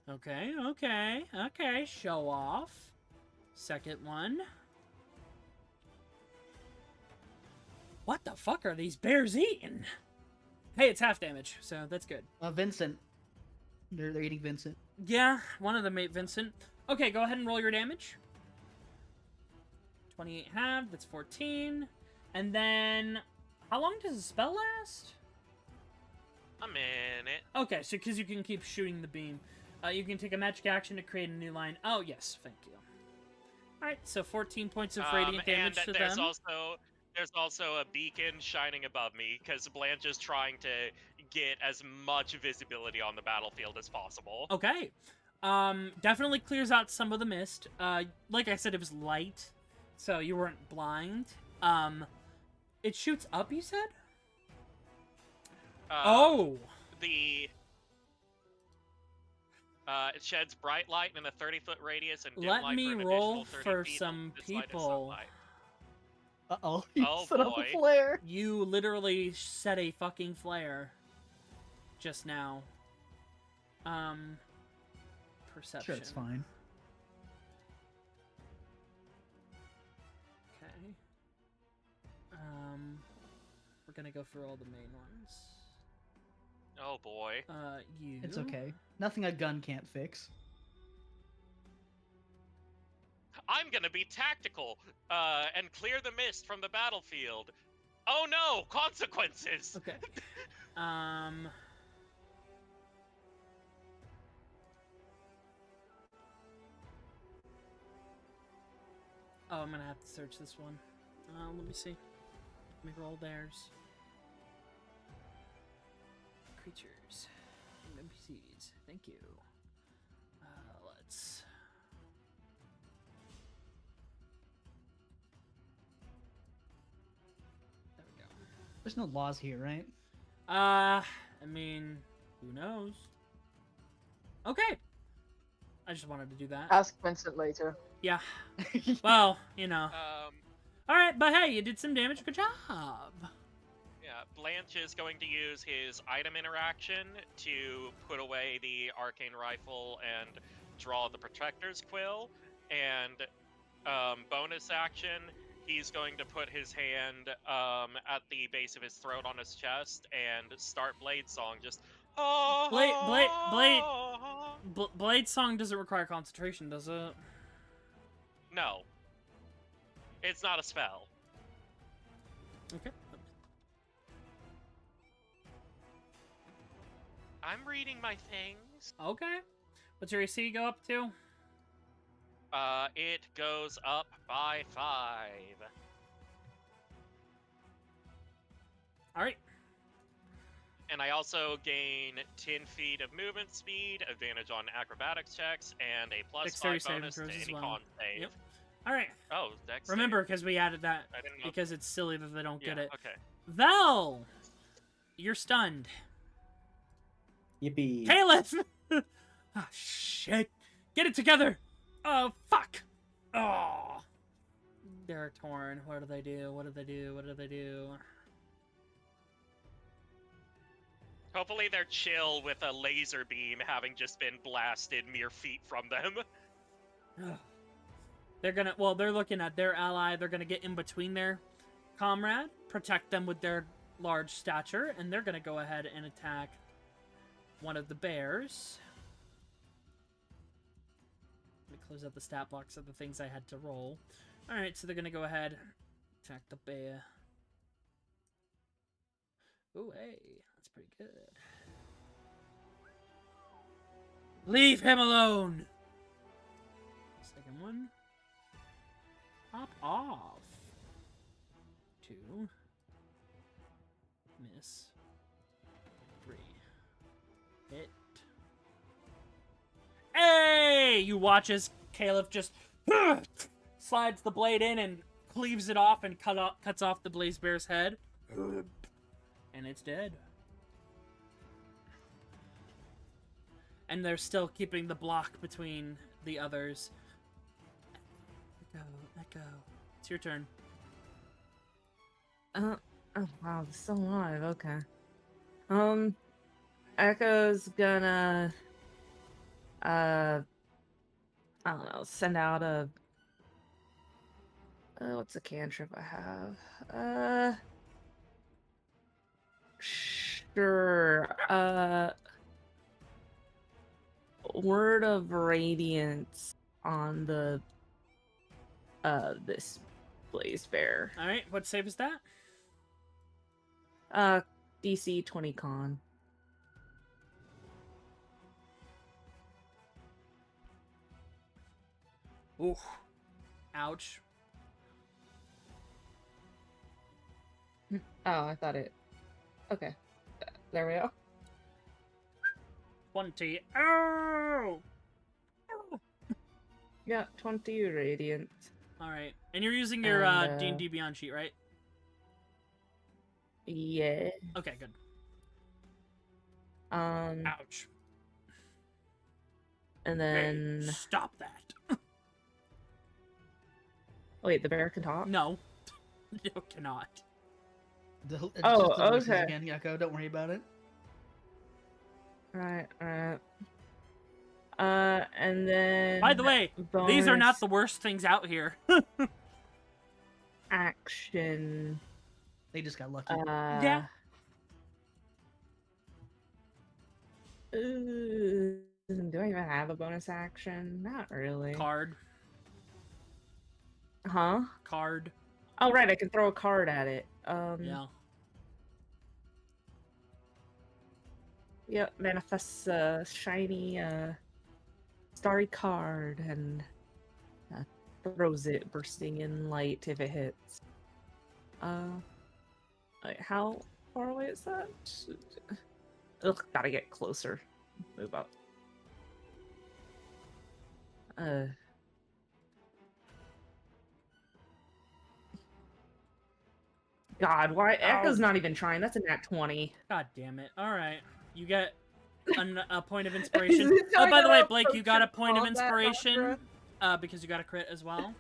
[SPEAKER 1] Okay, okay, okay. Show off. Second one. What the fuck are these bears eating? Hey, it's half damage, so that's good.
[SPEAKER 4] Vincent. They're eating Vincent.
[SPEAKER 1] Yeah, one of them ate Vincent. Okay, go ahead and roll your damage. 28 halved, that's 14. And then, how long does the spell last?
[SPEAKER 3] A minute.
[SPEAKER 1] Okay, so because you can keep shooting the beam. You can take a magic action to create a new line. Oh, yes, thank you. Alright, so 14 points of radiant damage
[SPEAKER 3] and
[SPEAKER 1] to
[SPEAKER 3] there's
[SPEAKER 1] them.
[SPEAKER 3] there's also a beacon shining above me because Blanche is trying to get as much visibility on the battlefield as possible.
[SPEAKER 1] Okay. Definitely clears out some of the mist. Like I said, it was light, so you weren't blind. It shoots up, you said? Oh!
[SPEAKER 3] It sheds bright light in a 30-foot radius and dim
[SPEAKER 1] Let
[SPEAKER 3] light
[SPEAKER 1] me
[SPEAKER 3] for an
[SPEAKER 1] roll
[SPEAKER 3] additional 30
[SPEAKER 1] for
[SPEAKER 3] feet
[SPEAKER 1] some
[SPEAKER 3] of its light and
[SPEAKER 1] people.
[SPEAKER 3] sunlight.
[SPEAKER 4] Uh-oh, you
[SPEAKER 3] Oh,
[SPEAKER 4] set up
[SPEAKER 3] boy.
[SPEAKER 4] a flare.
[SPEAKER 1] You literally set a fucking flare just now. Perception.
[SPEAKER 4] Sure, it's fine.
[SPEAKER 1] Okay. we're gonna go through all the main ones.
[SPEAKER 3] Oh boy.
[SPEAKER 1] You.
[SPEAKER 4] It's okay. Nothing a gun can't fix.
[SPEAKER 3] I'm gonna be tactical, and clear the mist from the battlefield. Oh no! Consequences!
[SPEAKER 1] Okay. Oh, I'm gonna have to search this one. Let me see. Let me roll theirs. Creatures. NPCs. Thank you. Let's... There we go.
[SPEAKER 4] There's no laws here, right?
[SPEAKER 1] I mean, who knows? Okay. I just wanted to do that.
[SPEAKER 8] Ask Vincent later.
[SPEAKER 1] Yeah. Well, you know.
[SPEAKER 3] Um,
[SPEAKER 1] Alright, but hey, you did some damage. Good job.
[SPEAKER 3] yeah, Blanche is going to use his item interaction to put away the arcane rifle and draw the protector's quill. And bonus action, he's going to put his hand at the base of his throat on his chest and start Blade Song. Just
[SPEAKER 1] Blade Song doesn't require concentration, does it?
[SPEAKER 3] No. It's not a spell.
[SPEAKER 1] Okay.
[SPEAKER 3] I'm reading my things.
[SPEAKER 1] Okay. What's your AC go up to?
[SPEAKER 3] It goes up by 5.
[SPEAKER 1] Alright.
[SPEAKER 3] And I also gain 10 feet of movement speed, advantage on acrobatics checks, and a plus 5
[SPEAKER 1] Dexterity
[SPEAKER 3] bonus to
[SPEAKER 1] saving throws as
[SPEAKER 3] any
[SPEAKER 1] well.
[SPEAKER 3] con save.
[SPEAKER 1] Yep. Alright.
[SPEAKER 3] Oh, Dex
[SPEAKER 1] Remember, because we added that
[SPEAKER 3] save. I didn't know.
[SPEAKER 1] because it's silly that they don't
[SPEAKER 3] Yeah,
[SPEAKER 1] get it.
[SPEAKER 3] okay.
[SPEAKER 1] Val! You're stunned.
[SPEAKER 6] Yippee.
[SPEAKER 1] Caliph! Ah, shit. Get it together! Oh, fuck! Oh. They're torn. What do they do? What do they do? What do they do?
[SPEAKER 3] Hopefully they're chill with a laser beam having just been blasted mere feet from them.
[SPEAKER 1] They're gonna, well, they're looking at their ally. They're gonna get in between their comrade, protect them with their large stature, and they're gonna go ahead and attack one of the bears. Let me close out the stat blocks of the things I had to roll. Alright, so they're gonna go ahead, attack the bear. Ooh, hey, that's pretty good. Leave him alone! Second one. Hop off. 2. Miss. 3. Hit. Hey! You watch as Caliph just slides the blade in and cleaves it off and cuts off the blaze bear's head. And it's dead. And they're still keeping the block between the others. Echo. It's your turn.
[SPEAKER 2] Oh wow, they're still alive. Okay. Echo's gonna I don't know, send out a what's a cantrip I have? Sure. Word of Radiance on the this blaze bear.
[SPEAKER 1] Alright, what save is that?
[SPEAKER 2] DC 20 con.
[SPEAKER 1] Ooh. Ouch.
[SPEAKER 2] Oh, I thought it. Okay. There we go.
[SPEAKER 1] 20. Oh!
[SPEAKER 2] Yeah, 20 radiant.
[SPEAKER 1] Alright. And you're using your
[SPEAKER 2] And,
[SPEAKER 1] D&D Beyond sheet, right?
[SPEAKER 2] Yeah.
[SPEAKER 1] Okay, good.
[SPEAKER 2] Ouch. And
[SPEAKER 1] Hey,
[SPEAKER 2] then
[SPEAKER 1] stop that.
[SPEAKER 2] wait, the bear can talk?
[SPEAKER 1] No. No, cannot.
[SPEAKER 4] It's
[SPEAKER 2] Oh,
[SPEAKER 4] just the voices
[SPEAKER 2] okay.
[SPEAKER 4] again, Yakko. Don't worry about it.
[SPEAKER 2] Right. And then
[SPEAKER 1] By the way, these are not
[SPEAKER 2] bonus
[SPEAKER 1] the worst things out here.
[SPEAKER 2] action.
[SPEAKER 4] They just got lucky.
[SPEAKER 1] Yeah.
[SPEAKER 2] Do I even have a bonus action? Not really.
[SPEAKER 1] Card.
[SPEAKER 2] Huh?
[SPEAKER 1] Card.
[SPEAKER 2] Oh, right, I can throw a card at it.
[SPEAKER 1] Yeah.
[SPEAKER 2] Yep, manifests a shiny, starry card and throws it, bursting in light if it hits. Wait, how far away is that? Ugh, gotta get closer. Move up. God, why? Echo's not even trying. That's a nat 20.
[SPEAKER 1] God damn it. All right. You get a point of inspiration.
[SPEAKER 2] Is this how
[SPEAKER 1] Oh,
[SPEAKER 2] I
[SPEAKER 1] by the way,
[SPEAKER 2] gotta
[SPEAKER 1] Blake, you
[SPEAKER 2] approach
[SPEAKER 1] got a
[SPEAKER 2] your
[SPEAKER 1] point of
[SPEAKER 2] combat,
[SPEAKER 1] inspiration
[SPEAKER 2] Nakra?
[SPEAKER 1] because you got a crit as well.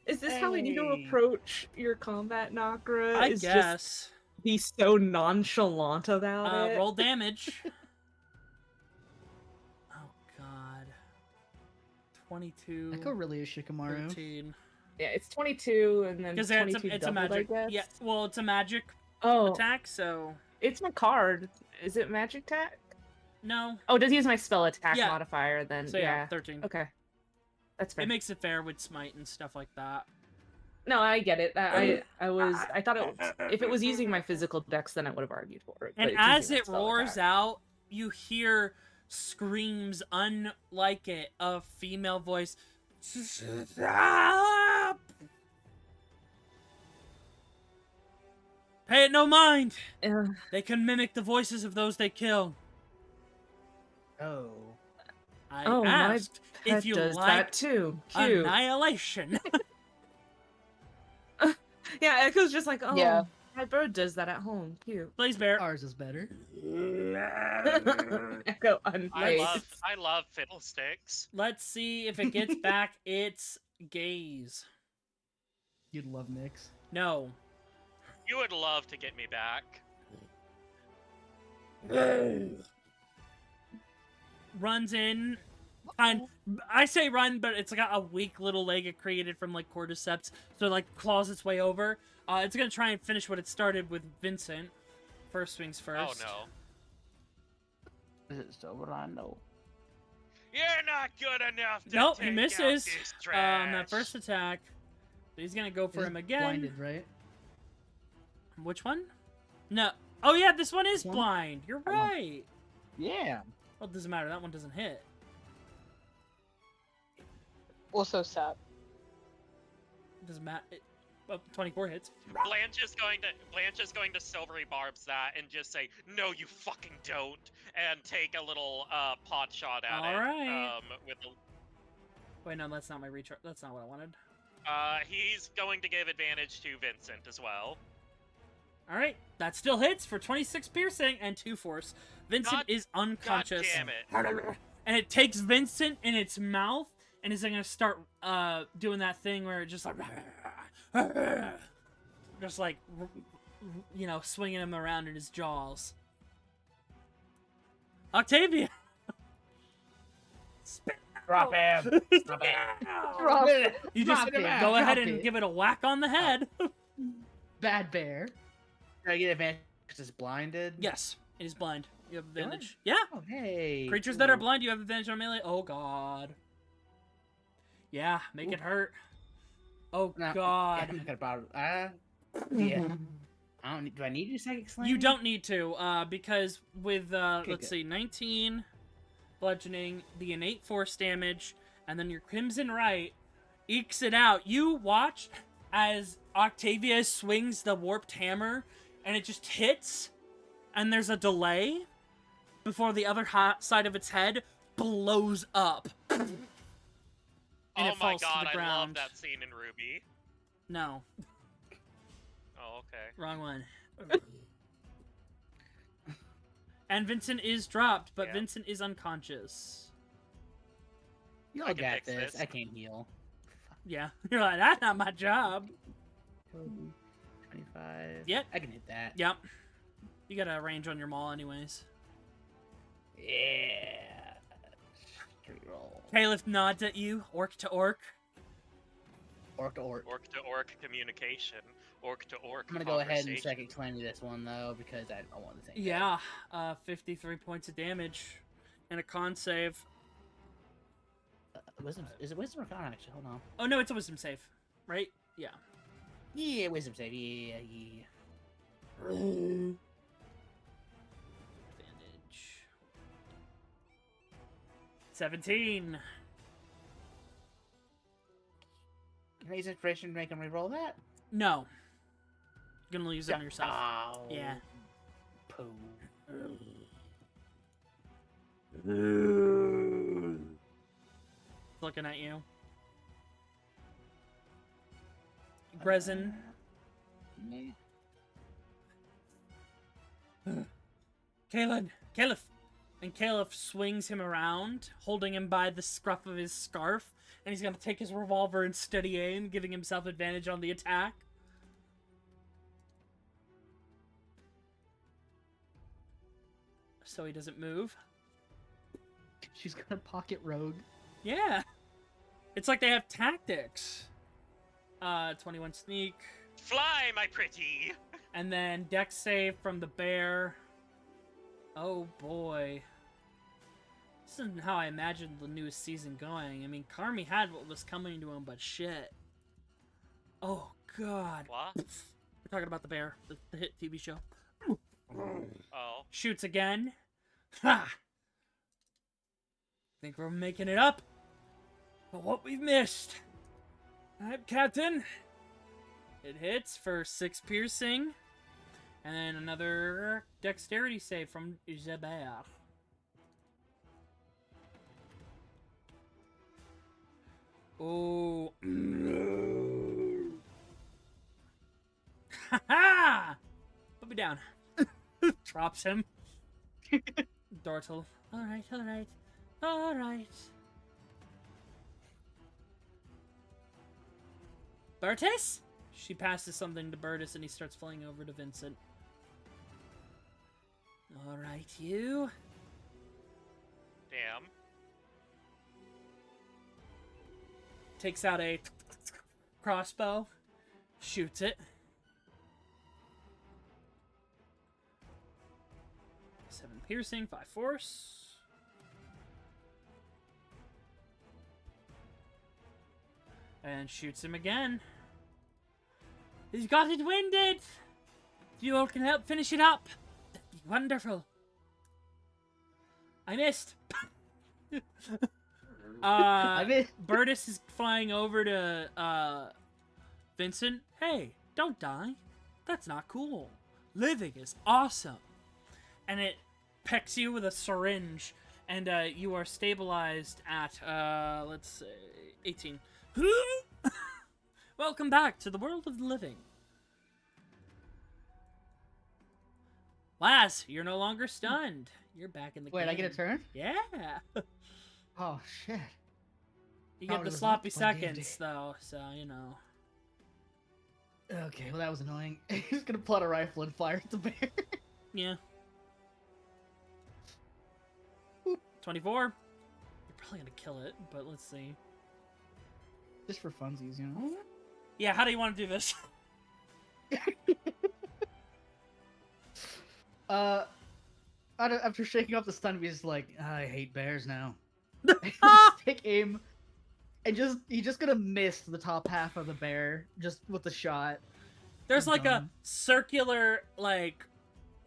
[SPEAKER 2] Is this how we need to
[SPEAKER 7] Hey.
[SPEAKER 2] approach your combat, Nakra?
[SPEAKER 1] I
[SPEAKER 2] Is
[SPEAKER 1] guess.
[SPEAKER 2] Just be so nonchalant about it.
[SPEAKER 1] Roll damage. Oh, God. 22.
[SPEAKER 4] Echo really is Shikamaru.
[SPEAKER 1] 13.
[SPEAKER 2] Yeah, it's 22 and then
[SPEAKER 1] Because
[SPEAKER 2] 22
[SPEAKER 1] it's a
[SPEAKER 2] doubled,
[SPEAKER 1] magic.
[SPEAKER 2] I guess.
[SPEAKER 1] Yeah, well, it's a magic
[SPEAKER 2] Oh,
[SPEAKER 1] attack, so
[SPEAKER 2] it's my card. Is it magic attack?
[SPEAKER 1] no.
[SPEAKER 2] Oh, it does use my spell attack
[SPEAKER 1] Yeah.
[SPEAKER 2] modifier then.
[SPEAKER 1] So yeah, 13.
[SPEAKER 2] Okay. That's fair.
[SPEAKER 1] It makes it fair with smite and stuff like that.
[SPEAKER 2] No, I get it. I thought it was, if it was using my physical dex, then I would have argued for it. but
[SPEAKER 1] And
[SPEAKER 2] it's
[SPEAKER 1] as
[SPEAKER 2] using my
[SPEAKER 1] it
[SPEAKER 2] spell
[SPEAKER 1] roars
[SPEAKER 2] attack.
[SPEAKER 1] out, you hear screams unlike it of female voice. Stop! Pay it no mind. They can mimic the voices of those they kill.
[SPEAKER 7] Oh.
[SPEAKER 1] I
[SPEAKER 2] Oh, my
[SPEAKER 1] asked if
[SPEAKER 2] Pet
[SPEAKER 1] you
[SPEAKER 2] does
[SPEAKER 1] like
[SPEAKER 2] that too. Cute.
[SPEAKER 1] annihilation.
[SPEAKER 2] Yeah, Echo's just like, oh,
[SPEAKER 8] Yeah.
[SPEAKER 2] my bird does that at home. Cute.
[SPEAKER 1] Blaze Bear.
[SPEAKER 4] Ours is better.
[SPEAKER 2] Echo
[SPEAKER 3] I
[SPEAKER 2] unfazed.
[SPEAKER 3] love fiddlesticks.
[SPEAKER 1] Let's see if it gets back its gaze.
[SPEAKER 4] You'd love Nyx.
[SPEAKER 1] No.
[SPEAKER 3] You would love to get me back.
[SPEAKER 1] Runs in. And I say run, but it's got a weak little leg it created from like cordyceps, so it, like claws its way over. It's gonna try and finish what it started with Vincent. First swings first.
[SPEAKER 3] Oh no.
[SPEAKER 7] Is it silver? I know.
[SPEAKER 3] You're not good enough to
[SPEAKER 1] Nope,
[SPEAKER 3] take
[SPEAKER 1] he
[SPEAKER 3] out
[SPEAKER 1] misses.
[SPEAKER 3] this trash.
[SPEAKER 1] That first attack. So he's gonna go for
[SPEAKER 4] He's
[SPEAKER 1] him again.
[SPEAKER 4] Blinded, right?
[SPEAKER 1] Which one? No. Oh yeah, this one is
[SPEAKER 4] This one?
[SPEAKER 1] blind. You're
[SPEAKER 7] That one.
[SPEAKER 1] right.
[SPEAKER 7] Yeah.
[SPEAKER 1] Well, it doesn't matter. That one doesn't hit.
[SPEAKER 8] Also sad.
[SPEAKER 1] It doesn't matter. 24 hits.
[SPEAKER 3] Blanche is going to silvery barbs that and just say, "No, you fucking don't," and take a little pot shot at it.
[SPEAKER 1] All right.
[SPEAKER 3] With the,
[SPEAKER 1] Wait, no, that's not my recharge. That's not what I wanted.
[SPEAKER 3] he's going to give advantage to Vincent as well.
[SPEAKER 1] All right, that still hits for 26 piercing and 2 force. Vincent
[SPEAKER 3] God-
[SPEAKER 1] is unconscious.
[SPEAKER 3] God damn it!
[SPEAKER 1] And it takes Vincent in its mouth and is gonna start doing that thing where it just like you know, swinging him around in his jaws. Octavia. Spit
[SPEAKER 7] Drop him. Drop him.
[SPEAKER 8] Drop
[SPEAKER 1] You just
[SPEAKER 4] Drop it,
[SPEAKER 1] go
[SPEAKER 4] drop
[SPEAKER 1] ahead
[SPEAKER 4] it.
[SPEAKER 1] and give it a whack on the head.
[SPEAKER 4] Bad bear.
[SPEAKER 7] Did I get advantage because it's blinded?
[SPEAKER 1] Yes, it is blind. You have
[SPEAKER 7] Do I?
[SPEAKER 1] advantage. Yeah.
[SPEAKER 7] Oh, hey.
[SPEAKER 1] Creatures that are
[SPEAKER 7] cool.
[SPEAKER 1] blind, you have advantage on melee. Oh god. Yeah, make it hurt. Oh
[SPEAKER 7] No,
[SPEAKER 1] god.
[SPEAKER 7] I'm not gonna bother. Yeah. I don't need. Do I need to psychic slam?
[SPEAKER 1] You don't need to, because with
[SPEAKER 7] Okay,
[SPEAKER 1] let's
[SPEAKER 7] good.
[SPEAKER 1] see, 19 bludgeoning, the innate force damage, and then your Crimson Right ekes it out. You watch as Octavia swings the warped hammer, and it just hits, and there's a delay before the other side of its head blows up. And
[SPEAKER 3] Oh
[SPEAKER 1] it
[SPEAKER 3] my
[SPEAKER 1] falls to
[SPEAKER 3] god,
[SPEAKER 1] the
[SPEAKER 3] I love
[SPEAKER 1] ground.
[SPEAKER 3] that scene in Ruby.
[SPEAKER 1] No,
[SPEAKER 3] Oh, okay.
[SPEAKER 1] wrong one. And Vincent is dropped, but
[SPEAKER 3] Yeah.
[SPEAKER 1] Vincent is unconscious.
[SPEAKER 7] Y'all
[SPEAKER 3] I can
[SPEAKER 7] got
[SPEAKER 3] fix
[SPEAKER 7] this.
[SPEAKER 3] this.
[SPEAKER 7] I can't heal.
[SPEAKER 1] Yeah, you're like, that's not my job.
[SPEAKER 7] 25.
[SPEAKER 1] Yep.
[SPEAKER 7] I can hit that.
[SPEAKER 1] Yep. You got a range on your maul anyways.
[SPEAKER 7] Yeah. Straight roll.
[SPEAKER 1] Caliph nods at you, orc to orc.
[SPEAKER 7] Orc to orc.
[SPEAKER 3] Orc to orc communication. Orc to orc.
[SPEAKER 7] I'm gonna go ahead and second claim this one though because I don't want to think.
[SPEAKER 1] Yeah, 53 points of damage, and a con save.
[SPEAKER 7] Wisdom is it wisdom or con? Actually, hold on.
[SPEAKER 1] Oh no, it's a wisdom save, right? Yeah.
[SPEAKER 7] Yeah, wisdom save. Yeah.
[SPEAKER 1] Advantage. $17.
[SPEAKER 7] Can I use inspiration to make him reroll that?
[SPEAKER 1] No. You're gonna use it on yourself.
[SPEAKER 7] Oh,
[SPEAKER 1] Yeah.
[SPEAKER 7] Poo.
[SPEAKER 1] Looking at you. Brezen. Caliph! And Caliph swings him around, holding him by the scruff of his scarf, and he's gonna take his revolver and steady aim, giving himself advantage on the attack. So he doesn't move.
[SPEAKER 4] She's gonna pocket rogue.
[SPEAKER 1] Yeah. It's like they have tactics. 21 sneak.
[SPEAKER 3] Fly, my pretty!
[SPEAKER 1] And then dex save from the bear. Oh boy. This isn't how I imagined the newest season going. I mean, Carmi had what was coming to him, but shit. Oh god.
[SPEAKER 3] What?
[SPEAKER 1] We're talking about the bear, the hit TV show.
[SPEAKER 3] Oh.
[SPEAKER 1] Shoots again. Ha! Think we're making it up? But what we've missed. Alright, Captain. It hits for 6 piercing. And then another dexterity save from Jabert. Oh. Ha ha! Put me down. Drops him. Dortal. Alright. Bertus? She passes something to Bertus and he starts flying over to Vincent. Alright, you.
[SPEAKER 3] Damn.
[SPEAKER 1] Takes out a crossbow. Shoots it. 7 piercing, 5 force. And shoots him again. He's got it winded! You all can help finish it up. That'd be wonderful. I missed. Bertus is flying over to Vincent. Hey, don't die. That's not cool. Living is awesome. And it pecks you with a syringe, and you are stabilized at let's say 18. Welcome back to the world of the living. Laz, you're no longer stunned. You're back in the game.
[SPEAKER 4] Wait, I get a turn?
[SPEAKER 1] Yeah.
[SPEAKER 4] Oh, shit.
[SPEAKER 1] You get the sloppy seconds, though, so, you know.
[SPEAKER 4] Okay, well, that was annoying. He's gonna plot a rifle and fire at the bear.
[SPEAKER 1] Yeah. 24. You're probably gonna kill it, but let's see.
[SPEAKER 4] Just for funsies, you know?
[SPEAKER 1] Yeah, how do you want to do this?
[SPEAKER 4] After shaking off the stun, he's like, I hate bears now. Take aim, and he's just gonna miss the top half of the bear just with the shot.
[SPEAKER 1] There's like a circular, like,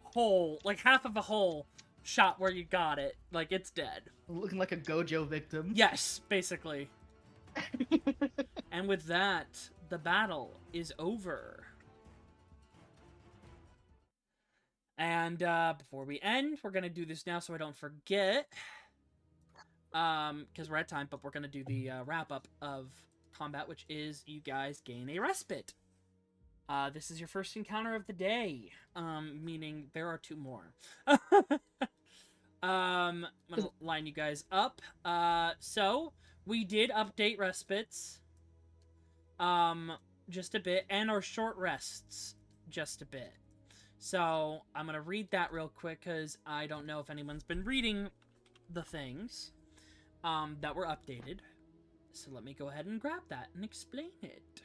[SPEAKER 1] hole, like half of a hole shot where you got it. Like, it's dead.
[SPEAKER 4] Looking like a Gojo victim.
[SPEAKER 1] Yes, basically. And with that, the battle is over. And before we end, we're gonna do this now so I don't forget. Because we're at time, but we're gonna do the wrap-up of combat, which is you guys gain a respite. This is your first encounter of the day, meaning there are 2 more. I'm gonna line you guys up. So we did update respites, just a bit, and our short rests just a bit. So I'm gonna read that real quick because I don't know if anyone's been reading the things that were updated. So let me go ahead and grab that and explain it.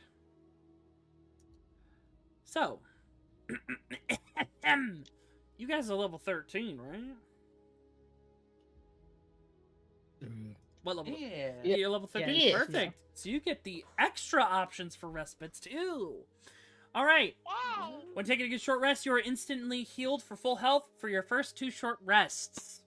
[SPEAKER 1] So, you guys are level 13, right? What level?
[SPEAKER 7] Yeah.
[SPEAKER 1] You're level 13.
[SPEAKER 4] Yes.
[SPEAKER 1] Perfect. So you get the extra options for respites too. All right.
[SPEAKER 3] Wow.
[SPEAKER 1] When taking a good short rest, you are instantly healed for full health for your first 2 short rests.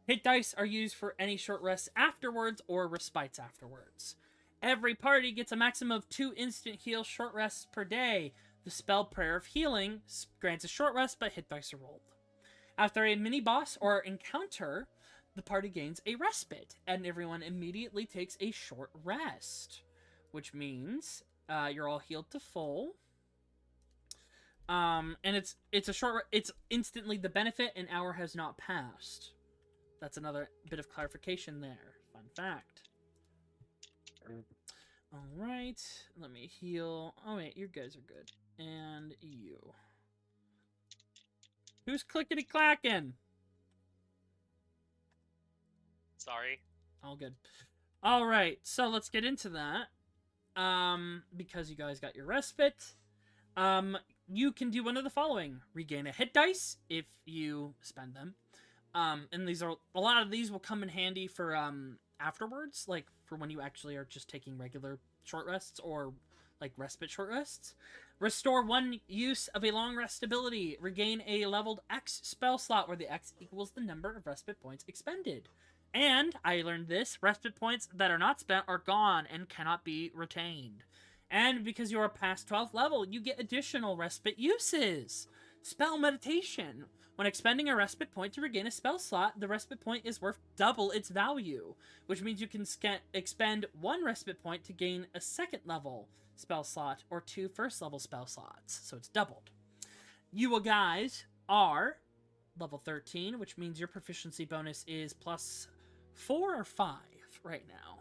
[SPEAKER 1] Hit dice are used for any short rests afterwards or respites afterwards. Every party gets a maximum of 2 instant heal short rests per day. The spell Prayer of Healing grants a short rest, but hit dice are rolled. After a mini boss or encounter, the party gains a respite, and everyone immediately takes a short rest, which means you're all healed to full. And it's a short. It's instantly the benefit. An hour has not passed. That's another bit of clarification there. Fun fact. All right, let me heal. Oh wait, you guys are good, and you. Who's clickety clacking?
[SPEAKER 3] Sorry.
[SPEAKER 1] All good. All right, so let's get into that. Because you guys got your respite, you can do one of the following: regain a hit dice if you spend them. And these are a lot of these will come in handy for afterwards, like for when you actually are just taking regular short rests or like respite short rests. Restore 1 use of a long rest ability. Regain a leveled X spell slot where the X equals the number of respite points expended. And I learned this: respite points that are not spent are gone and cannot be retained. And because you are past 12th level, you get additional respite uses. Spell meditation. When expending a respite point to regain a spell slot, the respite point is worth double its value, which means you can expend 1 respite point to gain a 2nd level spell slot or 2 first level spell slots, so it's doubled. You guys are level 13, which means your proficiency bonus is plus 4 or 5 right now.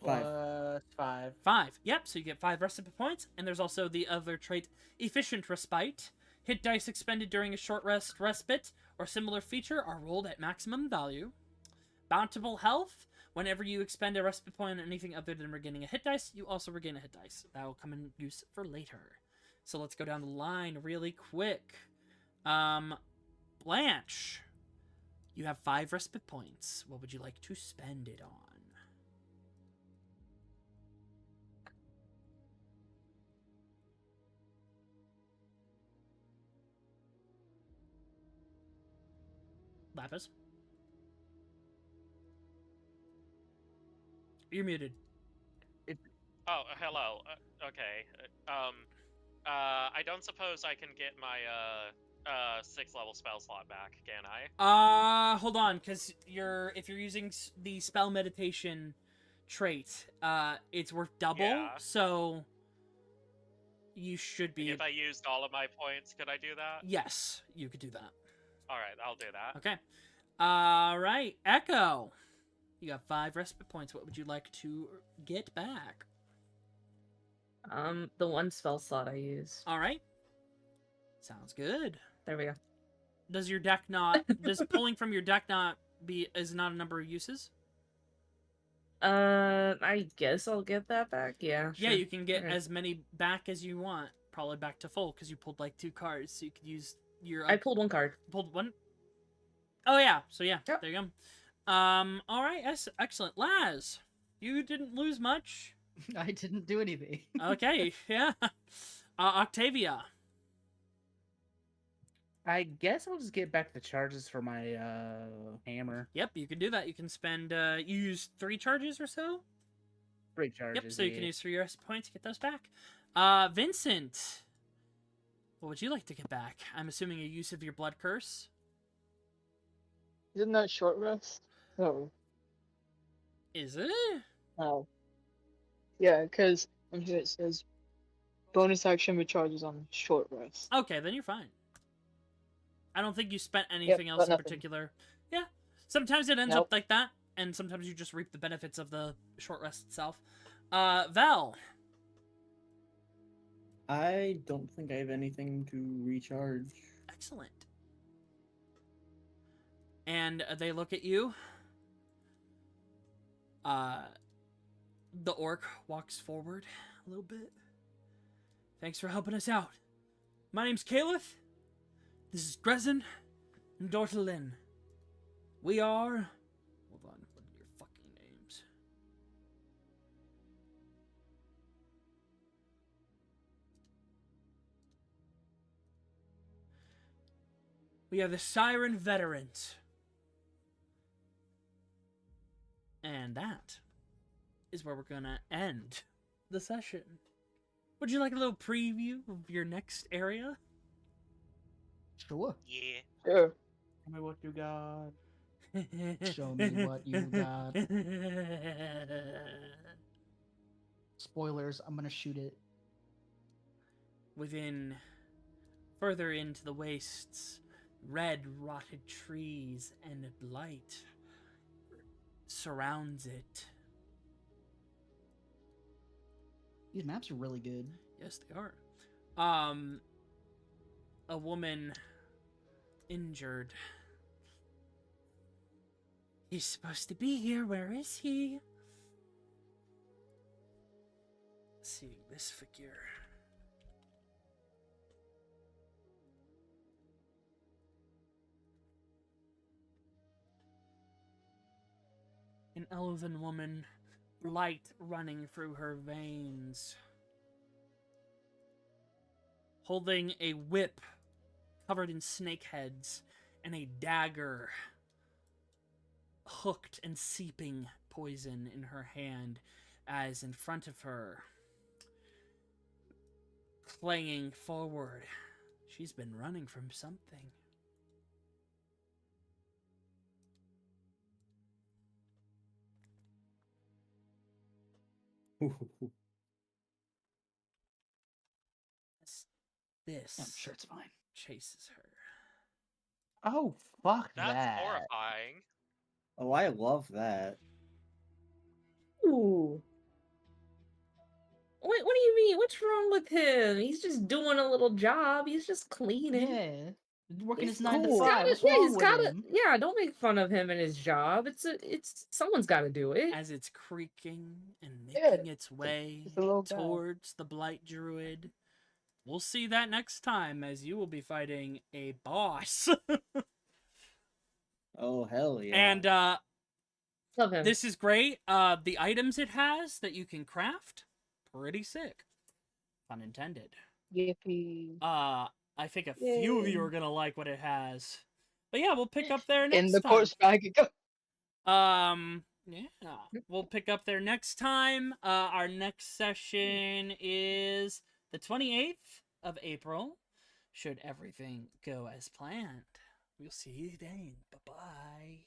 [SPEAKER 7] 5.
[SPEAKER 1] 5. Yep, so you get 5 respite points, and there's also the other trait, Efficient Respite. Hit dice expended during a short rest, respite, or similar feature are rolled at maximum value. Bountiful Health. Whenever you expend a respite point on anything other than regaining a hit dice, you also regain a hit dice. That will come in use for later. So let's go down the line really quick. Blanche. You have 5 respite points. What would you like to spend it on? Lapis? You're muted.
[SPEAKER 3] Oh, hello. Okay. I don't suppose I can get my 6th level spell slot back, can I?
[SPEAKER 1] Hold on, because if you're using the spell meditation trait, it's worth double,
[SPEAKER 3] Yeah.
[SPEAKER 1] so you should be.
[SPEAKER 3] If I used all of my points, could I do that?
[SPEAKER 1] Yes, you could do that.
[SPEAKER 3] All right, I'll do that.
[SPEAKER 1] Okay. All right, Echo. You got 5 respite points. What would you like to get back?
[SPEAKER 2] The 1 spell slot I used.
[SPEAKER 1] All right. Sounds good.
[SPEAKER 2] There we go.
[SPEAKER 1] Does your deck not? Does pulling from your deck not is not a number of uses?
[SPEAKER 2] I guess I'll get that back. Yeah.
[SPEAKER 1] Yeah,
[SPEAKER 2] sure.
[SPEAKER 1] you can get
[SPEAKER 2] Alright.
[SPEAKER 1] as many back as you want. Probably back to full because you pulled like 2 cards, so you could use your.
[SPEAKER 2] I pulled 1 card.
[SPEAKER 1] Pulled 1. Oh yeah. So yeah,
[SPEAKER 2] Yep.
[SPEAKER 1] there you go. All right. Excellent. Laz, you didn't lose much.
[SPEAKER 4] I didn't do anything.
[SPEAKER 1] Okay. Yeah. Octavia.
[SPEAKER 7] I guess I'll just get back the charges for my hammer.
[SPEAKER 1] Yep, you can do that. You can spend. You use 3 charges or so.
[SPEAKER 7] 3 charges.
[SPEAKER 1] Yep. So you can
[SPEAKER 7] yeah.
[SPEAKER 1] use 3 rest points to get those back. Vincent. What would you like to get back? I'm assuming a use of your blood curse.
[SPEAKER 8] Isn't that short rest? Oh.
[SPEAKER 1] Is it?
[SPEAKER 8] Oh. Yeah, because on here it says bonus action recharges on short rest.
[SPEAKER 1] Okay, then you're fine. I don't think you spent anything
[SPEAKER 8] Yep,
[SPEAKER 1] else
[SPEAKER 8] got
[SPEAKER 1] in
[SPEAKER 8] nothing.
[SPEAKER 1] particular. Yeah. Sometimes it ends
[SPEAKER 8] Nope.
[SPEAKER 1] up like that, and sometimes you just reap the benefits of the short rest itself. Val.
[SPEAKER 6] I don't think I have anything to recharge.
[SPEAKER 1] Excellent. And they look at you. The orc walks forward a little bit. Thanks for helping us out. My name's Caliph. This is Grezin and Dortalin. We are... Hold on, what are your fucking names? We are the Siren Veterans. And that is where we're gonna end the session. Would you like a little preview of your next area?
[SPEAKER 4] Sure.
[SPEAKER 3] Yeah.
[SPEAKER 8] Sure.
[SPEAKER 7] Tell me what you got.
[SPEAKER 4] Show me what you got. Spoilers, I'm gonna shoot it.
[SPEAKER 1] Further into the wastes, red rotted trees and blight surrounds it.
[SPEAKER 4] These maps are really good.
[SPEAKER 1] Yes, they are. A woman injured. He's supposed to be here. Where is he? Seeing this figure. An elven woman, light running through her veins. Holding a whip covered in snake heads and a dagger hooked and seeping poison in her hand, as in front of her, clanging forward, she's been running from something. This
[SPEAKER 4] I'm sure it's fine.
[SPEAKER 1] chases her.
[SPEAKER 7] Oh, fuck
[SPEAKER 3] That's
[SPEAKER 7] that.
[SPEAKER 3] horrifying.
[SPEAKER 6] Oh, I love that.
[SPEAKER 2] Ooh. What do you mean? What's wrong with him? He's just doing a little job. He's just cleaning.
[SPEAKER 4] Yeah. Working
[SPEAKER 2] He's
[SPEAKER 4] his 9 to
[SPEAKER 6] cool.
[SPEAKER 4] 5.
[SPEAKER 2] gotta,
[SPEAKER 4] What's
[SPEAKER 2] yeah,
[SPEAKER 4] wrong
[SPEAKER 2] he's
[SPEAKER 4] with
[SPEAKER 2] gotta,
[SPEAKER 4] him?
[SPEAKER 2] yeah, don't make fun of him and his job. It's someone's gotta do it.
[SPEAKER 1] As it's creaking and
[SPEAKER 8] Yeah,
[SPEAKER 1] making its way
[SPEAKER 8] just a little guy.
[SPEAKER 1] towards the Blight Druid. We'll see that next time, as you will be fighting a boss.
[SPEAKER 6] Oh, hell yeah.
[SPEAKER 1] And
[SPEAKER 2] Love him.
[SPEAKER 1] this is great. The items it has that you can craft, pretty sick. Pun intended.
[SPEAKER 8] Yippee.
[SPEAKER 1] I think a few of you
[SPEAKER 2] Yay.
[SPEAKER 1] are gonna like what it has. But yeah, we'll pick up there next
[SPEAKER 8] In the
[SPEAKER 1] time.
[SPEAKER 8] corpse bag it goes.
[SPEAKER 1] Yeah, we'll pick up there next time. Our next session is the 28th of April, should everything go as planned. We'll see you then. Bye-bye.